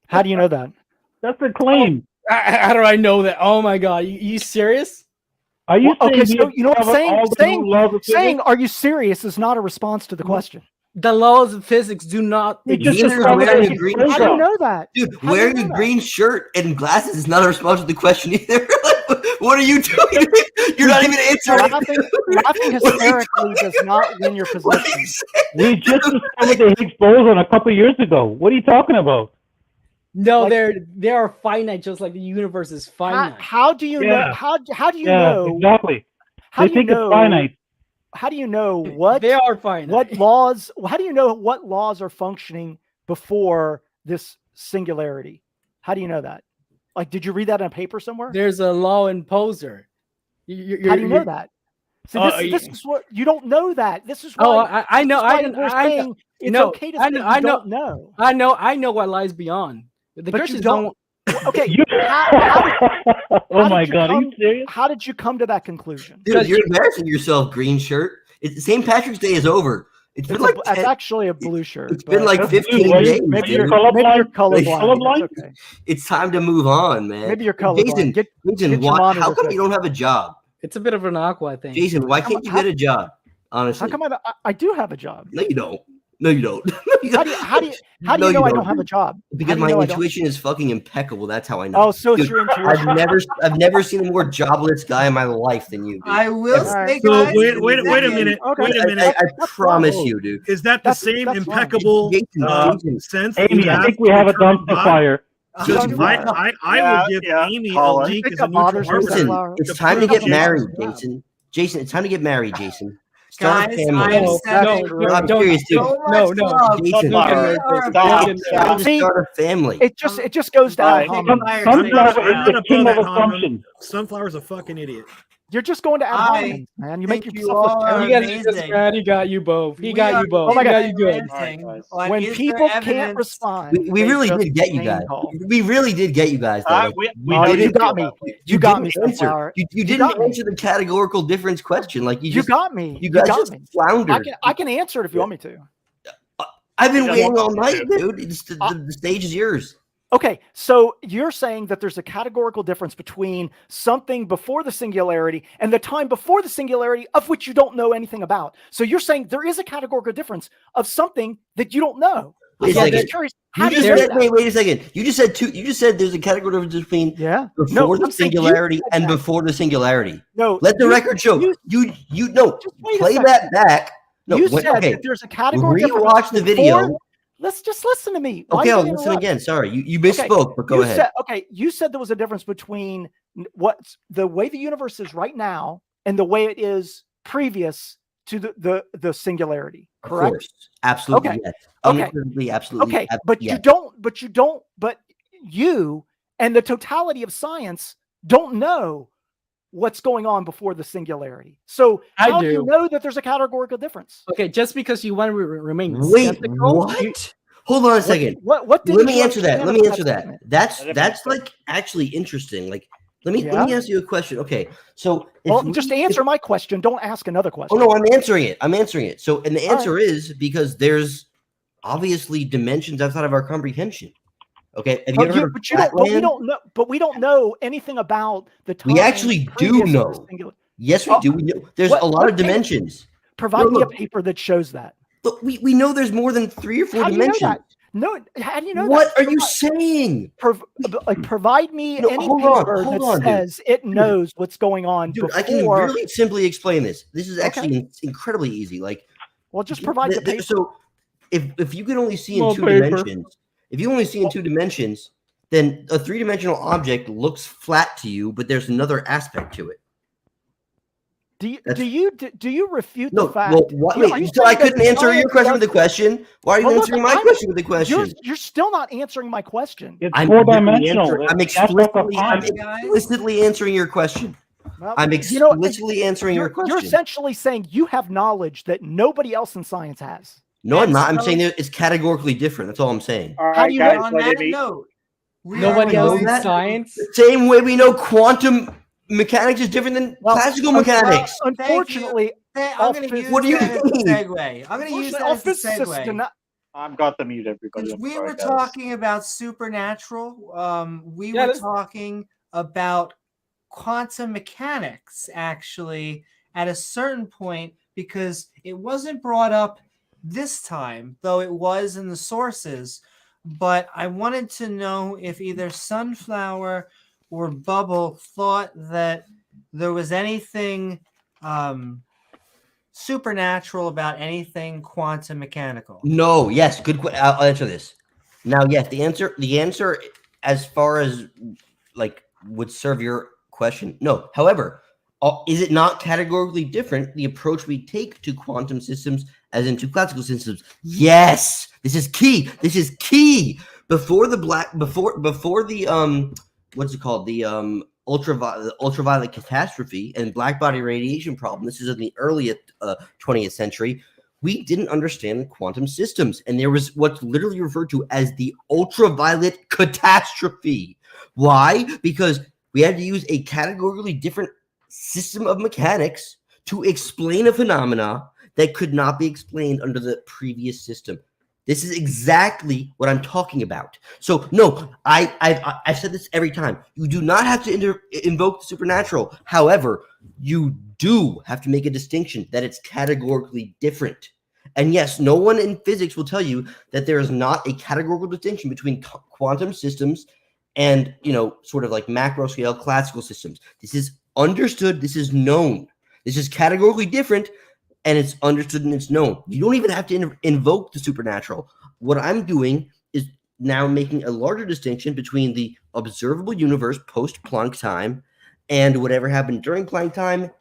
How do you know that? That's the claim. How do I know that? Oh my God, you serious? Are you okay? saying So you know what I'm saying? Saying, physics? "Are you serious?" is not a response to the question. The laws of physics do not exist. How do you know that, dude? Wearing a green shirt and glasses is not a response to the question either. What are you doing? You're not even answering. Laughing hysterically does not win your position. We just discovered the Higgs boson a couple years ago. What are you talking about? No, they are finite, just like the universe is finite. How do you know? How do you know exactly? They think it's finite. How do you know what they are finite? What laws? How do you know what laws are functioning before this singularity? How do you know that? Like, did you read that in a paper somewhere? There's a law imposer. How do you know that? So this is what you don't know that. This is why. I know. It's okay to say you don't know. I know what lies beyond. The Christians don't. Okay. Oh my God, are you serious? How did you come to that conclusion? Dude, you're embarrassing yourself, green shirt. St. Patrick's Day is over. It's actually a blue shirt. It's been like 15 days. Maybe you're colorblind. Okay. It's time to move on, man. Maybe you're colorblind. Jason, how come you don't have a job? It's a bit of an aqua thing. Jason, why can't you get a job? Honestly, how come I do have a job? No, you don't. No, you don't. How do you know I don't have a job? Because my intuition is fucking impeccable. That's how I know. Oh, so it's your intuition. I've never seen a more jobless guy in my life than you, dude. I will say, so guys. wait a minute. Okay. Wait a minute. I promise you, dude. Is that the same impeccable sense? Amy, I think we have a dumpster fire. I will give Amy LG because a neutral Jason, it's time to get married, Jason. Jason, it's time to get married, Jason. Start Guys, a family. I'm serious, dude. No. Jason, start a family. It just goes down. Sunflower's a fucking idiot. You're just going to ad hominem, man. You make yourself look. He got you both. He got you both. Oh my God, you good. When people can't respond, we really did get you guys. We really did get you guys. You got me. You got me. You didn't answer the categorical difference question. Like you got me. You guys just floundered. I can answer it if you want me to. I've been waiting all night, dude. The stage is yours. Okay, so you're saying that there's a categorical difference between something before the singularity and the time before the singularity of which you don't know anything about. So you're saying there is a categorical difference of something that you don't know. Wait a second. You just said there's a categorical difference between before the singularity and before the singularity. No, let the record show. You play that back. No, you when- said okay, that there's a category difference rewatch the video. before- Let's just listen to me. Why Okay, you I'll gonna listen interrupt? again. Sorry, you misspoke, but go you ahead. Said, okay, you said there was a difference between what's the way the universe is right now and the way it is previous to the singularity. Correct? Of course, absolutely. Okay. Yes. Okay. Unequivocally, absolutely. Okay, but yes. but you and the totality of science don't know what's going on before the singularity. So I how do you do. know that there's a categorical difference? Okay, just because you want to remain Wait, skeptical, what? Hold on a second. What did Let me you answer that. understand Let me about answer that. statement? That's like actually interesting. Like, let me Yeah? ask you a question. Okay, so if Well, we- just answer my question. Don't ask another Oh question. no, I'm answering it. I'm answering it. So, and the All answer is because there's obviously dimensions outside of our comprehension. Okay, have you ever heard of Flatland? But we don't know anything about the time. We actually do previous to the know. singular- Yes, we Oh, do. We know there's what- a lot what of paper- dimensions. Provide No, me a look. paper that shows that. But we know there's more than 3 or 4 How do you know dimensions. that? No, how do you know What that? are you saying? Provide me No, any hold on, paper hold that on, dude. says it knows what's going on Dude, before. I can really simply explain this. This is actually Okay. incredibly easy. Like, Well, just provide the paper. so if you can only see in More 2 paper. dimensions, if you only see in 2 dimensions, then a 3-dimensional object looks flat to you, but there's another aspect to it. Do you refute No, the fact? well, what, Are you wait, so I saying that couldn't answer your science question with a does- question? Why are you Well, look, answering my I'm- question with a question? You're still not answering my question. It's I'm 4-dimensional. I'm That's like a explicitly answering your question. Well, I'm you know, explicitly answering your question. You're essentially saying you have knowledge that nobody else in science has. No, I'm And not. I'm so- saying that it's categorically different. That's all I'm saying. All How right, do you guys, On let that me. note, we nobody are else going in that? to- science. The same way we know quantum mechanics is different than Well, classical well, mechanics. Unfortunately, I'm all going to phys- use What do you that as a mean? segue. I'm going to use that all as a physicists do segue. not. I've got to mute everybody. Because I'm we sorry, were guys. talking about supernatural. We Yeah, were let's- talking about quantum mechanics, actually, at a certain point, because it wasn't brought up this time, though it was in the sources. But I wanted to know if either Sunflower or Bubble thought that there was anything supernatural about anything quantum mechanical. No. Yes. Good. I'll answer this. Now, yes. The answer, as far as like would serve your question. No. However, is it not categorically different the approach we take to quantum systems as into classical systems? Yes. This is key. This is key. Before the what's it called? The ultraviolet catastrophe and black body radiation problem. This is in the early 20th century. We didn't understand quantum systems, and there was what's literally referred to as the ultraviolet catastrophe. Why? Because we had to use a categorically different system of mechanics to explain a phenomena that could not be explained under the previous system. This is exactly what I'm talking about. So, no, I've said this every time. You do not have to invoke the supernatural. However, you do have to make a distinction that it's categorically different. And yes, no one in physics will tell you that there is not a categorical distinction between quantum systems and, sort of like macro scale classical systems. This is understood. This is known. This is categorically different. And it's understood and it's known. You don't even have to invoke the supernatural. What I'm doing is now making a larger distinction between the observable universe post-Planck time and whatever happened during Planck time,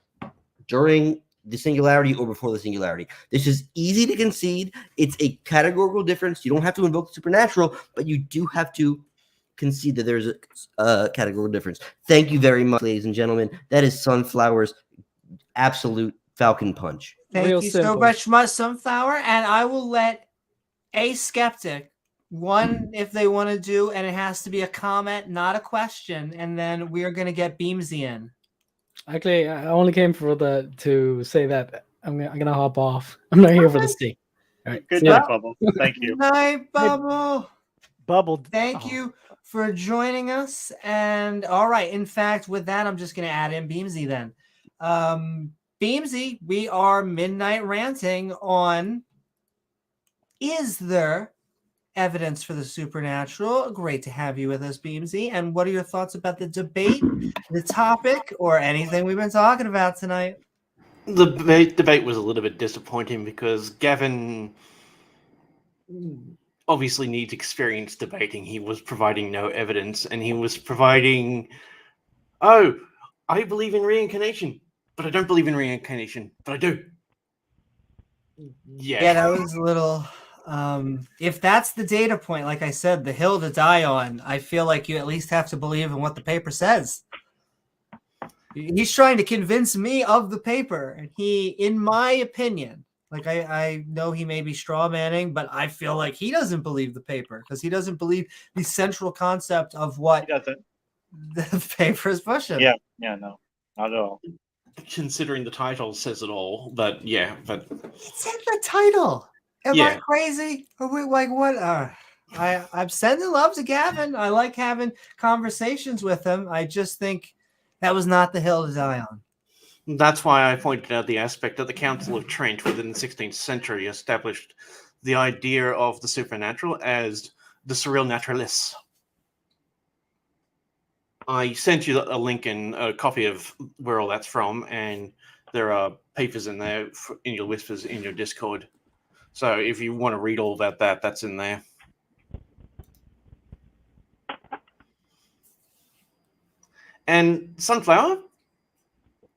during the singularity, or before the singularity. This is easy to concede. It's a categorical difference. You don't have to invoke the supernatural, but you do have to concede that there's a categorical difference. Thank you very much, ladies and gentlemen. That is Sunflower's absolute Falcon Punch. Thank Real you simple. so much, Sunflower. And I will let a skeptic, one if they want to do, and it has to be a comment, not a question. And then we are going to get Beamsy in. Actually, I only came to say that I'm gonna hop off. I'm not here for the steak. All right. Good see ya. night, Bubble. Thank you. Good night, Bubble. Bubbled. Thank you for joining us. And all right, in fact, with that, I'm just going to add in Beamsy then. Beamsy, we are midnight ranting on, is there evidence for the supernatural? Great to have you with us, Beamsy. And what are your thoughts about the debate, the topic, or anything we've been talking about tonight? The debate was a little bit disappointing because Gavin obviously needs experience debating. He was providing no evidence, and he was providing, oh, I believe in reincarnation, but I don't believe in reincarnation, but I do. Yeah, that was a little. If that's the data point, like I said, the hill to die on, I feel like you at least have to believe in what the paper says. He's trying to convince me of the paper, and he, in my opinion, like I know he may be straw manning, but I feel like he doesn't believe the paper because he doesn't believe the central concept of what He doesn't. the paper is pushing. Yeah, no, not at all. Considering the title says it all, but yeah, but It's in the title. Am I Yeah. crazy? Are we like what? I'm sending love to Gavin. I like having conversations with him. I just think that was not the hill to die on. that's why I pointed out the aspect that the Council of Trent within the 16th century established the idea of the supernatural as the surreal naturalis. I sent you a link and a copy of where all that's from, and there are papers in there in your whispers in your Discord. So if you want to read all about that, that's in there. And Sunflower,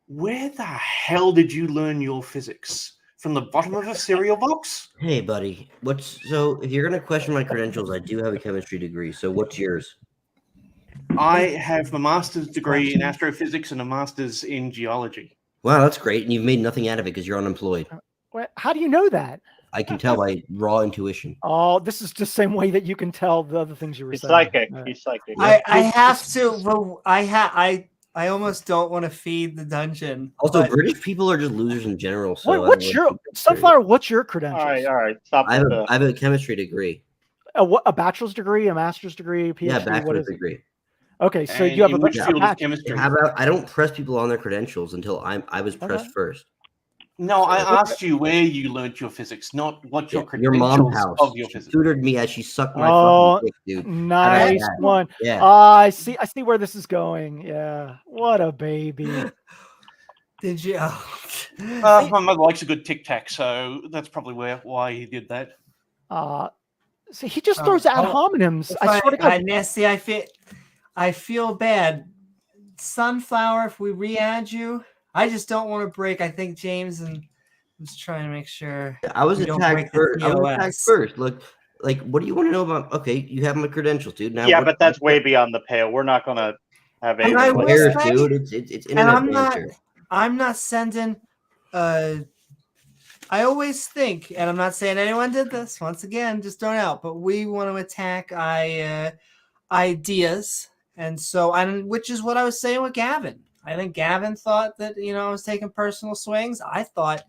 where the hell did you learn your physics? From the bottom of a cereal box? Hey, buddy. So if you're gonna question my credentials, I do have a chemistry degree. So what's yours? I have a master's degree in astrophysics and a master's in geology. Wow, that's great. And you've made nothing out of it because you're unemployed. Wait, how do you know that? I can tell by raw intuition. Oh, this is the same way that you can tell the other things you were He's saying. psychic. Uh, He's psychic. I have to. Well, I almost don't want to feed the dungeon. Also, but British people are just losers in general. So what's your Sunflower? What's your credentials? All right. Stop. I have a chemistry degree. A bachelor's degree, a master's degree, a PhD. Yeah, what bachelor's is it? degree. Okay, so And you have in a which field of bachelor's. chemistry? How about I don't press people on their credentials until I was pressed first. No, I asked you where you learnt your physics, not what your Your credentials mom's house. of your She physics. tutored me as she sucked my Oh, fucking dick, dude. nice that? one. Yeah. I see where this is going. Yeah, what a baby. did you? My mother likes a good tic tac, so that's probably why he did that. See, he just throws ad hominems. I swear to God. Nasty, I feel bad. Sunflower, if we re-add you, I just don't want to break. I think James and was trying to make sure. I was we don't attacked break the first. I was TOS. attacked first. Look, like, what do you want to know about? Okay, you have my credentials, dude. Now, Yeah, what- but that's way beyond the pale. We're not gonna have And anything I like will Where's, that. say- dude? It's And internet I'm banter. not sending. I always think, and I'm not saying anyone did this. Once again, just throwing out. But we want to attack ideas, and so which is what I was saying with Gavin. I think Gavin thought that I was taking personal swings. I thought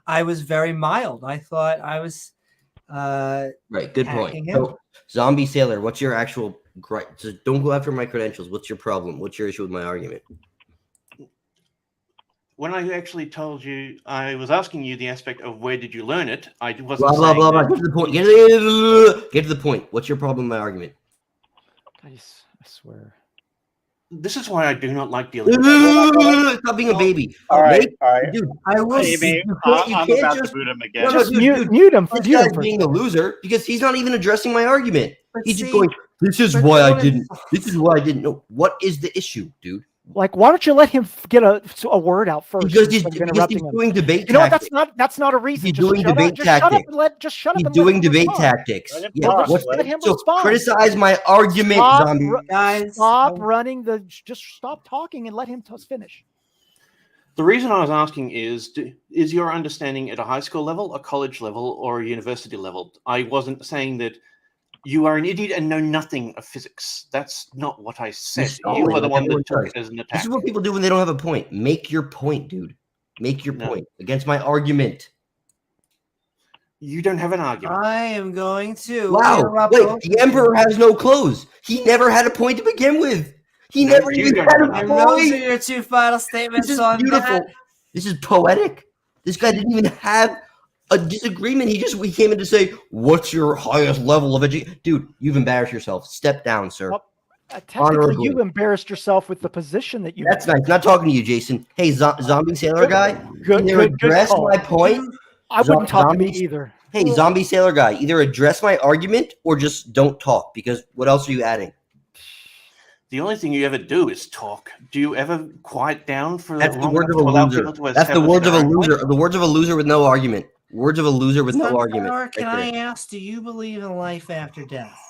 I was very mild. I thought I was. Right, good point. hacking him. So, Zombie Sailor, what's your actual gripe? So don't go after my credentials. What's your problem? What's your issue with my argument? When I actually told you, I was asking you the aspect of where did you learn it. I wasn't Blah blah saying blah blah. that- Get to the point. Get to the point. What's your problem with my argument? I swear. This is why I do not like dealing with Stop being a baby. All right, Mate, all right. dude. I will. Amy, you I'm can't about just- to boot him No, again. no, Just dude, mute, dude. mute him. This Mute him guy's for a being a second. loser because he's not even addressing my argument. But He's just see, going, this is but why I what didn't. is- This is why I didn't know. What is the issue, dude? Like, why don't you let him get a word out first? Because he's, instead of interrupting him? doing debate You know what? tactics. That's not a reason. He's Just doing shut up- debate just shut up tactics. and let just shut up He's and let doing him debate respond. tactics. Let him Yeah, talk. what's Let him so respond. criticize my argument, Stop, zombie. guys, Stop running just stop talking and let him finish. The reason I was asking is your understanding at a high school level, a college level, or a university level? I wasn't saying that you are an idiot and know nothing of physics. That's not what I said. stalling, You are the like one everyone that took does. it as an This attack. is what people do when they don't have a point. Make your point, dude. Make your No. point against my argument. You don't have an argument. I am going to. Wow. interrupt Wait, both the of Emperor you. has no clothes. He never had a point to begin with. He No, never you even don't had have a an And those are point. your two final This statements is on beautiful. that. This is poetic. This guy didn't even have a disagreement. He came in to say, "What's your highest level of education?" Dude, you've embarrassed yourself. Step down, sir. Well, Technically, Honorably. you embarrassed yourself with the position that you. That's nice. Not talking to you, Jason. Hey, zombie sailor guy. Good Address call. my point. I wouldn't talk to me Zombies- either. Hey, zombie sailor guy. Either address my argument or just don't talk. Because what else are you adding? The only thing you ever do is talk. Do you ever quiet down for That's the long words enough of a to allow loser. people to That's the establish words of a their own point? loser. The words of a loser with no argument. Words of a loser with no argument. Sunflower, can Right I there. ask, do you believe in life after death?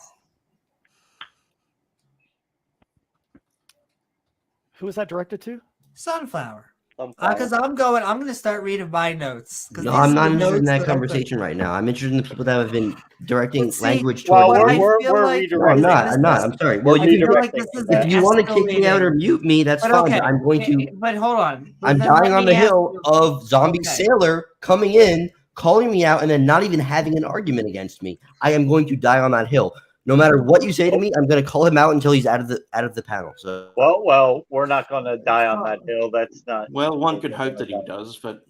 Who is that directed to? Sunflower. Sunflower. Because I'm going to start reading my notes. 'cause No, these I'm are not the interested in notes that that I took. conversation right now. I'm interested in the people that have been directing But see, language Well, towards what me. I we're feel like- No, I'm not. this I'm not. is- I'm sorry. Well, We're I you feel can, like this is that. if you want to kick me out or escalating. mute me, that's But fine. okay, I'm going to. but hold on. But I'm then let dying on me the ask hill you- of zombie Okay. sailor coming in, calling me out, and then not even having an argument against me. I am going to die on that hill. No matter what you say to me, I'm going to call him out until he's out of the panel. So Well, we're not going to die on that hill. That's not. Well, one could hope that he does, but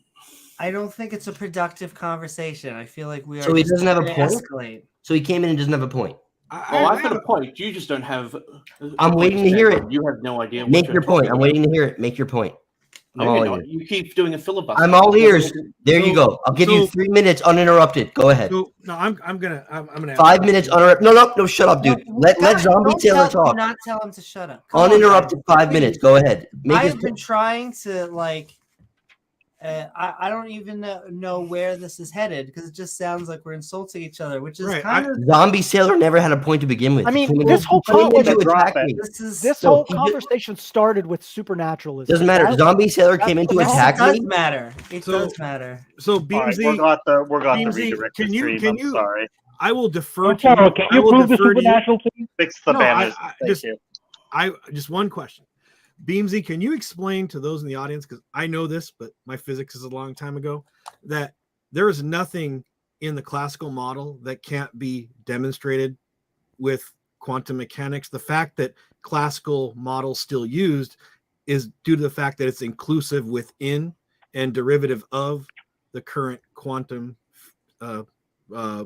I don't think it's a productive conversation. I feel like we are. So he just doesn't have a gonna point? escalate. so he came in and doesn't have a point. I've got a point. You just don't have. I'm waiting to hear it. You have no idea. what Make you're your point. talking I'm about. waiting to hear it. Make your point. I'm No, all you're not. ears. You keep doing a filibuster. I'm all ears. There you So- go. I'll give you 3 minutes uninterrupted. Go ahead. So no, I'm gonna 5 minutes uninterrupted. No, shut up, dude. Let God, zombie don't sailor tell- do talk. not tell him to shut up. Come on, Uninterrupted guys. 5 minutes. Go ahead. Make his I've been trying to like. I don't even know where this is headed because it just sounds like we're insulting each other, which is Right, kind of. zombie sailor never had a point to begin with. I mean, He came in this whole he came in to conversation- attack Drop me. This is This So whole he just- conversation started with supernaturalism. Doesn't matter. That- Zombie sailor came in to that's- attack It does me. matter. It So- does matter. So All right, Beamsy, we're going to Beamsy, redirect the can you- stream. can I'm you- sorry. I will defer to Sunflower, you. can I you will prove the defer to you. supernatural thing? Fix the No, banners. I Thank just- you. Just one question. Beamsy, can you explain to those in the audience, because I know this, but my physics is a long time ago, that there is nothing in the classical model that can't be demonstrated with quantum mechanics. The fact that classical models still used is due to the fact that it's inclusive within and derivative of the current quantum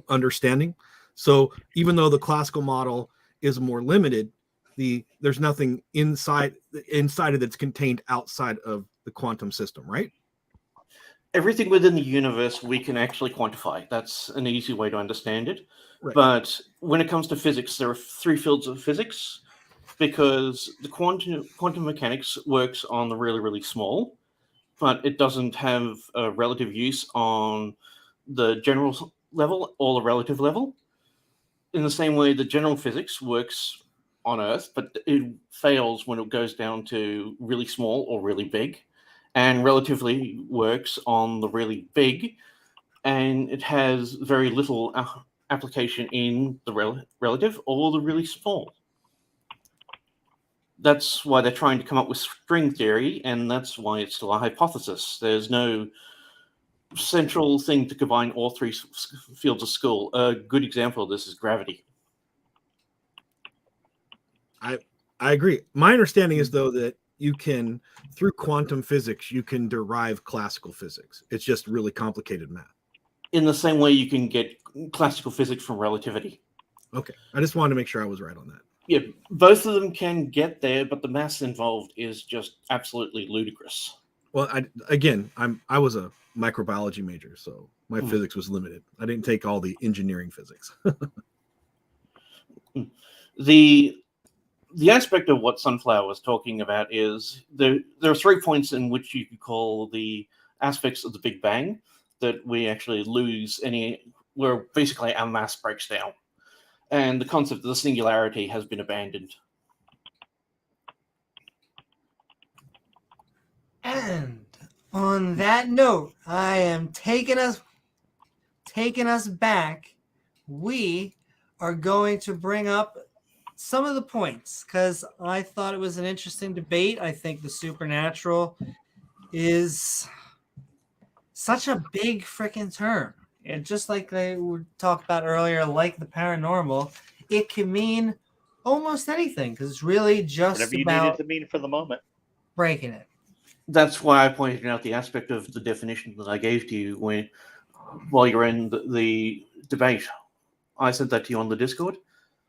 understanding. So even though the classical model is more limited, there's nothing inside it that's contained outside of the quantum system, right? Everything within the universe we can actually quantify. That's an easy way to understand it. Right. But when it comes to physics, there are three fields of physics because the quantum mechanics works on the really, really small, but it doesn't have a relative use on the general level or the relative level. In the same way, the general physics works on Earth, but it fails when it goes down to really small or really big, and relatively works on the really big, and it has very little application in the relative or the really small. That's why they're trying to come up with string theory, and that's why it's still a hypothesis. There's no central thing to combine all three fields of school. A good example of this is gravity. I agree. My understanding is, though, that you can, through quantum physics, you can derive classical physics. It's just really complicated math. In the same way you can get classical physics from relativity. Okay. I just wanted to make sure I was right on that. Yeah, both of them can get there, but the maths involved is just absolutely ludicrous. Well, I was a microbiology major, so my physics was limited. I didn't take all the engineering physics. The aspect of what Sunflower was talking about is there are 3 points in which you could call the aspects of the Big Bang that we actually lose where basically our mass breaks down. And the concept of the singularity has been abandoned. And on that note, I am taking us back. We are going to bring up some of the points because I thought it was an interesting debate. I think the supernatural is such a big freaking term. And just like they were talked about earlier, like the paranormal, it can mean almost anything because it's really just Whatever you about needed to mean for the moment. breaking it. That's why I pointed out the aspect of the definition that I gave to you while you're in the debate. I sent that to you on the Discord,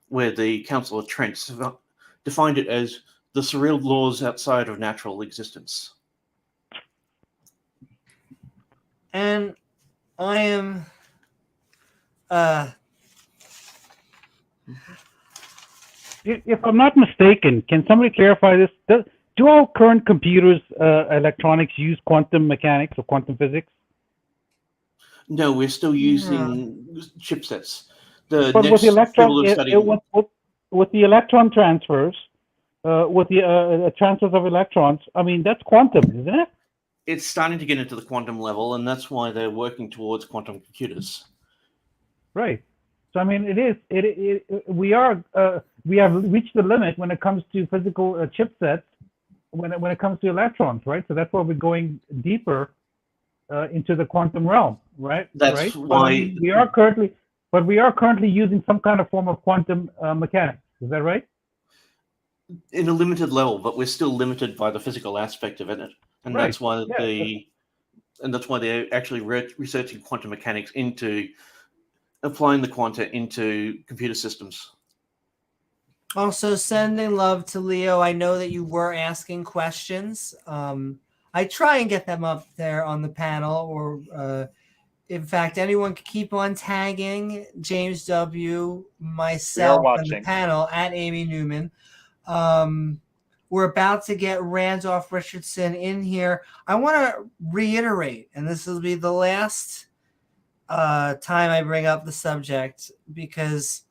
where the Council of Trent defined it as the surreal laws outside of natural existence. And I am If I'm not mistaken, can somebody clarify this? Do all current computers, electronics, use quantum mechanics or quantum physics? No, we're still using chipsets. The But with the next field of electron, study, with the electron transfers, with the transfers of electrons, I mean, that's quantum, isn't it? it's starting to get into the quantum level, and that's why they're working towards quantum computers. Right. So I mean, we have reached the limit when it comes to physical chipsets, when it comes to electrons, right? So that's why we're going deeper into the quantum realm, right? That's right? why- But, I mean, we are currently using some kind of form of quantum mechanics. Is that right? In a limited level, but we're still limited by the physical aspect of it, and Right. that's why Yeah. they're actually researching quantum mechanics into applying the quanta into computer systems. also sending love to Leo. I know that you were asking questions. I try and get them up there on the panel, or in fact, anyone can keep on tagging James W., myself, and the watching. panel at Amy Newman. We're about to get Randolph Richardson in here. I want to reiterate, and this will be the last time I bring up the subject, because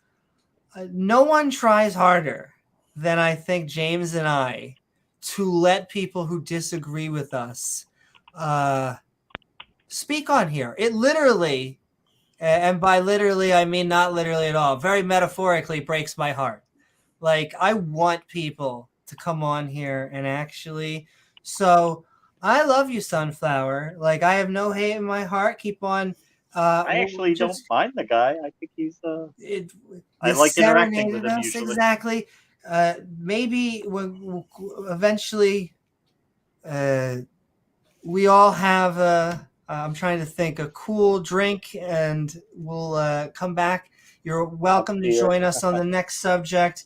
no one tries harder than I think James and I to let people who disagree with us speak on here. It literally, and by literally I mean not literally at all, very metaphorically breaks my heart. Like, I want people to come on here and actually, so I love you, Sunflower. Like, I have no hate in my heart. Keep on. I actually don't mind the guy. I think he's I This like interacting with serenaded him us, usually. exactly. Maybe when eventually we all have I'm trying to think, a cool drink, and we'll come back. You're welcome to join us on the next subject.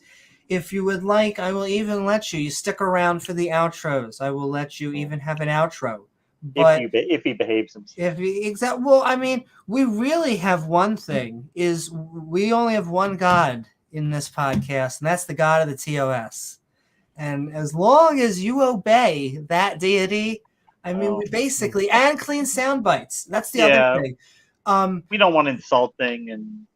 If you would like, I will even let you stick around for the outros. I will let you even have an outro. But if he behaves himself. Well, I mean, we really have one thing, is we only have one God in this podcast, and that's the God of the TOS. And as long as you obey that deity, I mean, we basically, and clean sound bites. That's the other thing. We don't want insulting and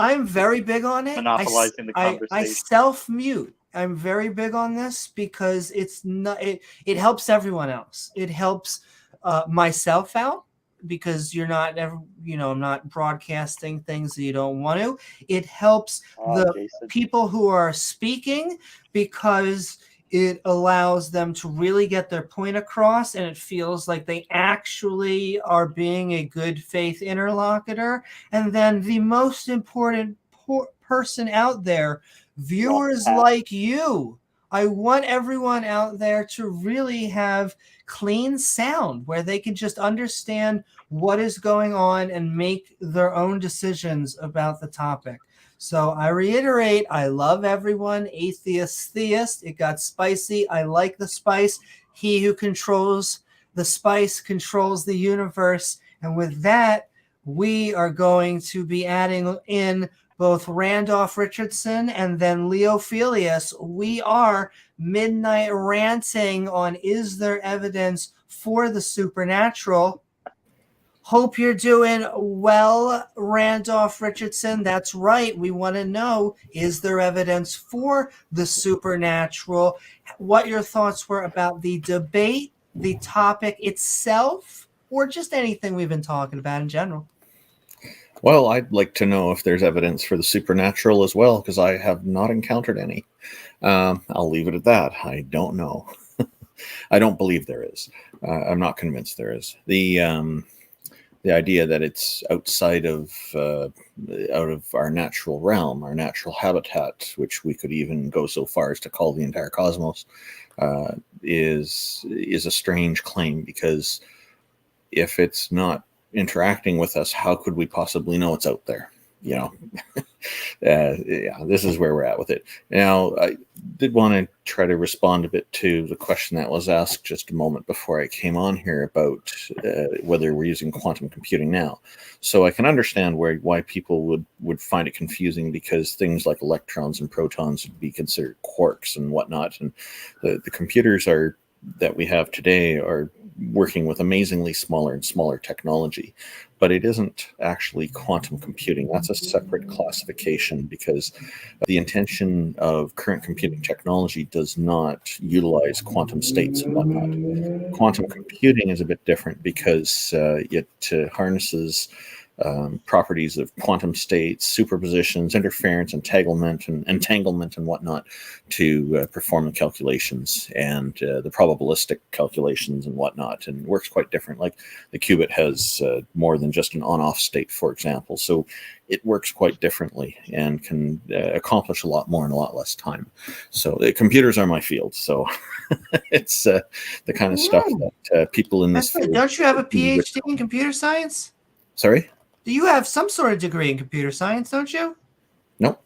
I'm very big on it. monopolizing the conversation. I self-mute. I'm very big on this because it's not. It helps everyone else. It helps myself out, because you're not ever, I'm not broadcasting things that you don't want to. It helps the people who are speaking, because it allows them to really get their point across, and it feels like they actually are being a good faith interlocutor. And then the most important person out there, viewers like you, I want everyone out there to really have clean sound where they can just understand what is going on and make their own decisions about the topic. So I reiterate, I love everyone. Atheist, theist, it got spicy. I like the spice. He who controls the spice controls the universe. And with that, we are going to be adding in both Randolph Richardson and then Leophilius. We are midnight ranting on, is there evidence for the supernatural? Hope you're doing well, Randolph Richardson. That's right. We want to know, is there evidence for the supernatural? What your thoughts were about the debate, the topic itself, or just anything we've been talking about in general. Well, I'd like to know if there's evidence for the supernatural as well, because I have not encountered any. I'll leave it at that. I don't know. I don't believe there is. I'm not convinced there is. The idea that it's outside of out of our natural realm, our natural habitat, which we could even go so far as to call the entire cosmos, is a strange claim, because if it's not interacting with us, how could we possibly know it's out there? Yeah, this is where we're at with it. Now, I did want to try to respond a bit to the question that was asked just a moment before I came on here about whether we're using quantum computing now. So I can understand why people would find it confusing, because things like electrons and protons would be considered quarks and whatnot. And the computers that we have today are working with amazingly smaller and smaller technology, but it isn't actually quantum computing. That's a separate classification, because the intention of current computing technology does not utilize quantum states and whatnot. Quantum computing is a bit different because it harnesses properties of quantum states, superpositions, interference, entanglement, and whatnot to perform the calculations and the probabilistic calculations and whatnot, and works quite different. Like the qubit has more than just an on-off state, for example, so it works quite differently and can accomplish a lot more in a lot less time. So computers are my field, so it's the kind of stuff that people in this field. Don't you have a PhD in computer science? Sorry? Do you have some sort of degree in computer science, don't you? Nope.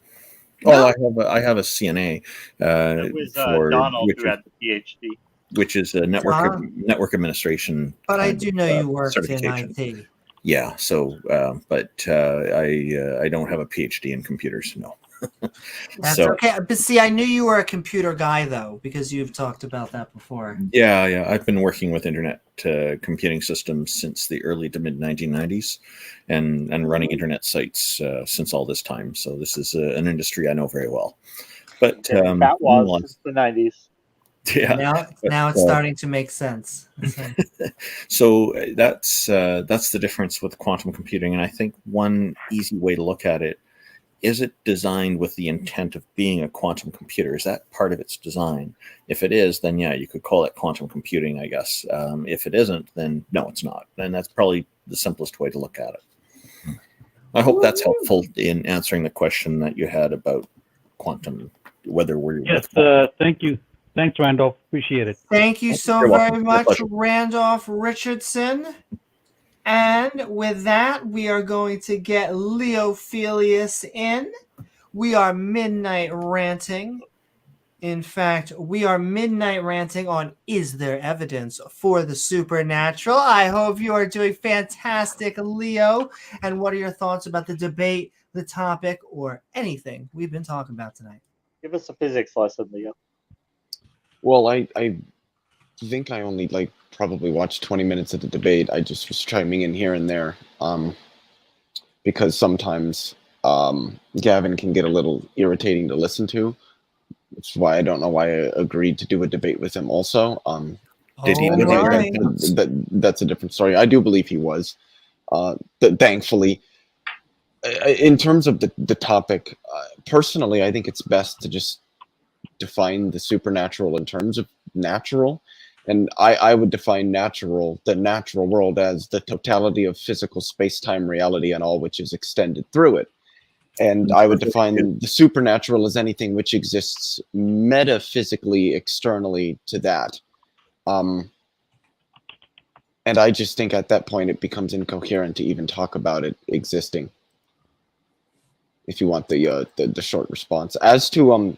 No? Oh, I have a CNA. It was Donald who had the PhD. Which is a network administration. But I do know you worked in certification. IT. Yeah. So, but I don't have a PhD in computers. No. That's okay. But see, I knew you were a computer guy, though, because you've talked about that before. Yeah. I've been working with internet computing systems since the early to mid 1990s, and running internet sites since all this time. So this is an industry I know very well. But that was since the 90s. Yeah. Now it's starting to make sense. So that's the difference with quantum computing, and I think one easy way to look at it: is it designed with the intent of being a quantum computer? Is that part of its design? If it is, then yeah, you could call it quantum computing, I guess. If it isn't, then no, it's not. And that's probably the simplest way to look at it. I hope that's helpful in answering the question that you had about quantum, whether we're Yes, thank you. Thanks, Randolph. Appreciate it. Thank you so You're very welcome. much, Randolph Richardson. And with that, we are going to get Leophilius in. We are midnight ranting. In fact, we are midnight ranting on Is There Evidence for the Supernatural? I hope you are doing fantastic, Leo. And what are your thoughts about the debate, the topic, or anything we've been talking about tonight? Give us a physics lesson, Leo. Well, I think I only probably watched 20 minutes of the debate. I just was chiming in here and there because sometimes Gavin can get a little irritating to listen to. Which is why I don't know why I agreed to do a debate with him also. Did he anyway, that's a different story. I do believe he was. Thankfully, in terms of the topic, personally, I think it's best to just define the supernatural in terms of natural. And I would define the natural world as the totality of physical space-time reality and all which is extended through it. And I would define the supernatural as anything which exists metaphysically externally to that. And I just think at that point it becomes incoherent to even talk about it existing. If you want the short response. As to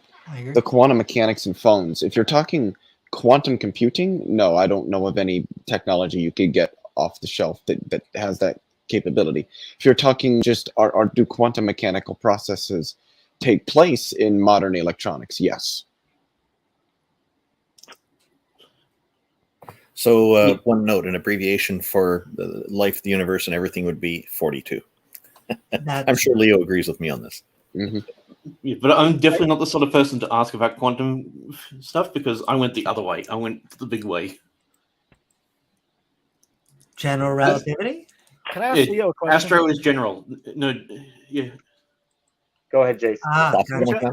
the quantum mechanics and phones, if you're talking quantum computing, no, I don't know of any technology you could get off the shelf that has that capability. If you're talking just do quantum mechanical processes take place in modern electronics? Yes. So one note, an abbreviation for the life, the universe, and everything would be 42. I'm sure Leo agrees with me on this. Mm-hmm. Yeah, but I'm definitely not the sort of person to ask about quantum stuff because I went the other way. I went the big way. General relativity? Can I ask Leo a question? Astro is general. No, yeah. Go ahead, Jason. Gotcha.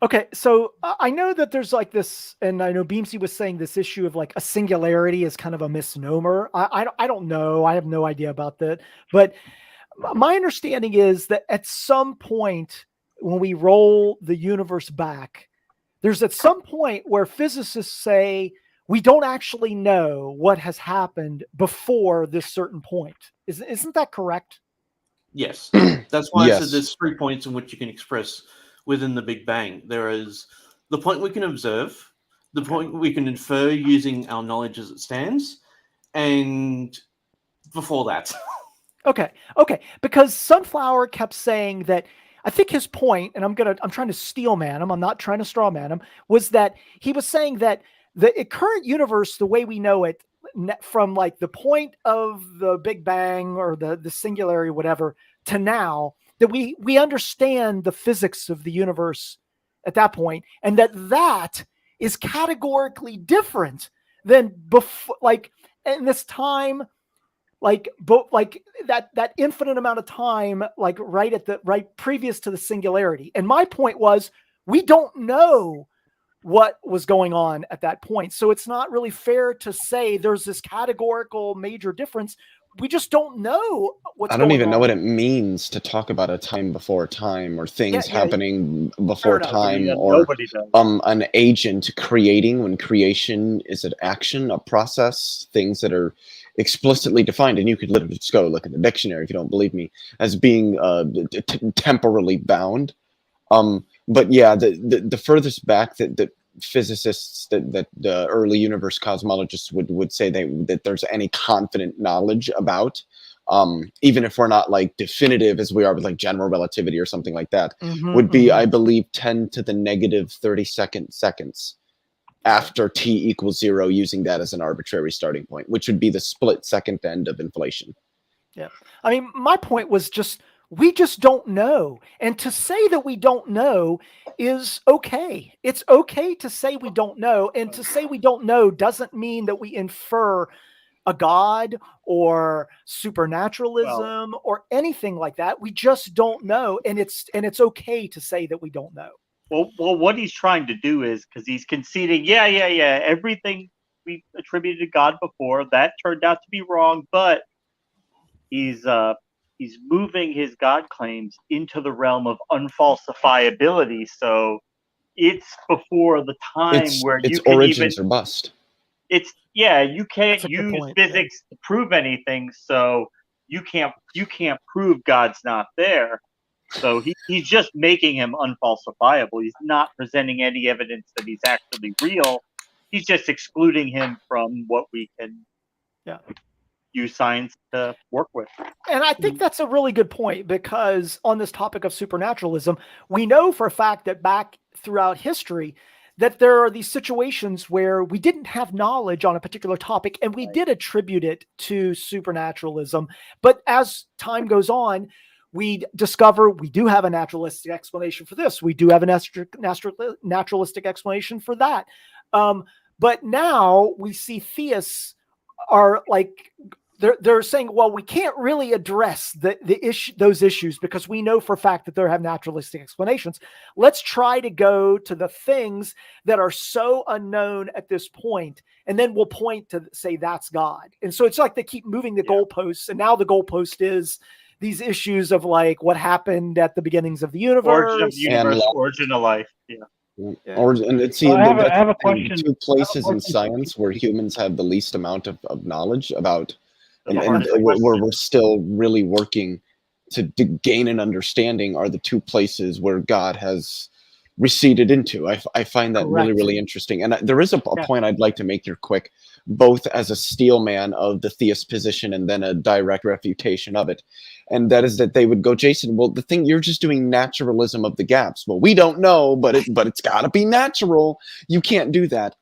Okay, so I know that there's this, and I know Beamsy was saying this issue of a singularity is kind of a misnomer. I don't know. I have no idea about that. But my understanding is that at some point when we roll the universe back, there's at some point where physicists say, we don't actually know what has happened before this certain point. Isn't that correct? Yes. That's why I said Yes. there's 3 points in which you can express within the Big Bang. There is the point we can observe, the point we can infer using our knowledge as it stands, and before that. Okay. Because Sunflower kept saying that, I think his point, and I'm trying to steel man him, I'm not trying to straw man him, was that he was saying that the current universe, the way we know it, from like the point of the Big Bang or the singularity, whatever, to now, that we understand the physics of the universe at that point, and that is categorically different than before, like in this time, like that infinite amount of time, like right previous to the singularity. And my point was, we don't know what was going on at that point, so it's not really fair to say there's this categorical major difference. We just don't know what's I don't going even know on. what it means to talk about a time before time, or things happening before enough. time, or Nobody does. an agent creating, when creation is an action, a process, things that are explicitly defined. And you could literally just go look at the dictionary if you don't believe me, as being temporally bound. But yeah, the furthest back that physicists, that the early universe cosmologists would say that there's any confident knowledge about, even if we're not like definitive as we are with like general relativity or something like that, would be, I believe, 10 to the negative 32nd seconds after t equals 0, using that as an arbitrary starting point, which would be the split second end of inflation. Yeah. I mean, my point was just, we just don't know. And to say that we don't know is okay. It's okay to say we don't know. And to say we don't know doesn't mean that we infer a god or supernaturalism or anything like that. We just don't know. And it's okay to say that we don't know. Well, what he's trying to do is, because he's conceding, yeah, everything we attributed to God before, that turned out to be wrong, but he's moving his God claims into the realm of unfalsifiability. So it's before the time where its you can origins even are bust. You can't That's a good use point, yeah. physics to prove anything, so you can't prove God's not there. So he's just making him unfalsifiable. He's not presenting any evidence that he's actually real. He's just excluding him from what we can use science to work with. And I think that's a really good point, because on this topic of supernaturalism, we know for a fact that back throughout history that there are these situations where we didn't have knowledge on a particular topic and we did attribute it to supernaturalism. But as time goes on, we discover we do have a naturalistic explanation for this. We do have a naturalistic explanation for that. But now we see theists are like, they're saying, well, we can't really address those issues because we know for a fact that they have naturalistic explanations. Let's try to go to the things that are so unknown at this point, and then we'll point to say that's God. And so it's like they keep moving the goalposts, and now the goalpost is these issues of like what happened at the beginnings of the universe, origin of life. And it's, see, I have a question. Two places in science where humans have the least amount of knowledge about, and where we're still really working to gain an understanding, are the two places where God has receded into. I find that really, really interesting. And there is a point I'd like to make here quick, both as a steel man of the theist position and then a direct refutation of it. And that is that they would go, Jason, well, the thing, you're just doing naturalism of the gaps. Well, we don't know, but it's got to be natural. You can't do that.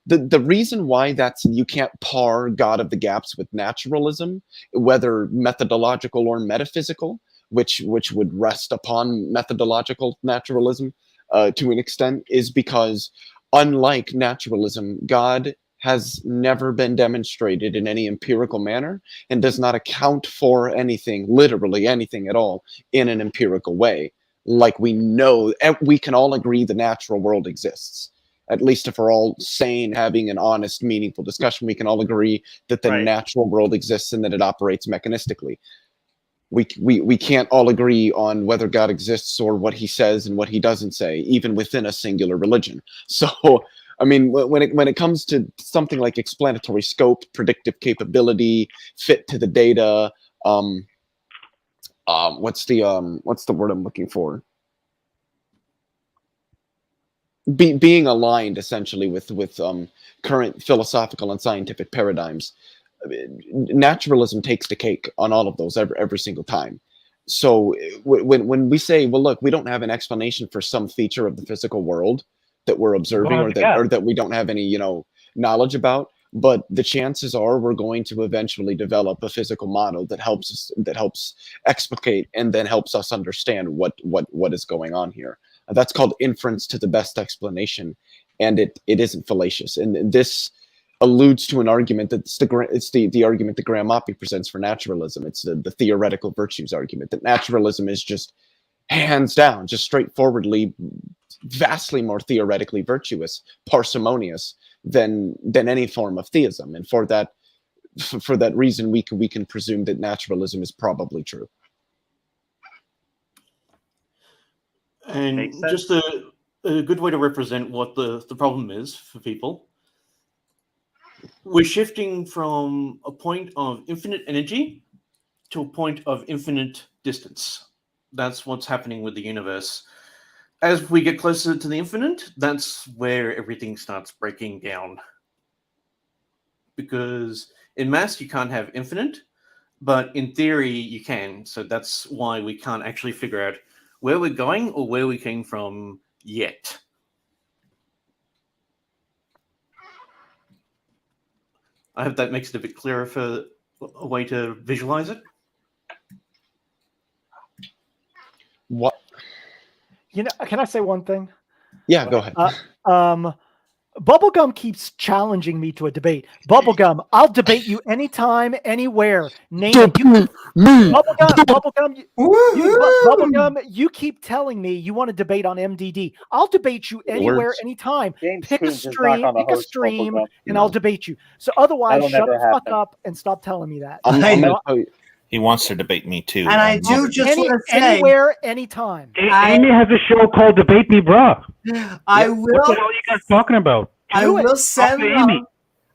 The reason why you can't par God of the gaps with naturalism, whether methodological or metaphysical, which would rest upon methodological naturalism to an extent, is because unlike naturalism, God has never been demonstrated in any empirical manner and does not account for anything, literally anything at all, in an empirical way. Like we know, we can all agree the natural world exists. At least if we're all sane, having an honest, meaningful discussion, we can all agree that the natural world exists and that it operates mechanistically. We can't all agree on whether God exists or what he says and what he doesn't say, even within a singular religion. So, I mean, when it comes to something like explanatory scope, predictive capability, fit to the data, what's the word I'm looking for? Being aligned essentially with current philosophical and scientific paradigms. Naturalism takes the cake on all of those every single time. So when we say, well, look, we don't have an explanation for some feature of the physical world that we're observing, or that we don't have any knowledge about, but the chances are we're going to eventually develop a physical model that helps explicate and then helps us understand what is going on here. That's called inference to the best explanation, and it isn't fallacious. And this alludes to an argument that's the argument that Graham Oppie presents for naturalism. It's the theoretical virtues argument, that naturalism is just hands down, just straightforwardly, vastly more theoretically virtuous, parsimonious than any form of theism. And for that reason, we can presume that naturalism is probably true. And just a good way to represent what the problem is for people. We're shifting from a point of infinite energy to a point of infinite distance. That's what's happening with the universe. As we get closer to the infinite, that's where everything starts breaking down. Because in maths, you can't have infinite, but in theory, you can. So that's why we can't actually figure out where we're going or where we came from yet. I hope that makes it a bit clearer for a way to visualize it. What? Can I say one thing? Yeah, go ahead. Bubblegum keeps challenging me to a debate. Bubblegum, I'll debate you anytime, anywhere. Name it. Bubblegum, you keep telling me you want to debate on MDD. I'll debate you anywhere, anytime. Pick a stream, and I'll debate you. So otherwise, shut the fuck up and stop telling me that. He wants to debate me too. And I do just want to say, anywhere, anytime. Amy has a show called Debate Me, Bruh. I will. What the hell are you guys talking about? I will send Amy.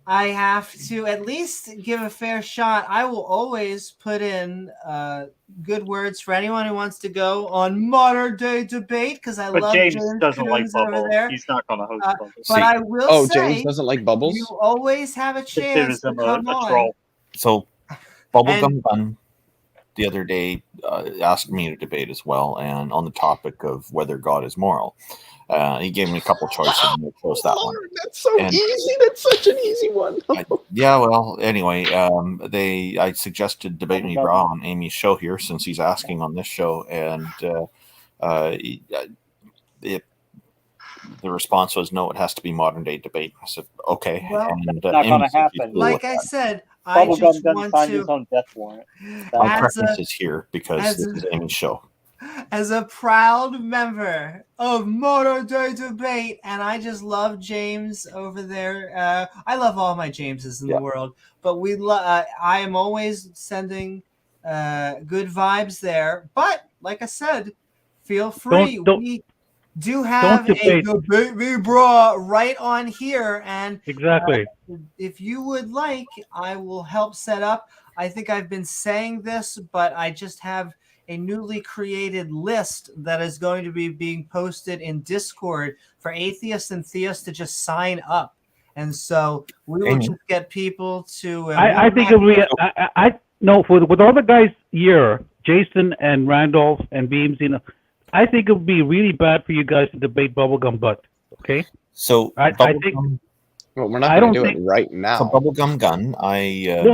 I have to at least give a fair shot. I will always put in good words for anyone who wants to go on modern day debate, because I love James James doesn't like Joins over Bubbles. there. He's not going to host Bubbles. But I will say, James doesn't like Bubbles. You always have a chance to come on. Troll. So, Bubblegum Gun the other day asked me to debate as well, and on the topic of whether God is moral. He gave me a couple choices, and I chose that one. That's so easy. That's such an easy one. Anyway, I suggested Debate Me Bra on Amy's show here, since he's asking on this show, and the response was, no, it has to be modern day debate. I said, okay. Well, and, it's not going to happen. Like I said, I just want to. His own death warrant. My preference is here, because this is Amy's show. As a proud member of Modern Day Debate, and I just love James over there. I love all my Jameses in the world, but I am always sending good vibes there. But like I said, feel free. We do have a Debate Me Bra right on here, and exactly. If you would like, I will help set up. I think I've been saying this, but I just have a newly created list that is going to be being posted in Discord for atheists and theists to just sign up. And so we will just get people to. I think it'll be. With all the guys here, Jason and Randolph and Beamsy, I think it would be really bad for you guys to debate Bubblegum Butt. Okay. So I think. Well, we're not going to do it right now. So Bubblegum Gun,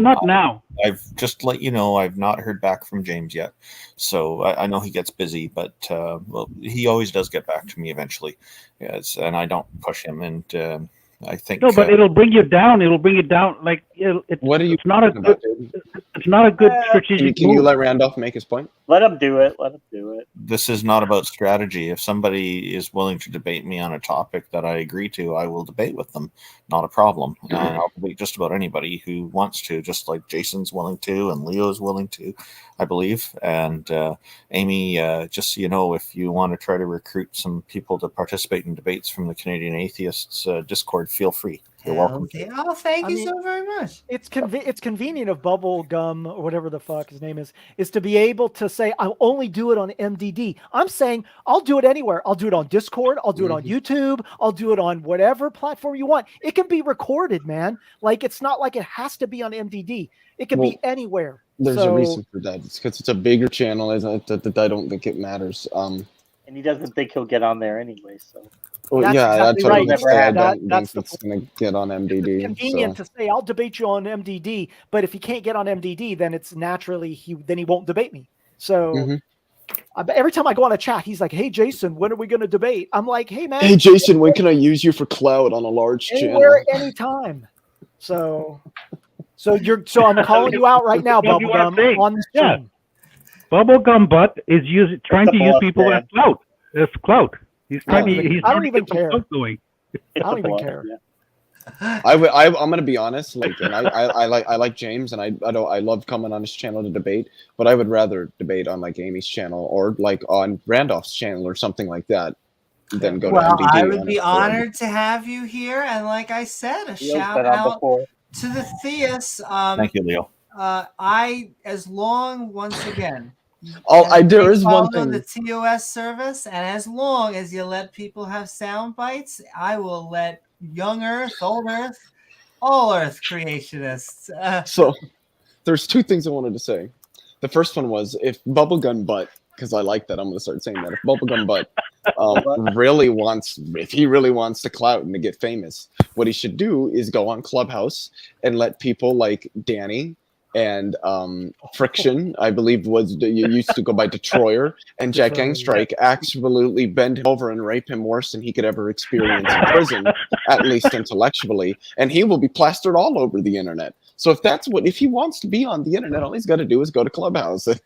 not now. I've just let you know I've not heard back from James yet, so I know he gets busy, but he always does get back to me eventually. Yes, and I don't push him, and I think no, but it'll bring you down. It'll bring you down. Like what are you? It's not a good. It's not a good strategic. Can you let Randolph make his point? Let him do it. This is not about strategy. If somebody is willing to debate me on a topic that I agree to, I will debate with them. Not a problem. And I'll debate just about anybody who wants to, just like Jason's willing to and Leo's willing to, I believe. And Amy, just so you know, if you want to try to recruit some people to participate in debates from the Canadian Atheists Discord feel free. You're Hell welcome. yeah. Oh, thank I you mean, so very much. It's convenient of Bubblegum or whatever the fuck his name is to be able to say, I'll only do it on MDD. I'm saying I'll do it anywhere. I'll do it on Discord. I'll do it on YouTube. I'll do it on whatever platform you want. It can be recorded, man. Like, it's not like it has to be on MDD. It can be anywhere. There's a reason for that. It's because it's a bigger channel. I don't think it matters. And he doesn't think he'll get on there anyway. So. Well, That's yeah, exactly that's what right. I was gonna say. I don't That's think it's going to get on MDD. It's convenient to say I'll debate you on MDD, but if he can't get on MDD, then it's naturally he won't debate me. So every time I go on a chat, he's like, "Hey Jason, when are we going to debate?" I'm like, "Hey man, Hey Jason, when can I use you for cloud on a large anywhere, channel?" anytime." So I'm calling you out right now, Bubblegum, on the stream. Bubblegum Butt is trying to use people as clout. As clout. He's trying to. He's I don't even care. I don't even care. I'm gonna be honest, like, and I like James, and I love coming on his channel to debate, but I would rather debate on like Amy's channel or like on Randolph's channel or something like that than go to MDD. I would be honored to have you here, and like I said, a shout out to the Theus. Thank you, Leo. Once again. There is one thing. On the TOS service, and as long as you let people have sound bites, I will let young Earth, old Earth, all Earth creationists. So there's two things I wanted to say. The first one was, if Bubblegum Butt, because I like that, I'm going to start saying that. If Bubblegum Butt if he really wants to clout and to get famous, what he should do is go on Clubhouse and let people like Danny and Friction, I believe you used to go by Detroyer, and Jack Gangstrike absolutely bend him over and rape him worse than he could ever experience in prison, at least intellectually, and he will be plastered all over the internet. So if he wants to be on the internet, all he's got to do is go to Clubhouse. But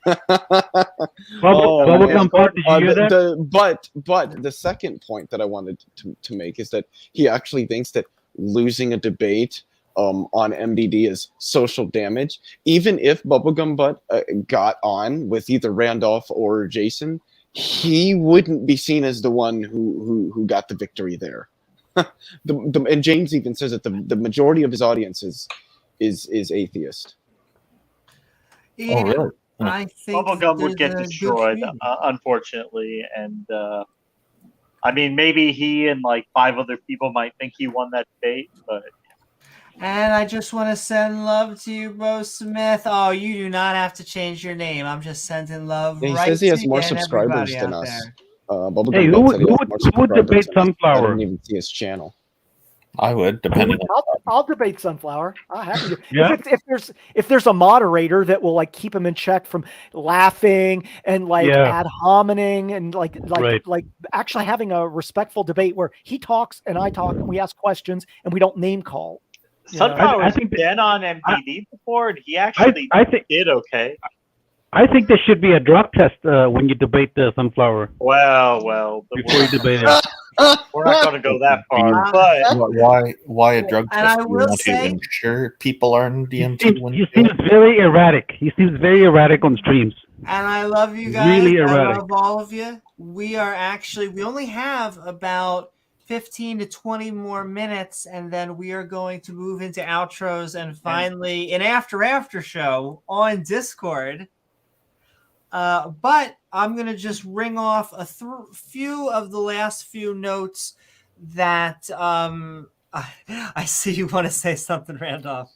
the second point that I wanted to make is that he actually thinks that losing a debate on MDD is social damage. Even if Bubblegum Butt got on with either Randolph or Jason, he wouldn't be seen as the one who got the victory there. And James even says that the majority of his audience is atheist. Yeah, oh, really? I think Bubblegum would get destroyed, unfortunately, and I mean, maybe he and like 5 other people might think he won that debate, but. And I just want to send love to you, Bo Smith. Oh, you do not have to change your name. I'm just sending love. He right says he has to more you and subscribers everybody than out us. there. Bubblegum Butt said he has more who would debate subscribers than us. I Sunflower? didn't even see his channel. I would, depending on. I'll debate Sunflower. I'm happy to. Yeah. If there's a moderator that will like keep him in check from laughing and like ad hominem and like actually having a respectful debate where he talks and I talk and we ask questions and we don't name call. Sunflower's been on MDD before, and he actually did okay. I think there should be a drug test when you debate the Sunflower. Well, before you debate it. We're not going to go that far, but why a drug And test? I You will want say- to ensure people are in DMT when He seems very erratic. He seems very erratic on streams. And I love you guys. Really I erratic. love all of you. We only have about 15 to 20 more minutes, and then we are going to move into outros and finally an after show on Discord. But I'm going to just ring off a few of the last few notes that I see you want to say something, Randolph.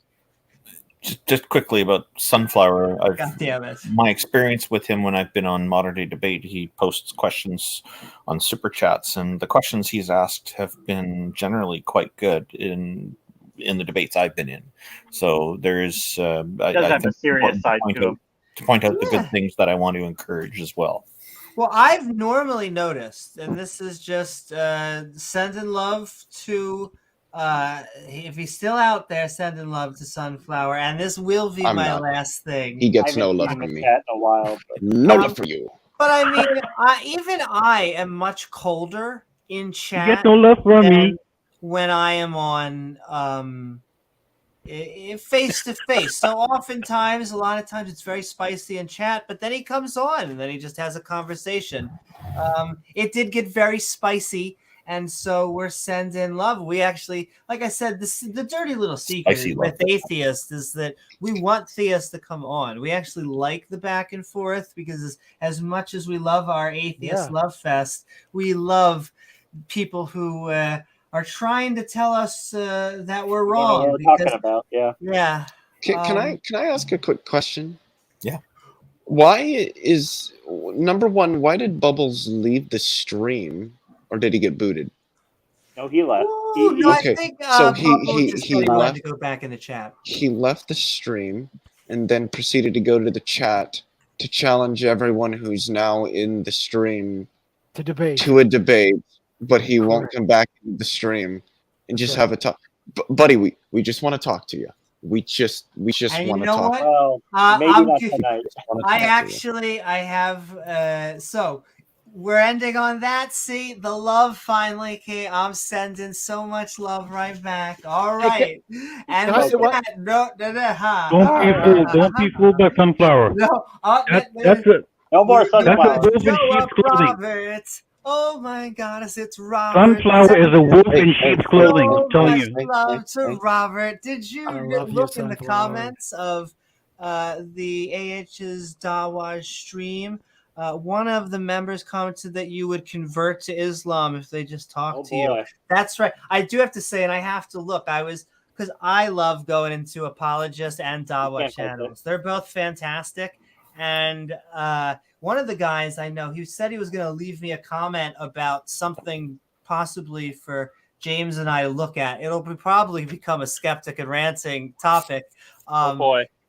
just quickly about Sunflower. God damn it. My experience with him when I've been on Modern Day Debate, he posts questions on Super Chats, and the questions he's asked have been generally quite good in the debates I've been in. So there's he does have a serious side to him. To point out the good things that I want to encourage as well. Well, I've normally noticed, and this is just sending love to, if he's still out there, sending love to Sunflower, and this will be my last thing. He gets no love from me. In a while, but... No love for you. But I mean, even I am much colder in chat. You get no love from me when I am on face to face. So oftentimes, a lot of times, it's very spicy in chat. But then he comes on, and then he just has a conversation. It did get very spicy, And so we're sending love. We actually, like I said, the dirty little secret with atheists is that we want theists to come on. We actually like the back and forth because as much as we love our atheist love fest, we love people who are trying to tell us that we're wrong. What we're talking about, yeah. Yeah. Can I ask a quick question? Yeah. Why is number one? Why did Bubbles leave the stream, or did he get booted? No, he left. No, Okay, I think so he he wanted left to go back in the chat. He left the stream and then proceeded to go to the chat to challenge everyone who's now in the stream to debate to a debate, but he won't come back into the stream and just have a talk. Buddy, we just want to talk to you. We just want to talk. Well, maybe not tonight. I have so we're ending on that. See, the love finally came. I'm sending so much love right back. All right. And with that, Don't be fooled by sunflower. No, that's it. No more sunflower. That's a wolf in sheep's clothing. Robert. Oh my goddess, it's Robert. Sunflower is a wolf in sheep's clothing. I'm telling you. Love to Robert. Did you look in the comments of the AH's Dawa stream? One of the members commented that you would convert to Islam if they just talked to you. That's right. I do have to say, and I have to look. Because I love going into apologist and Dawa channels. They're both fantastic. And one of the guys I know, he said he was going to leave me a comment about something possibly for James and I to look at. It'll probably become a skeptic and ranting topic.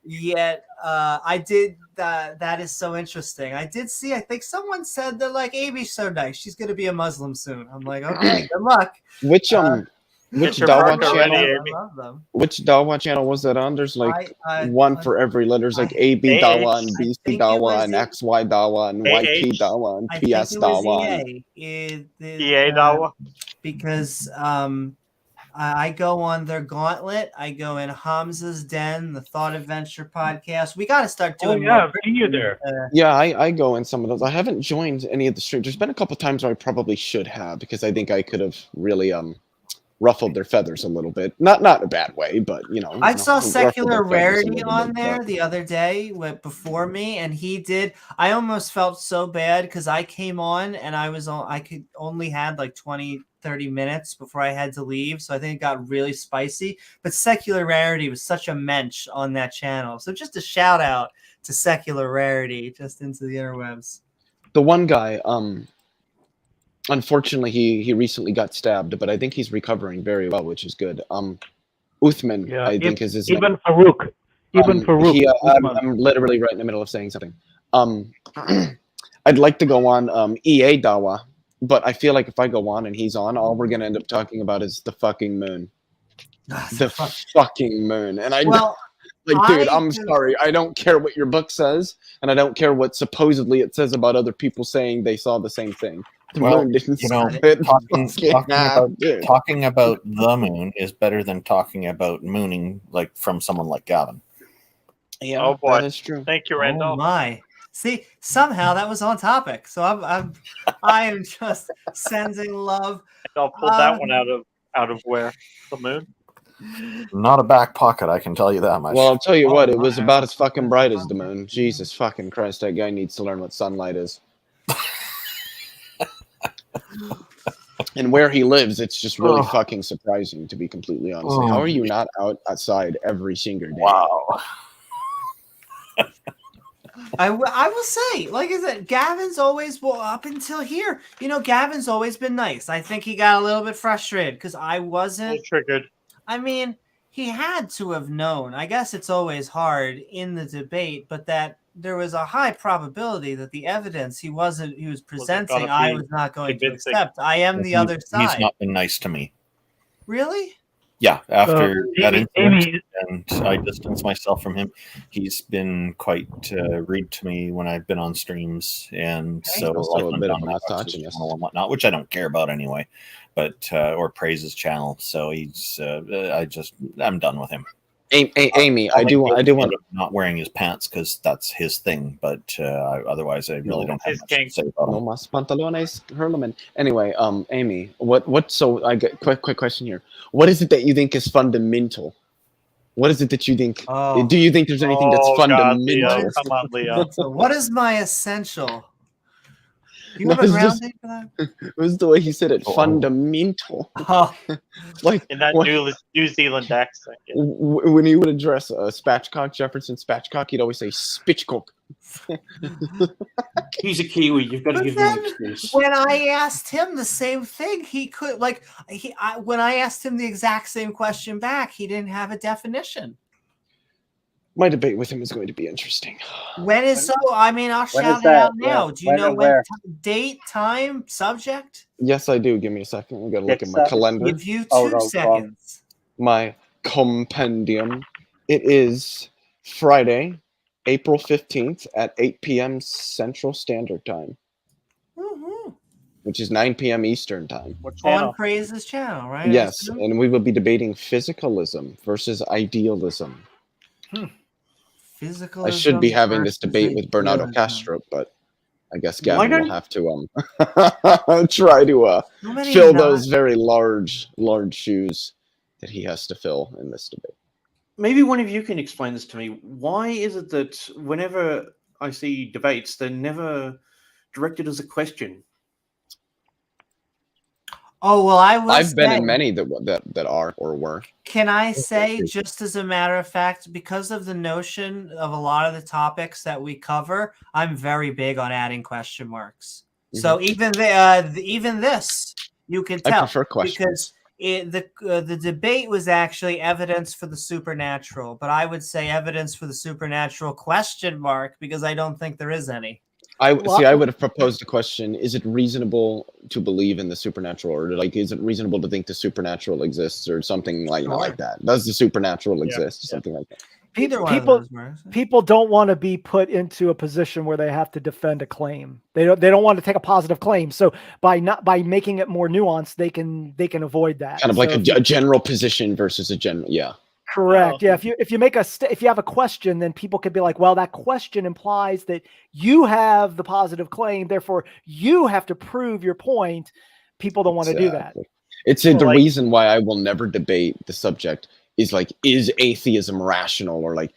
Yet I did that is so interesting. I did see, I think someone said that like Amy's so nice, she's going to be a Muslim soon. I'm like, okay, good luck. Which Dawa channel? Which Dawa channel was that on? There's like one for every letter. There's like AB Dawa and BC Dawa and XY Dawa and YP Dawa and PS Dawa. EA Dawa. Because I go on their gauntlet. I go in Hamza's Den, the Thought Adventure podcast. We got to start doing. I've seen you there. Yeah, I go in some of those. I haven't joined any of the streams. There's been a couple times where I probably should have because I think I could have really ruffled their feathers a little bit. Not in a bad way, but I saw Secular Rarity on there the other day before me, and he did. I almost felt so bad because I came on and I could only had like 20-30 minutes before I had to leave, so I think it got really spicy. But Secular Rarity was such a mensch on that channel, so just a shout out to Secular Rarity, just into the interwebs. The one guy, unfortunately, he recently got stabbed, but I think he's recovering very well, which is good. Uthman, I think is his name. Farouk. Farouk. I'm literally right in the middle of saying something. I'd like to go on EA Dawa, but I feel like if I go on and he's on, all we're going to end up talking about is the fucking moon. The fucking moon. And dude, I'm sorry. I don't care what your book says, and I don't care what supposedly it says about other people saying they saw the same thing. Well, talking about the moon is better than talking about mooning like from someone like Gavin. Yeah, oh boy, that is true. Thank you, Randolph. Oh my! See, somehow that was on topic. So I am just sending love. I'll pull that one out of where the moon. Not a back pocket, I can tell you that much. Well, I'll tell you what, it was about as fucking bright as the moon. Jesus fucking Christ, that guy needs to learn what sunlight is. And where he lives, it's just really fucking surprising, to be completely honest. How are you not outside every single day? Wow. I will say, like I said, Gavin's always, up until here, Gavin's always been nice. I think he got a little bit frustrated because I wasn't triggered. I mean, he had to have known. I guess it's always hard in the debate, but that there was a high probability that the evidence he was presenting, I was not going to accept. I am the other side. He's not been nice to me. Really? Yeah, after that incident, and I distanced myself from him. He's been quite rude to me when I've been on streams, and so a bit of misogyny and whatnot, which I don't care about anyway, but or praise his channel. So he's, I'm done with him. Amy, I do want end up not wearing his pants because that's his thing. But otherwise, I really don't have his much to kink. say about no him. mas pantalones, Hurlimann. Anyway, Amy, what? So I get quick question here. What is it that you think is fundamental? What is it that you think? Oh. Do you think there's anything that's Oh, God, fundamental? Leo. Come on, Leo. So what is my essential? Do you No, have a it's just- grounding for that? It was the way he said it. Oh. Fundamental. Oh, Like In that what- New Zealand accent. Yeah. when he would address Spatchcock, Jefferson Spatchcock, he'd always say Spitchcock. He's a Kiwi. You've got to but give him an then excuse. when I asked him the same thing, he could when I asked him the exact same question back, he didn't have a definition. My debate with him is going to be interesting. When is so? I mean, I'll When shout is it out that? now. Yeah. Do you When know and when? where? Date, time, subject? Yes, I do. Give me a second. I got to look at my It's, calendar. Give you 2 Oh, no, seconds. My compendium. It is Friday, April 15th at 8 p.m. Central Standard Time, Woohoo. which is 9 p.m. Eastern Time. What On channel? Praise's channel, right? I Yes, assume? and we will be debating physicalism versus idealism. Physicalism I should be having this versus debate with Bernardo idealism. Castro, but I guess Why Gavin will don't- have to try to How many fill not- those very large shoes that he has to fill in this debate. Maybe one of you can explain this to me. Why is it that whenever I see debates, they're never directed as a question? Oh well, I will. I've been say- in many that are or were. Can I say, just as a matter of fact, because of the notion of a lot of the topics that we cover, I'm very big on adding question marks. So even even this, you can I tell prefer questions. because the debate was actually evidence for the supernatural, but I would say evidence for the supernatural question mark because I don't think there is any. I would have proposed a question: is it reasonable to believe in the supernatural, or like, is it reasonable to think the supernatural exists, or something like that? Does the supernatural exist? Something like that. Either one People- of those works. People don't want to be put into a position where they have to defend a claim. They don't want to take a positive claim. So by making it more nuanced, they can avoid that. Kind of like So a if you- general position versus a general. Yeah. Correct. Yeah. If you have a question, then people could be like, well, that question implies that you have the positive claim, therefore you have to prove your point. People don't want to do that. Exactly. It's the reason why I will never debate the subject is like, is atheism rational, or like,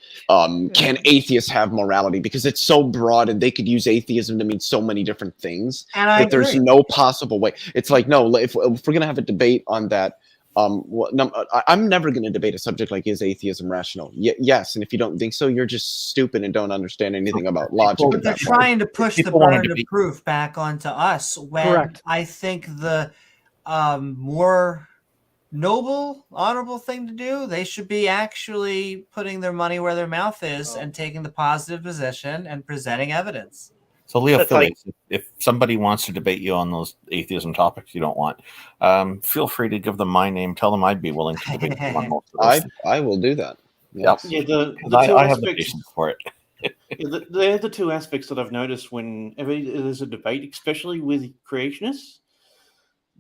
can atheists have morality? Because it's so broad and they could use atheism to mean so many different things And I that there's agree. no possible way. It's like, no, if we're going to have a debate on that, I'm never going to debate a subject like, is atheism rational? Yes. And if you don't think so, you're just stupid and don't understand anything about logic. But at they're that point. trying to push the People wanna burden of debate- proof back onto us when Correct. I think the more noble, honorable thing to do, they should be actually putting their money where their mouth is and taking the positive position and presenting evidence. So, That's like- Leophilius, if somebody wants to debate you on those atheism topics you don't want, feel free to give them my name. Tell them I'd be willing to debate them on most of those. I will do that. Yep. Yeah, the 'Cause two I have the aspects. patience for it. They're the two aspects that I've noticed whenever there's a debate, especially with creationists.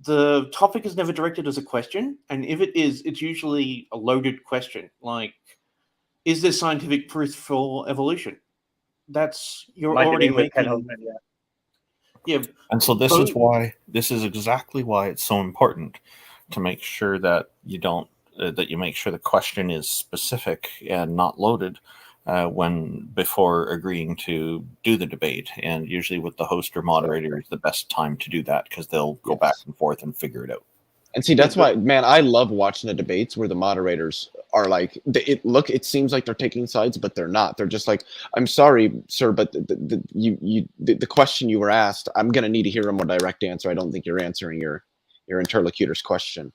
The topic is never directed as a question, and if it is, it's usually a loaded question, like, is there scientific proof for evolution? You're My already debate with Ken making... Hovind, Yeah, And so this is exactly why it's so important to make sure that you don't that you make sure the question is specific and not loaded before agreeing to do the debate. And usually with the host or moderator is the best time to do that, because they'll go back and forth and figure it out. And see, that's why, man, I love watching the debates where the moderators are like, it seems like they're taking sides, but they're not. They're just like, I'm sorry, sir, but the question you were asked, I'm going to need to hear a more direct answer. I don't think you're answering your interlocutor's question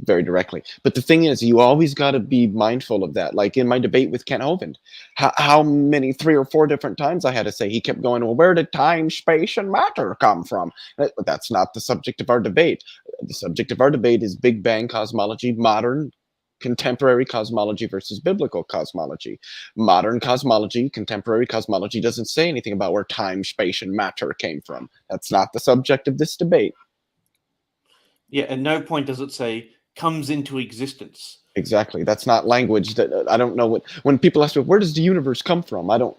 very directly. But the thing is, you always got to be mindful of that. Like in my debate with Ken Hovind, how many 3 or 4 different times I had to say, he kept going, well, where did time, space, and matter come from? But that's not the subject of our debate. The subject of our debate is Big Bang cosmology, modern contemporary cosmology versus biblical cosmology. Modern cosmology, contemporary cosmology doesn't say anything about where time, space, and matter came from. That's not the subject of this debate. Yeah, at no point does it say comes into existence. Exactly. That's not language. That I don't know what. When people ask me, where does the universe come from? I don't.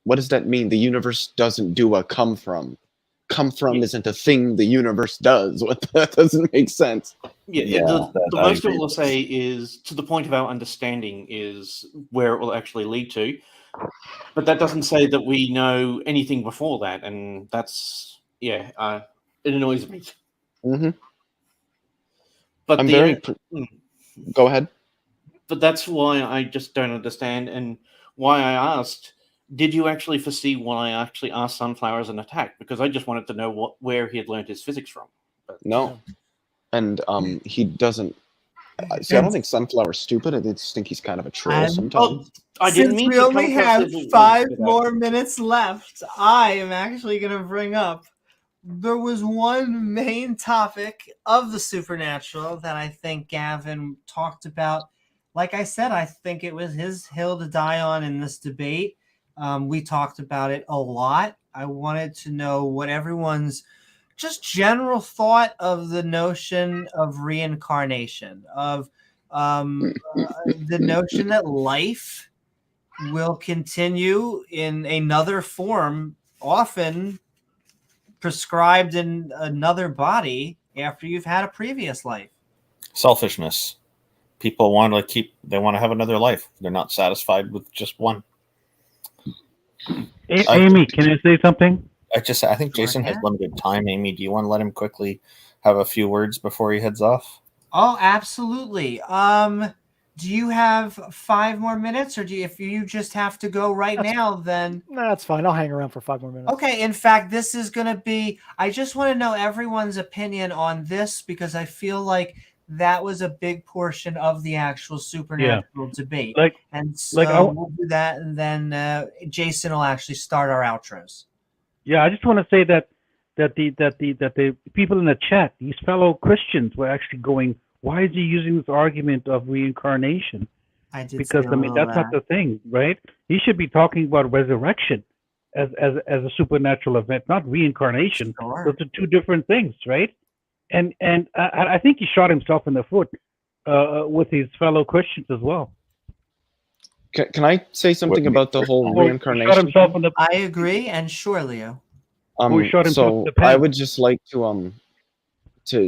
What does that mean? The universe doesn't do a come from. Come from isn't a thing the universe does. What that doesn't make sense. Yeah, the most it will say is to the point of our understanding is where it will actually lead to, but that doesn't say that we know anything before that, and that's it annoys me. Mm-hmm. But I'm very. Go ahead. But that's why I just don't understand, and why I asked, did you actually foresee when I actually asked Sunflower as an attack? Because I just wanted to know where he had learned his physics from. But, no. And he doesn't. See, I don't think Sunflower's stupid. I just think he's kind of a troll sometimes. I didn't Since mean we to only come across have as 5 more minutes left, I am actually going to bring up. There was one main topic of the supernatural that I think Gavin talked about. Like I said, I think it was his hill to die on in this debate. We talked about it a lot. I wanted to know what everyone's just general thought of the notion of reincarnation, of the notion that life will continue in another form, often prescribed in another body after you've had a previous life. Selfishness. People want to have another life. They're not satisfied with just one. Amy, can I say something? I think Jason has limited time. Amy, do you want to let him quickly have a few words before he heads off? Oh, absolutely. Do you have 5 more minutes, or if you just have to go right now, then... No, that's fine. I'll hang around for 5 more minutes. Okay, in fact, this is going to be... I just want to know everyone's opinion on this, because I feel like that was a big portion of the actual supernatural debate. We'll do that, and then Jason will actually start our outros. Yeah, I just want to say that the people in the chat, these fellow Christians, were actually going, why is he using this argument of reincarnation? Because that's not the thing, right? He should be talking about resurrection as a supernatural event, not reincarnation. Sure. Those are 2 different things, right? And I think he shot himself in the foot with his fellow Christians as well. Can I say something about the whole reincarnation? I agree, and sure, Leo. So I would just like to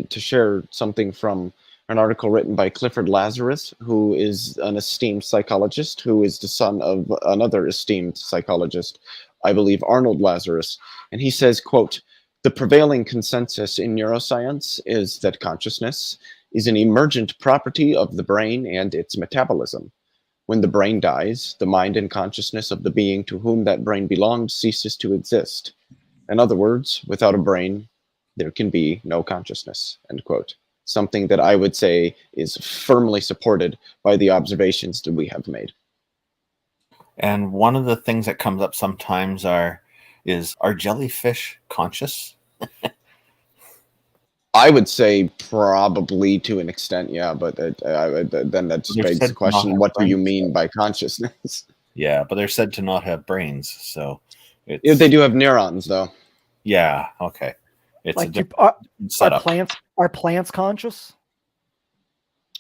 share something from an article written by Clifford Lazarus, who is an esteemed psychologist, who is the son of another esteemed psychologist, I believe Arnold Lazarus. And he says, quote, "The prevailing consensus in neuroscience is that consciousness is an emergent property of the brain and its metabolism. When the brain dies, the mind and consciousness of the being to whom that brain belonged ceases to exist. In other words, without a brain, there can be no consciousness," end quote. Something that I would say is firmly supported by the observations that we have made. And one of the things that comes up sometimes are jellyfish conscious? I would say probably to an extent, yeah, but then that just begs the question, what do you mean by consciousness? Yeah, but they're said to not have brains, so... They do have neurons, though. Yeah, okay. It's like a setup. Are plants conscious?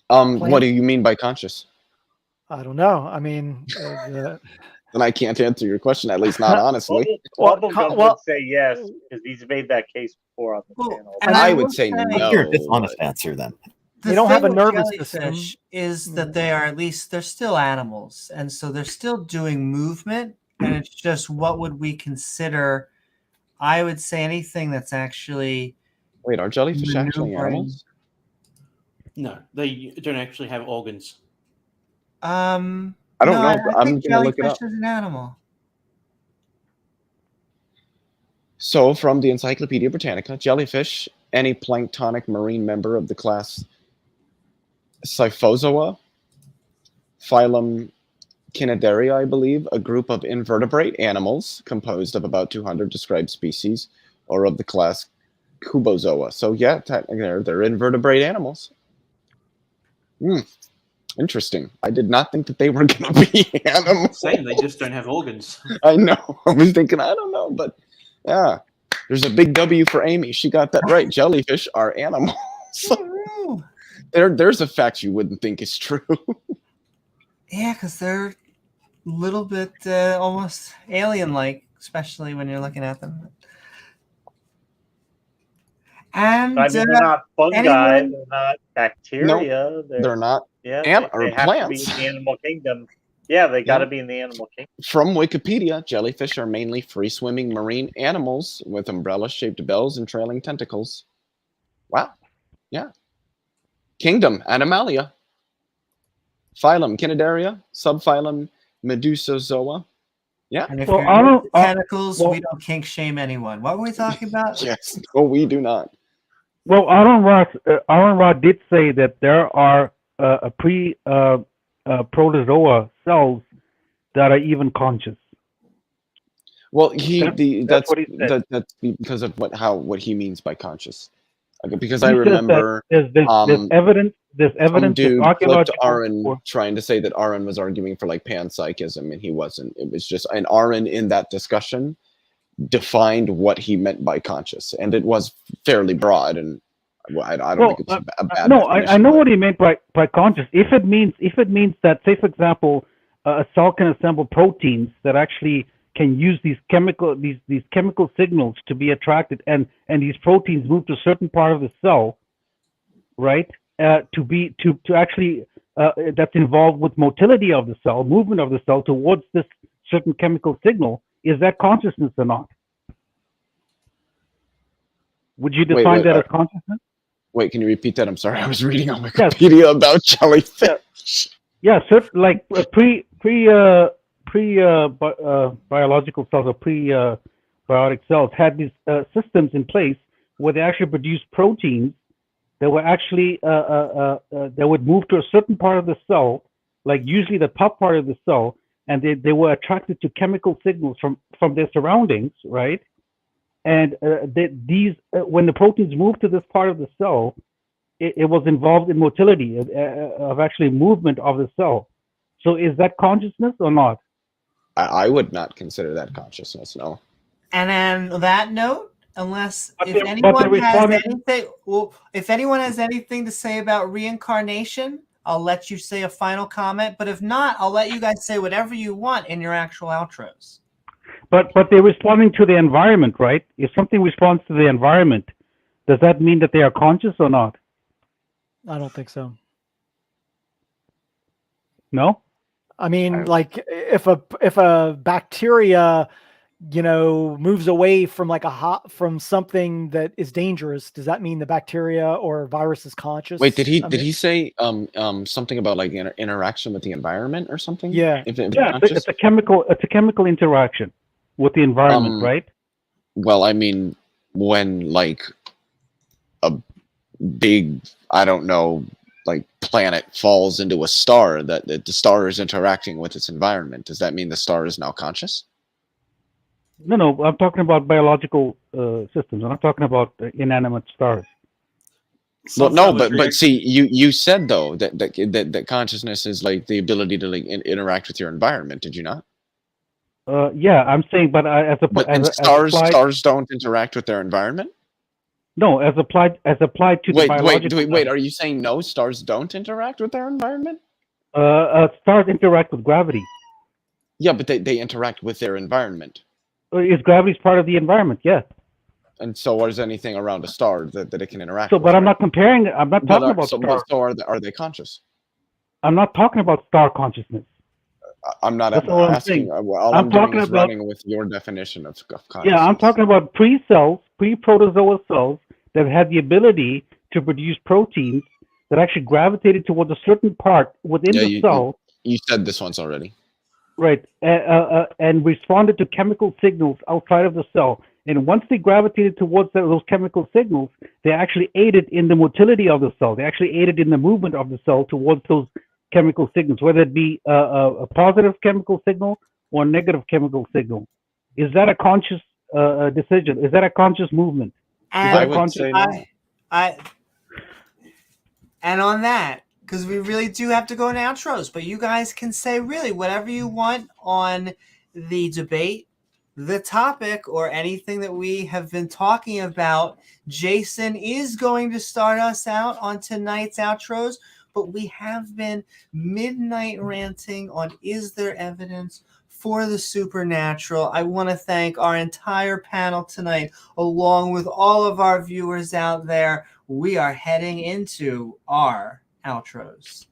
What do you mean by conscious? I don't know. I mean... Then I can't answer your question, at least not honestly. Bubblegum would say yes, because he's made that case before on the channel. And I would say no. You're a dishonest answer, then. They don't have a nervous system. Is that they're still animals, and so they're still doing movement, and it's just what would we consider? I would say anything that's actually... Wait, are jellyfish actually animals? No, they don't actually have organs. I don't know. I'm going to look it up. Jellyfish is an animal. So, from the Encyclopedia Britannica, jellyfish, any planktonic marine member of the class Scyphozoa, phylum Cnidaria, I believe, a group of invertebrate animals composed of about 200 described species, or of the class Cubozoa. So, yeah, technically, they're invertebrate animals. Interesting. I did not think that they were going to be animals. Same, they just don't have organs. I know. I was thinking, I don't know, but yeah. There's a big W for Amy. She got that right. Jellyfish are animals. there's a fact you wouldn't think is true. Yeah, because they're a little bit almost alien-like, especially when you're looking at them. And I mean, they're not fungi, anyone- they're not bacteria. They're not. Yeah, Or they have plants. to be in the animal kingdom. Yeah, they got to be in the animal kingdom. From Wikipedia, jellyfish are mainly free-swimming marine animals with umbrella-shaped bells and trailing tentacles. Wow. Yeah. Kingdom, Animalia. Phylum, Cnidaria. Subphylum, Medusozoa. Yeah. And if Well, you're I don't- into tentacles, well- we don't kink shame anyone. What were we talking about? Yes. No, we do not. Well, Aaron Ross did say that there are protozoa cells that are even conscious. Well, That's what he said. that's because of what he means by conscious. Okay, because He I says that remember there's evidence. There's some evidence. dude There's clipped archaeological. Aaron trying to say that Aaron was arguing for like panpsychism, and he wasn't. It was just, and Aaron in that discussion defined what he meant by conscious, and it was fairly broad. And I don't think it's a bad. No, I definition, know but- what he meant by conscious. If it means that, say for example, a cell can assemble proteins that actually can use these chemical signals to be attracted, and these proteins move to a certain part of the cell, right? To actually that's involved with motility of the cell, movement of the cell towards this certain chemical signal. Is that consciousness or not? Would you define that as consciousness? Wait, can you repeat that? I'm sorry, I was reading on Wikipedia about jellyfish. Yeah, so like biological cells or prebiotic cells had these systems in place where they actually produced proteins that were actually that would move to a certain part of the cell, like usually the top part of the cell, and they were attracted to chemical signals from their surroundings, right? And when the proteins moved to this part of the cell, it was involved in motility of actually movement of the cell. So is that consciousness or not? I would not consider that consciousness. No. And on that note, unless But if the anyone has responding- anything, well, if anyone has anything to say about reincarnation, I'll let you say a final comment. But if not, I'll let you guys say whatever you want in your actual outros. But they're responding to the environment, right? If something responds to the environment, does that mean that they are conscious or not? I don't think so. No? I mean, like if a bacteria, moves away from from something that is dangerous, does that mean the bacteria or virus is conscious? Wait, did he say something about like interaction with the environment or something? Yeah. It's a chemical interaction with the environment, right? Well, I mean, when like a big, I don't know, like planet falls into a star, that the star is interacting with its environment. Does that mean the star is now conscious? No, I'm talking about biological systems. I'm not talking about inanimate stars. Well, no, but see, you said though that consciousness is like the ability to like interact with your environment. Did you not? Yeah, I'm saying, but stars don't interact with their environment. No, as applied to the biological. Wait. Are you saying no? Stars don't interact with their environment? Stars interact with gravity. Yeah, but they interact with their environment. Is gravity part of the environment? Yeah. And so, is anything around a star that it can interact? But I'm not comparing. I'm not talking about stars. So are they conscious? I'm not talking about star consciousness. I'm not asking. All I'm doing is running with your definition of consciousness. Yeah, I'm talking about pre-protozoa cells that had the ability to produce proteins that actually gravitated towards a certain part within the cell. You said this once already. Right, and responded to chemical signals outside of the cell. And once they gravitated towards those chemical signals, they actually aided in the motility of the cell. They actually aided in the movement of the cell towards those chemical signals, whether it be a positive chemical signal or a negative chemical signal. Is that a conscious decision? Is that a conscious movement? And and on that, because we really do have to go in outros, but you guys can say really whatever you want on the debate, the topic or anything that we have been talking about, Jason is going to start us out on tonight's outros, but we have been midnight ranting on Is There Evidence for the Supernatural. I want to thank our entire panel tonight, along with all of our viewers out there. We are heading into our outros.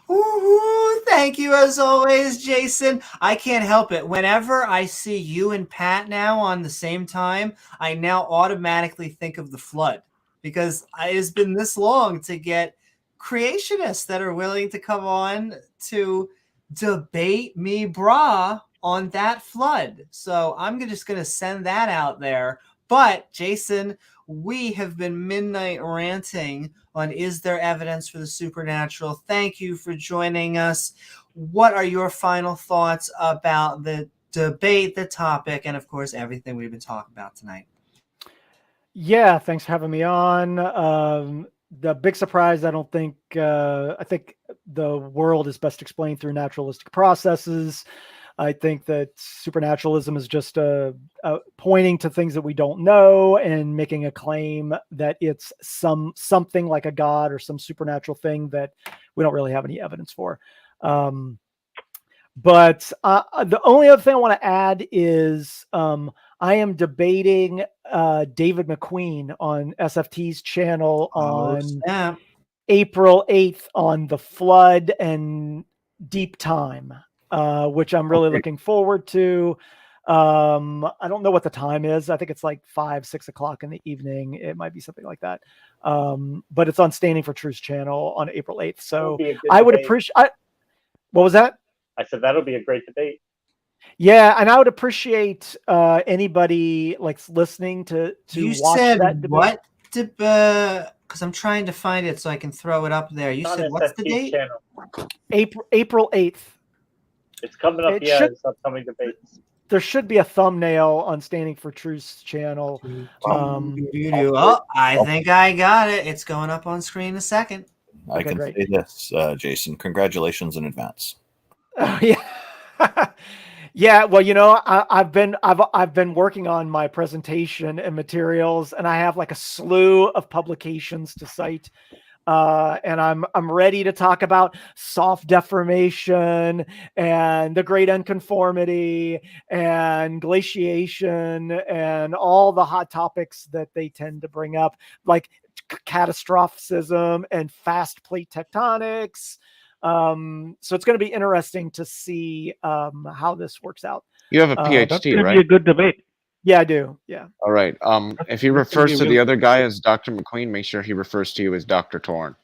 Woo-hoo. Thank you as always, Jason. I can't help it. Whenever I see you and Pat now on the same time, I now automatically think of the flood, because it has been this long to get creationists that are willing to come on to debate me, brah, on that flood. So I'm just going to send that out there. But Jason, we have been midnight ranting on Is There Evidence for the Supernatural. Thank you for joining us. What are your final thoughts about the debate, the topic, and of course, everything we've been talking about tonight? Yeah, thanks for having me on. The big surprise, I think the world is best explained through naturalistic processes. I think that supernaturalism is just pointing to things that we don't know and making a claim that it's something like a god or some supernatural thing that we don't really have any evidence for. But the only other thing I want to add is I am debating David McQueen on SFT's channel on April 8th on the flood and deep time, which I'm really looking forward to. I don't know what the time is. I think it's like 5-6 o'clock in the evening. It might be something like that. But it's on Standing for Truth's channel on April 8th. So I would appreciate. What was that? I said that'll be a great debate. Yeah, and I would appreciate anybody like listening to you watch said that debate. What? Because I'm trying to find it so I can throw it up there. You said what's the date? April 8th. It's coming up. It's upcoming debates. There should be a thumbnail on Standing for Truth's channel. I think I got it. It's going up on screen in a second. I can say this, Jason. Congratulations in advance. Yeah. Yeah, well, you know, I've been working on my presentation and materials, and I have like a slew of publications to cite. And I'm ready to talk about soft deformation and the great unconformity and glaciation and all the hot topics that they tend to bring up, like catastrophicism and fast plate tectonics. So it's going to be interesting to see how this works out. You have a PhD, That's going to right? be a good debate. Yeah, I do. Yeah. All right. If he refers to the other guy as Dr. McQueen, make sure he refers to you as Dr. Torn.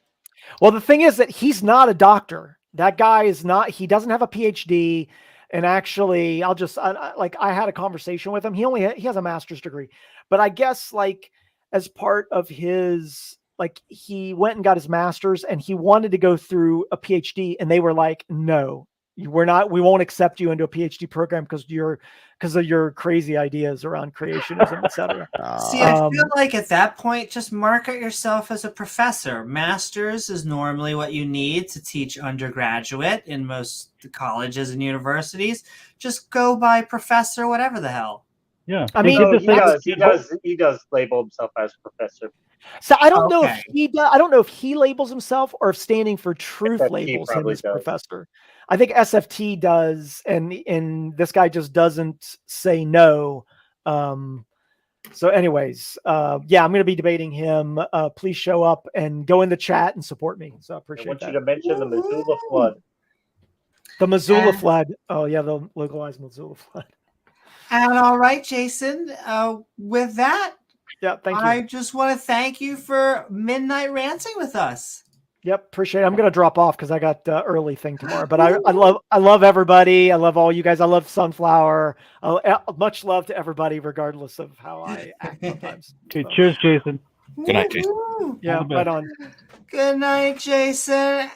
Well, the thing is that he's not a doctor. That guy is not. He doesn't have a PhD. And actually, I had a conversation with him. He has a master's degree, but I guess like as part of his, like he went and got his master's and he wanted to go through a PhD, and they were like, no, we won't accept you into a PhD program because of your crazy ideas around creationism, etc. See, I feel like at that point, just market yourself as a professor. Master's is normally what you need to teach undergraduate in most colleges and universities. Just go by professor, whatever the hell. Yeah, I mean, he does label himself as professor. So I don't know if he does. I don't know if he labels himself or if Standing for Truth labels him as professor. I think SFT does, and this guy just doesn't say no. So, anyways, yeah, I'm going to be debating him. Please show up and go in the chat and support me. So I appreciate that. I want you to mention the Missoula flood. The Missoula flood. Oh yeah, the localized Missoula flood. And all right, Jason. With that. Yeah, thank you. I just want to thank you for midnight ranting with us. Yep, appreciate it. I'm gonna drop off because I got early thing tomorrow. But I love everybody. I love all you guys. I love Sunflower. Much love to everybody, regardless of how I act sometimes. Okay, cheers, Jason. Good night, Jason. Yeah, right on. Good night, Jason.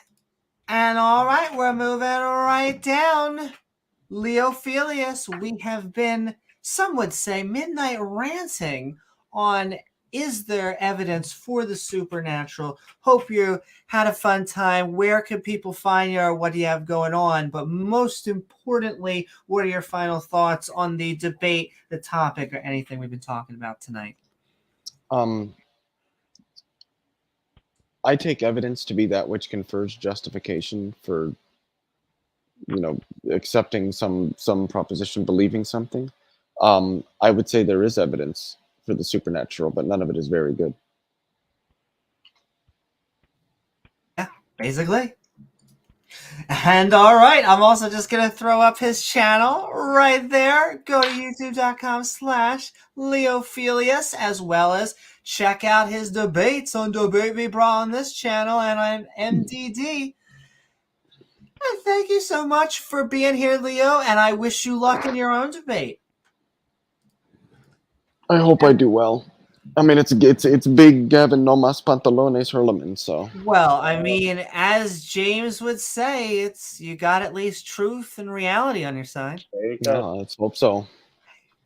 And all right, we're moving right down. Leophilius, we have been, some would say, midnight ranting on is there evidence for the supernatural? Hope you had a fun time. Where can people find you, or what do you have going on? But most importantly, what are your final thoughts on the debate, the topic, or anything we've been talking about tonight? I take evidence to be that which confers justification for, accepting some proposition, believing something. I would say there is evidence for the supernatural, but none of it is very good. Yeah, basically. And all right, I'm also just going to throw up his channel right there. Go to youtube.com/Leophilius, as well as check out his debates on Debate Me Bra on this channel and on MDD. And thank you so much for being here, Leo, and I wish you luck in your own debate. I hope I do well. I mean, it's big Gavin no mas pantalones Hurlimann, so. Well, I mean, as James would say, it's you got at least truth and reality on your side. There you go. Let's hope so.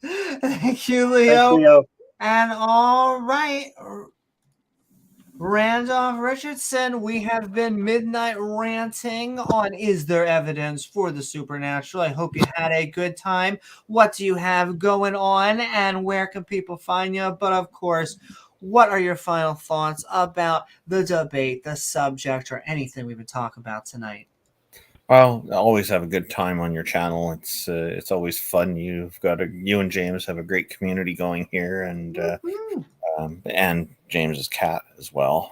Thank you, Leo. Thanks, Leo. And all right, Randolph Richardson, we have been midnight ranting on Is There Evidence for the Supernatural? I hope you had a good time. What do you have going on, and where can people find you? But of course, what are your final thoughts about the debate, the subject, or anything we've been talking about tonight? Well, I always have a good time on your channel. It's always fun. You and James have a great community going here, and James's cat as well,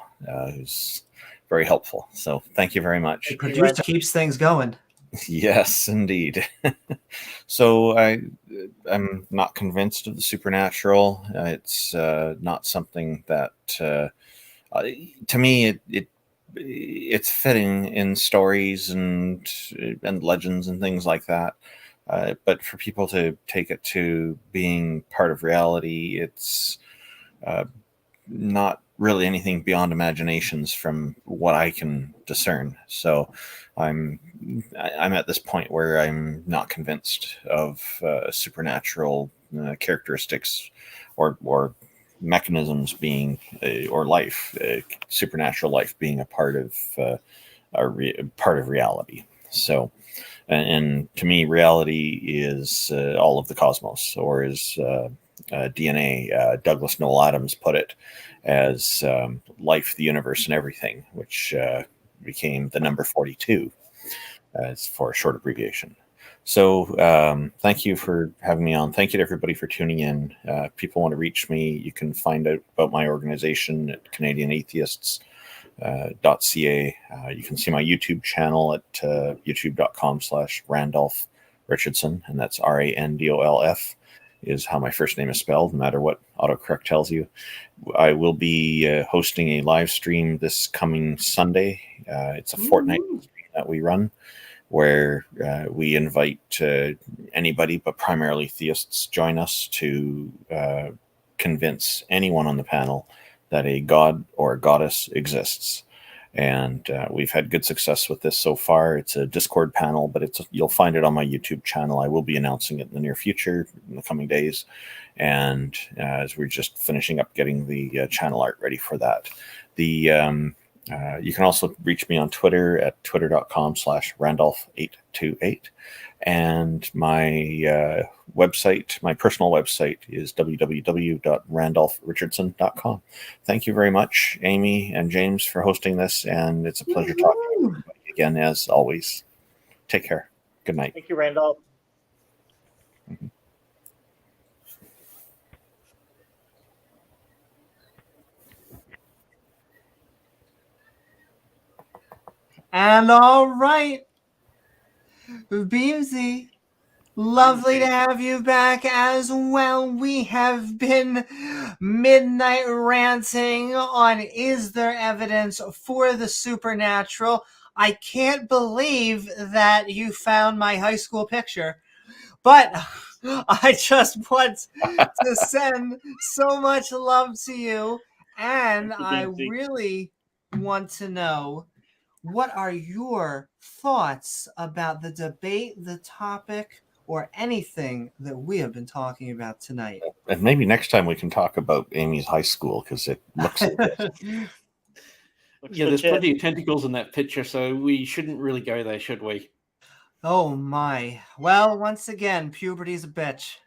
who's very helpful. So thank you very much. The producer keeps things going. Yes, indeed. So I'm not convinced of the supernatural. It's not something that to me it's fitting in stories and legends and things like that. But for people to take it to being part of reality, it's not really anything beyond imaginations from what I can discern. So I'm at this point where I'm not convinced of supernatural characteristics or mechanisms being or life, supernatural life being a part of reality. So, and to me, reality is all of the cosmos, or as DNA, Douglas Noel Adams put it, as life, the universe, and everything, which became the number 42 as for a short abbreviation. So thank you for having me on. Thank you to everybody for tuning in. If people want to reach me, you can find out about my organization at CanadianAtheists.ca. You can see my YouTube channel at youtube.com/Randolph Richardson, and that's RANDOLF is how my first name is spelled, no matter what autocorrect tells you. I will be hosting a live stream this coming Sunday. It's a fortnightly stream that we run, where we invite anybody, but primarily theists, join us to convince anyone on the panel that a god or a goddess exists. And we've had good success with this so far. It's a Discord panel, but you'll find it on my YouTube channel. I will be announcing it in the near future, in the coming days. And as we're just finishing up getting the channel art ready for that. You can also reach me on Twitter at twitter.com/Randolph828. And my website, my personal website, is www.randolphrichardson.com. Thank you very much, Amy and James, for hosting this, and it's a pleasure talking to everybody again, as always. Take care. Good night. Thank you, Randolph. Mm-hmm. And all right, Beamsy, lovely to have you back as well. We have been midnight ranting on Is There Evidence for the Supernatural? I can't believe that you found my high school picture, but I just want to send so much love to you, and I really want to know, what are your thoughts about the debate, the topic, or anything that we have been talking about tonight? And maybe next time we can talk about Amy's high school because it looks. Yeah, there's plenty of tentacles in that picture, so we shouldn't really go there, should we? Oh my. Well, once again, puberty's a bitch.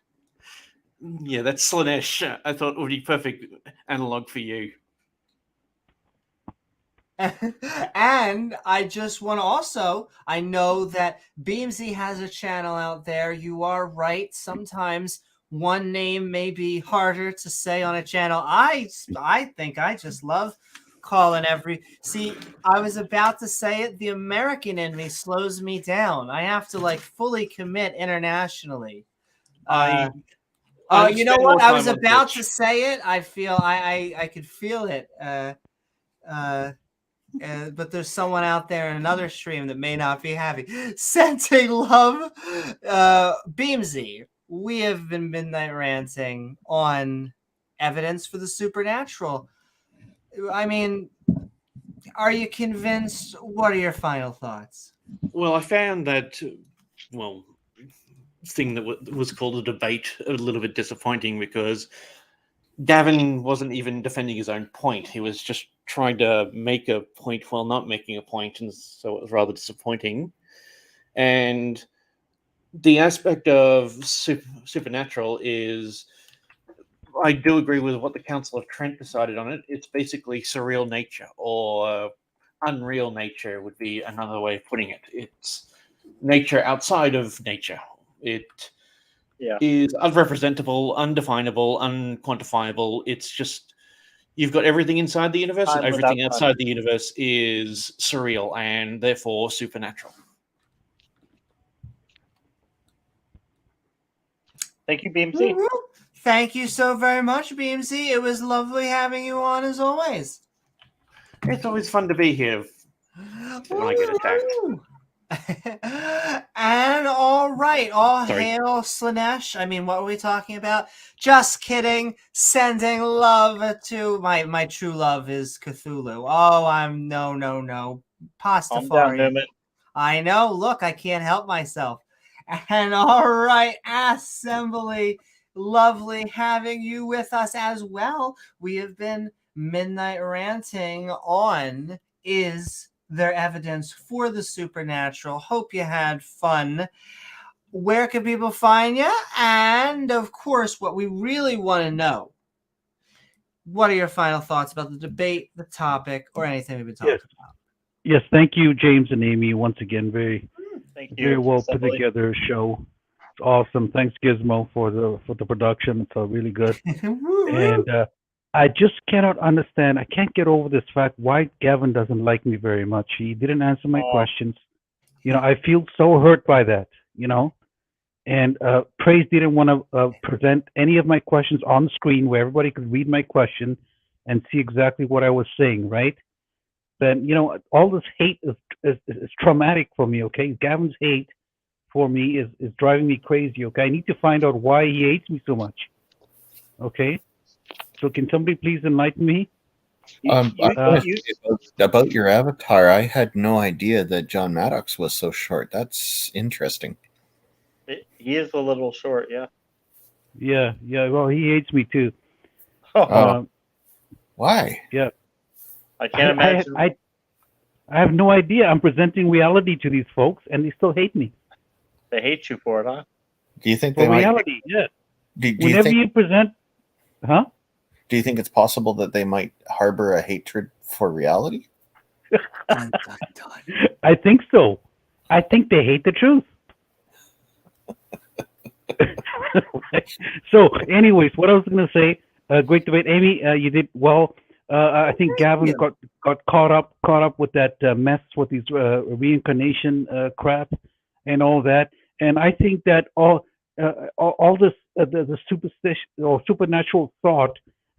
Yeah, that's Slanesh. I thought would be perfect analog for you. And I just want to also, I know that Beamsy has a channel out there. You are right. Sometimes one name may be harder to say on a channel. I think I just love calling see, I was about to say it. The American in me slows me down. I have to like fully commit internationally. I you know spend what? more I was time on about Twitch. to say it. I feel I could feel it. But there's someone out there in another stream that may not be happy. Sending love, Beamsy. We have been midnight ranting on evidence for the supernatural. I mean, are you convinced? What are your final thoughts? Well, I found that, thing that was called a debate a little bit disappointing because Gavin wasn't even defending his own point. He was just trying to make a point while not making a point, and so it was rather disappointing. And the aspect of supernatural is, I do agree with what the Council of Trent decided on it. It's basically surreal nature, or unreal nature would be another way of putting it. It's nature outside of nature. It is unrepresentable, undefinable, unquantifiable. It's just, you've got everything inside the universe, and everything outside the universe is surreal and therefore supernatural. Thank you, Beamsy. Thank you so very much, Beamsy. It was lovely having you on as always. It's always fun to be here when I get attacked. And all right, hail Slanesh. I mean, what were we talking about? Just kidding. Sending love to my true love is Cthulhu. Oh, I'm no. Pastafari. Calm down, Newman. I know. Look, I can't help myself. And all right, Assembly. Lovely having you with us as well. We have been midnight ranting on Is There Evidence for the Supernatural? Hope you had fun. Where can people find you? And of course, what we really want to know, what are your final thoughts about the debate, the topic, or anything we've been talking about? Yes, thank you, James and Amy, once again. Very well put Assembly. together show. It's awesome. Thanks, Gizmo, for the production. It's really good. And I just cannot understand. I can't get over this fact why Gavin doesn't like me very much. He didn't answer my questions. I feel so hurt by that. And Praise didn't want to present any of my questions on the screen where everybody could read my question and see exactly what I was saying, right? Then, all this hate is traumatic for me, okay? Gavin's hate for me is driving me crazy, okay? I need to find out why he hates me so much, okay? So can somebody please enlighten me? About your avatar, I had no idea that John Maddox was so short. That's interesting. He is a little short, yeah. Yeah. Well, he hates me too. Why? Yeah. I can't imagine. I have no idea. I'm presenting reality to these folks, and they still hate me. They hate you for it, huh? Do you think For they reality? might? Yeah. Whenever you present, huh? Do you think it's possible that they might harbor a hatred for reality? I think so. I think they hate the truth. So, anyways, what I was going to say, great debate, Amy. You did well. I think Gavin got caught up with that mess with these reincarnation crap and all that. And I think that all this the superstition or supernatural thought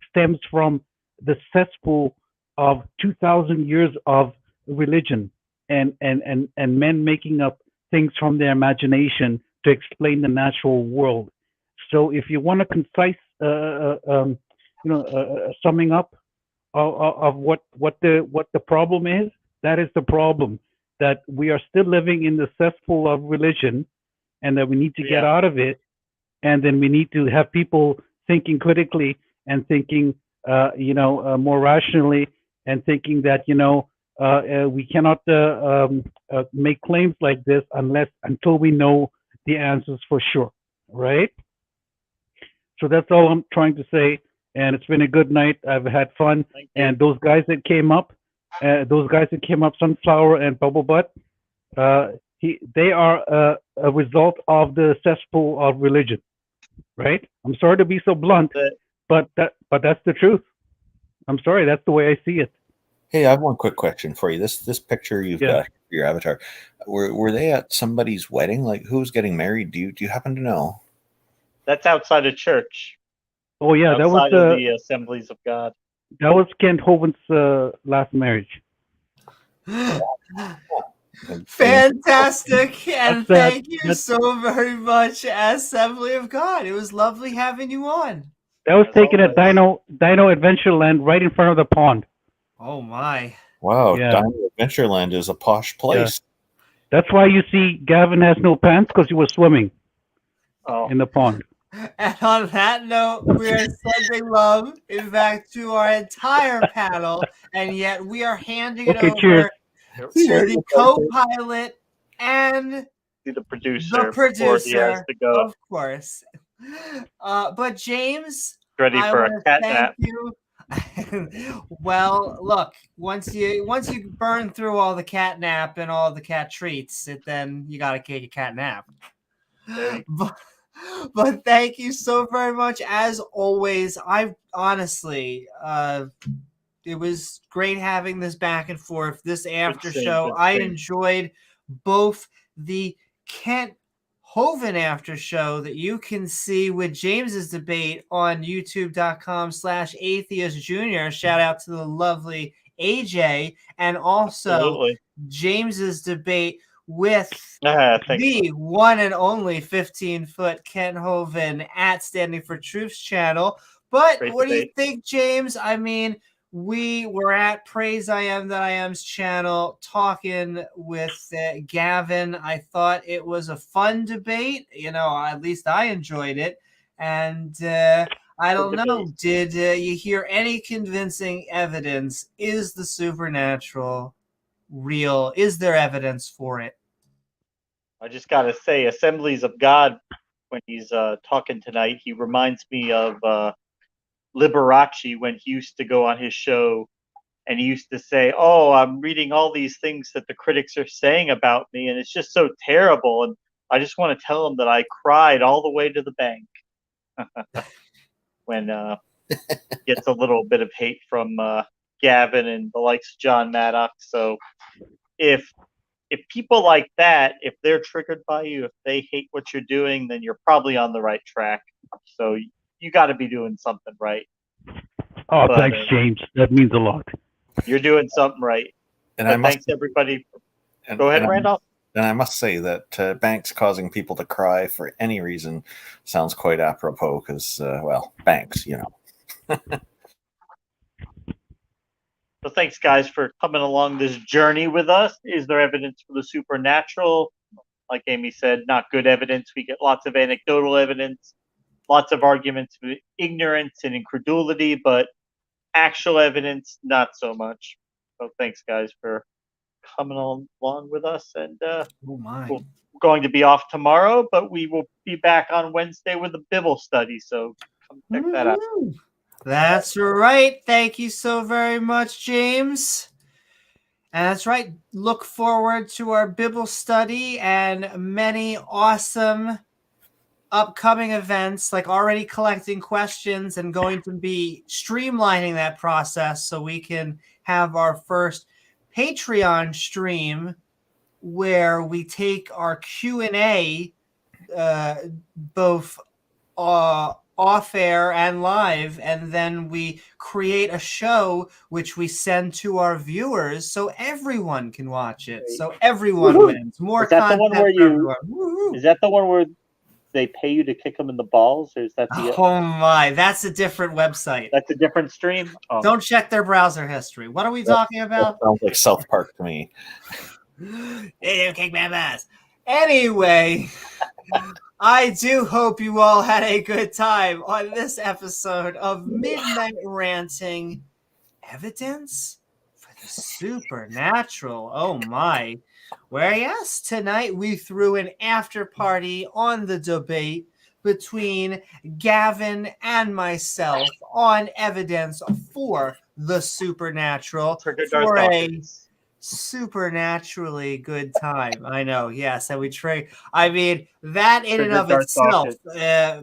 stems from the cesspool of 2,000 years of religion and men making up things from their imagination to explain the natural world. So if you want a concise summing up of what the problem is, that is the problem, that we are still living in the cesspool of religion and that we need to get out of it, and then we need to have people thinking critically and thinking, more rationally, and thinking that we cannot make claims like this until we know the answers for sure, right? So that's all I'm trying to say. And it's been a good night. I've had fun. And those guys that came up, Sunflower and Bubble Butt, they are a result of the cesspool of religion, right? I'm sorry to be so blunt, but that's the truth. I'm sorry, that's the way I see it. Hey, I have one quick question for you. This picture you've got, your avatar, were they at somebody's wedding? Like, who's getting married? Do you happen to know? That's outside of church. Oh yeah, outside that was of the Assemblies of God. That was Kent Hovind's last marriage. Fantastic, and That's that- thank you that's- so very much, Assembly of God. It was lovely having you on. That was As taken at always. Dino Adventureland, right in front of the pond. Oh my. Wow, Yeah. Diamond Adventureland is a posh place. That's why you see Gavin has no pants, because he was swimming Oh, in the pond. And on that note, we are sending love, in fact, to our entire panel, and yet we are handing it Okay, over cheers. to the co-pilot and the producer. the before he has producer, to go. of course. But James, Ready I for want a to cat thank nap. you. Well, look, once you burn through all the cat nap and all the cat treats, then you gotta take a cat nap. But thank you so very much. As always, I honestly, it was great having this back and forth, this after show. I enjoyed both the Kent Hovind after show that you can see with James's debate on youtube.com/atheist junior. Shout out to the lovely AJ, and also Absolutely. James's debate with Thanks. the one and only 15-foot Kent Hovind at Standing for Truth's channel. But Great what do you debate. think, James? I mean, we were at Praise I Am That I Am's channel talking with Gavin. I thought it was a fun debate. At least I enjoyed it. And I don't know, did you hear any convincing evidence? Is the supernatural real? Is there evidence for it? I just got to say, Assemblies of God, when he's talking tonight, he reminds me of Liberace when he used to go on his show and he used to say, "Oh, I'm reading all these things that the critics are saying about me, and it's just so terrible. And I just want to tell them that I cried all the way to the bank." When gets a little bit of hate from Gavin and the likes of John Maddox. So if people like that, if they're triggered by you, if they hate what you're doing, then you're probably on the right track. So you got to be doing something right. Oh, thanks, James. That means a lot. You're doing something right. And thanks, everybody. Go ahead, Randolph. And I must say that Banks causing people to cry for any reason sounds quite apropos because, Banks, So thanks, guys, for coming along this journey with us. Is there evidence for the supernatural? Like Amy said, not good evidence. We get lots of anecdotal evidence, lots of arguments of ignorance and incredulity, but actual evidence, not so much. So thanks, guys, for coming along with us. And we're going to be off tomorrow, but we will be back on Wednesday with a Bible study. So come check that out. That's right. Thank you so very much, James. And that's right. Look forward to our Bible study and many awesome upcoming events, like already collecting questions and going to be streamlining that process so we can have our first Patreon stream where we take our Q&A both off air and live, and then we create a show which we send to our viewers so everyone can watch it. So everyone wins. More content for everyone. Is that the one where they pay you to kick them in the balls, or is that the? Oh my, that's a different website. That's a different stream. Oh. Don't check their browser history. What are we talking about? That sounds like South Park to me. They didn't kick my ass. Anyway, I do hope you all had a good time on this episode of Midnight Ranting. Evidence for the supernatural. Oh my. Where, yes, tonight we threw an after party on the debate between Gavin and myself on evidence for the supernatural for a supernaturally good time. I know, yes, and we trade. I mean, that in and of itself,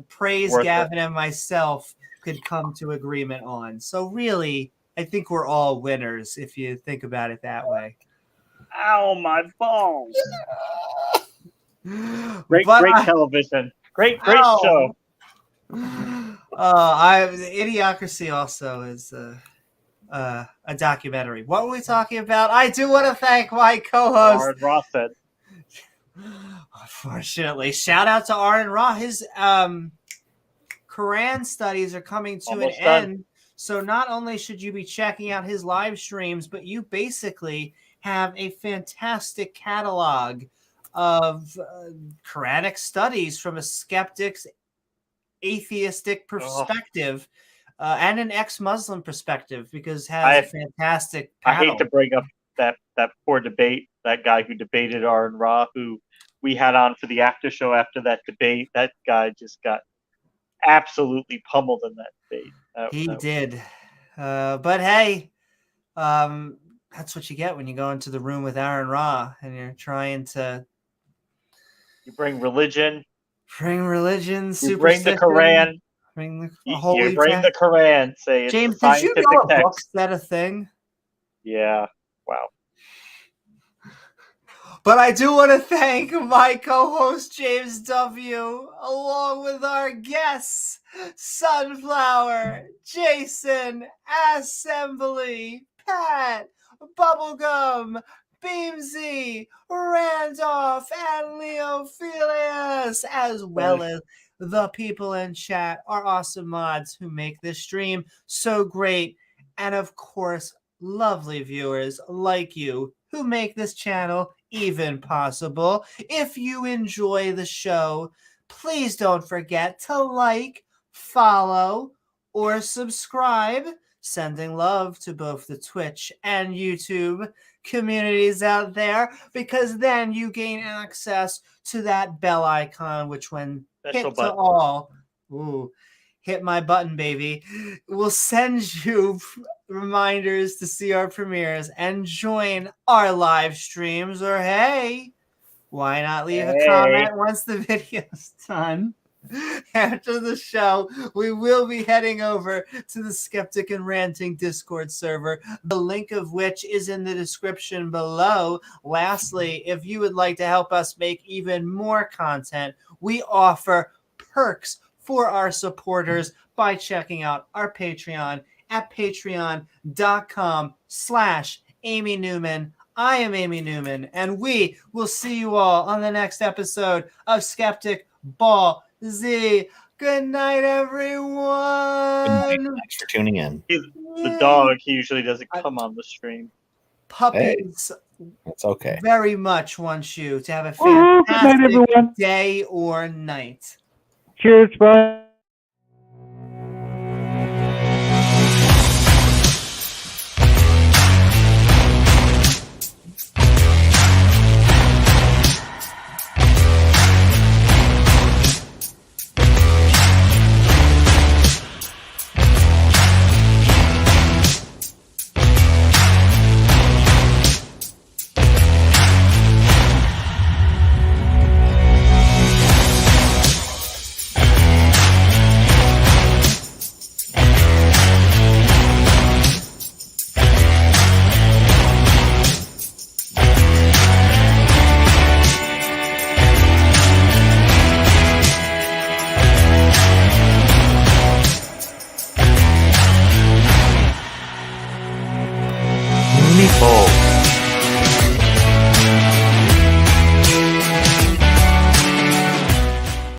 praise Gavin and myself could come to agreement on. So really, I think we're all winners if you think about it that way. Ow, my balls! Great television. Great show. Idiocracy also is a documentary. What were we talking about? I do want to thank my co-host Aaron Ra said. Unfortunately, shout out to Aaron Ra. His Quran studies are coming to an end. So not only should you be checking out his live streams, but you basically have a fantastic catalog of Quranic studies from a skeptic's atheistic perspective and an ex-Muslim perspective, because has a fantastic panel. I hate to bring up that poor debate, that guy who debated Aaron Ra, who we had on for the after show after that debate. That guy just got absolutely pummeled in that debate. He did. But hey, that's what you get when you go into the room with Aaron Ra and you're trying to... You bring religion. Bring religion, you bring the Quran. Bring the holy you bring the Quran. Say it's James, a scientific did you know a text. book's that a thing? Yeah. Wow. But I do want to thank my co-host, James W., along with our guests, Sunflower, Jason, Assembly, Pat, Bubblegum, Beamsy, Randolph, and Leophilius, as well as the people in chat, our awesome mods who make this stream so great, and of course, lovely viewers like you who make this channel even possible. If you enjoy the show, please don't forget to like, follow, or subscribe. Sending love to both the Twitch and YouTube communities out there, because then you gain access to that bell icon, which when hit to all, hit my button, baby, will send you reminders to see our premieres and join our live streams. Or hey, why not leave a comment once the video's done? After the show, we will be heading over to the Skeptic and Ranting Discord server, the link of which is in the description below. Lastly, if you would like to help us make even more content, we offer perks for our supporters by checking out our Patreon at patreon.com/Amy Newman. I am Amy Newman, and we will see you all on the next episode of Skeptic Ball Z. Good night, everyone. Good night. Thanks for tuning in. The dog, he usually doesn't come on the stream. Puppies. That's okay. Very much want you to have a fantastic good night, day or night. Cheers, bye. Meatball.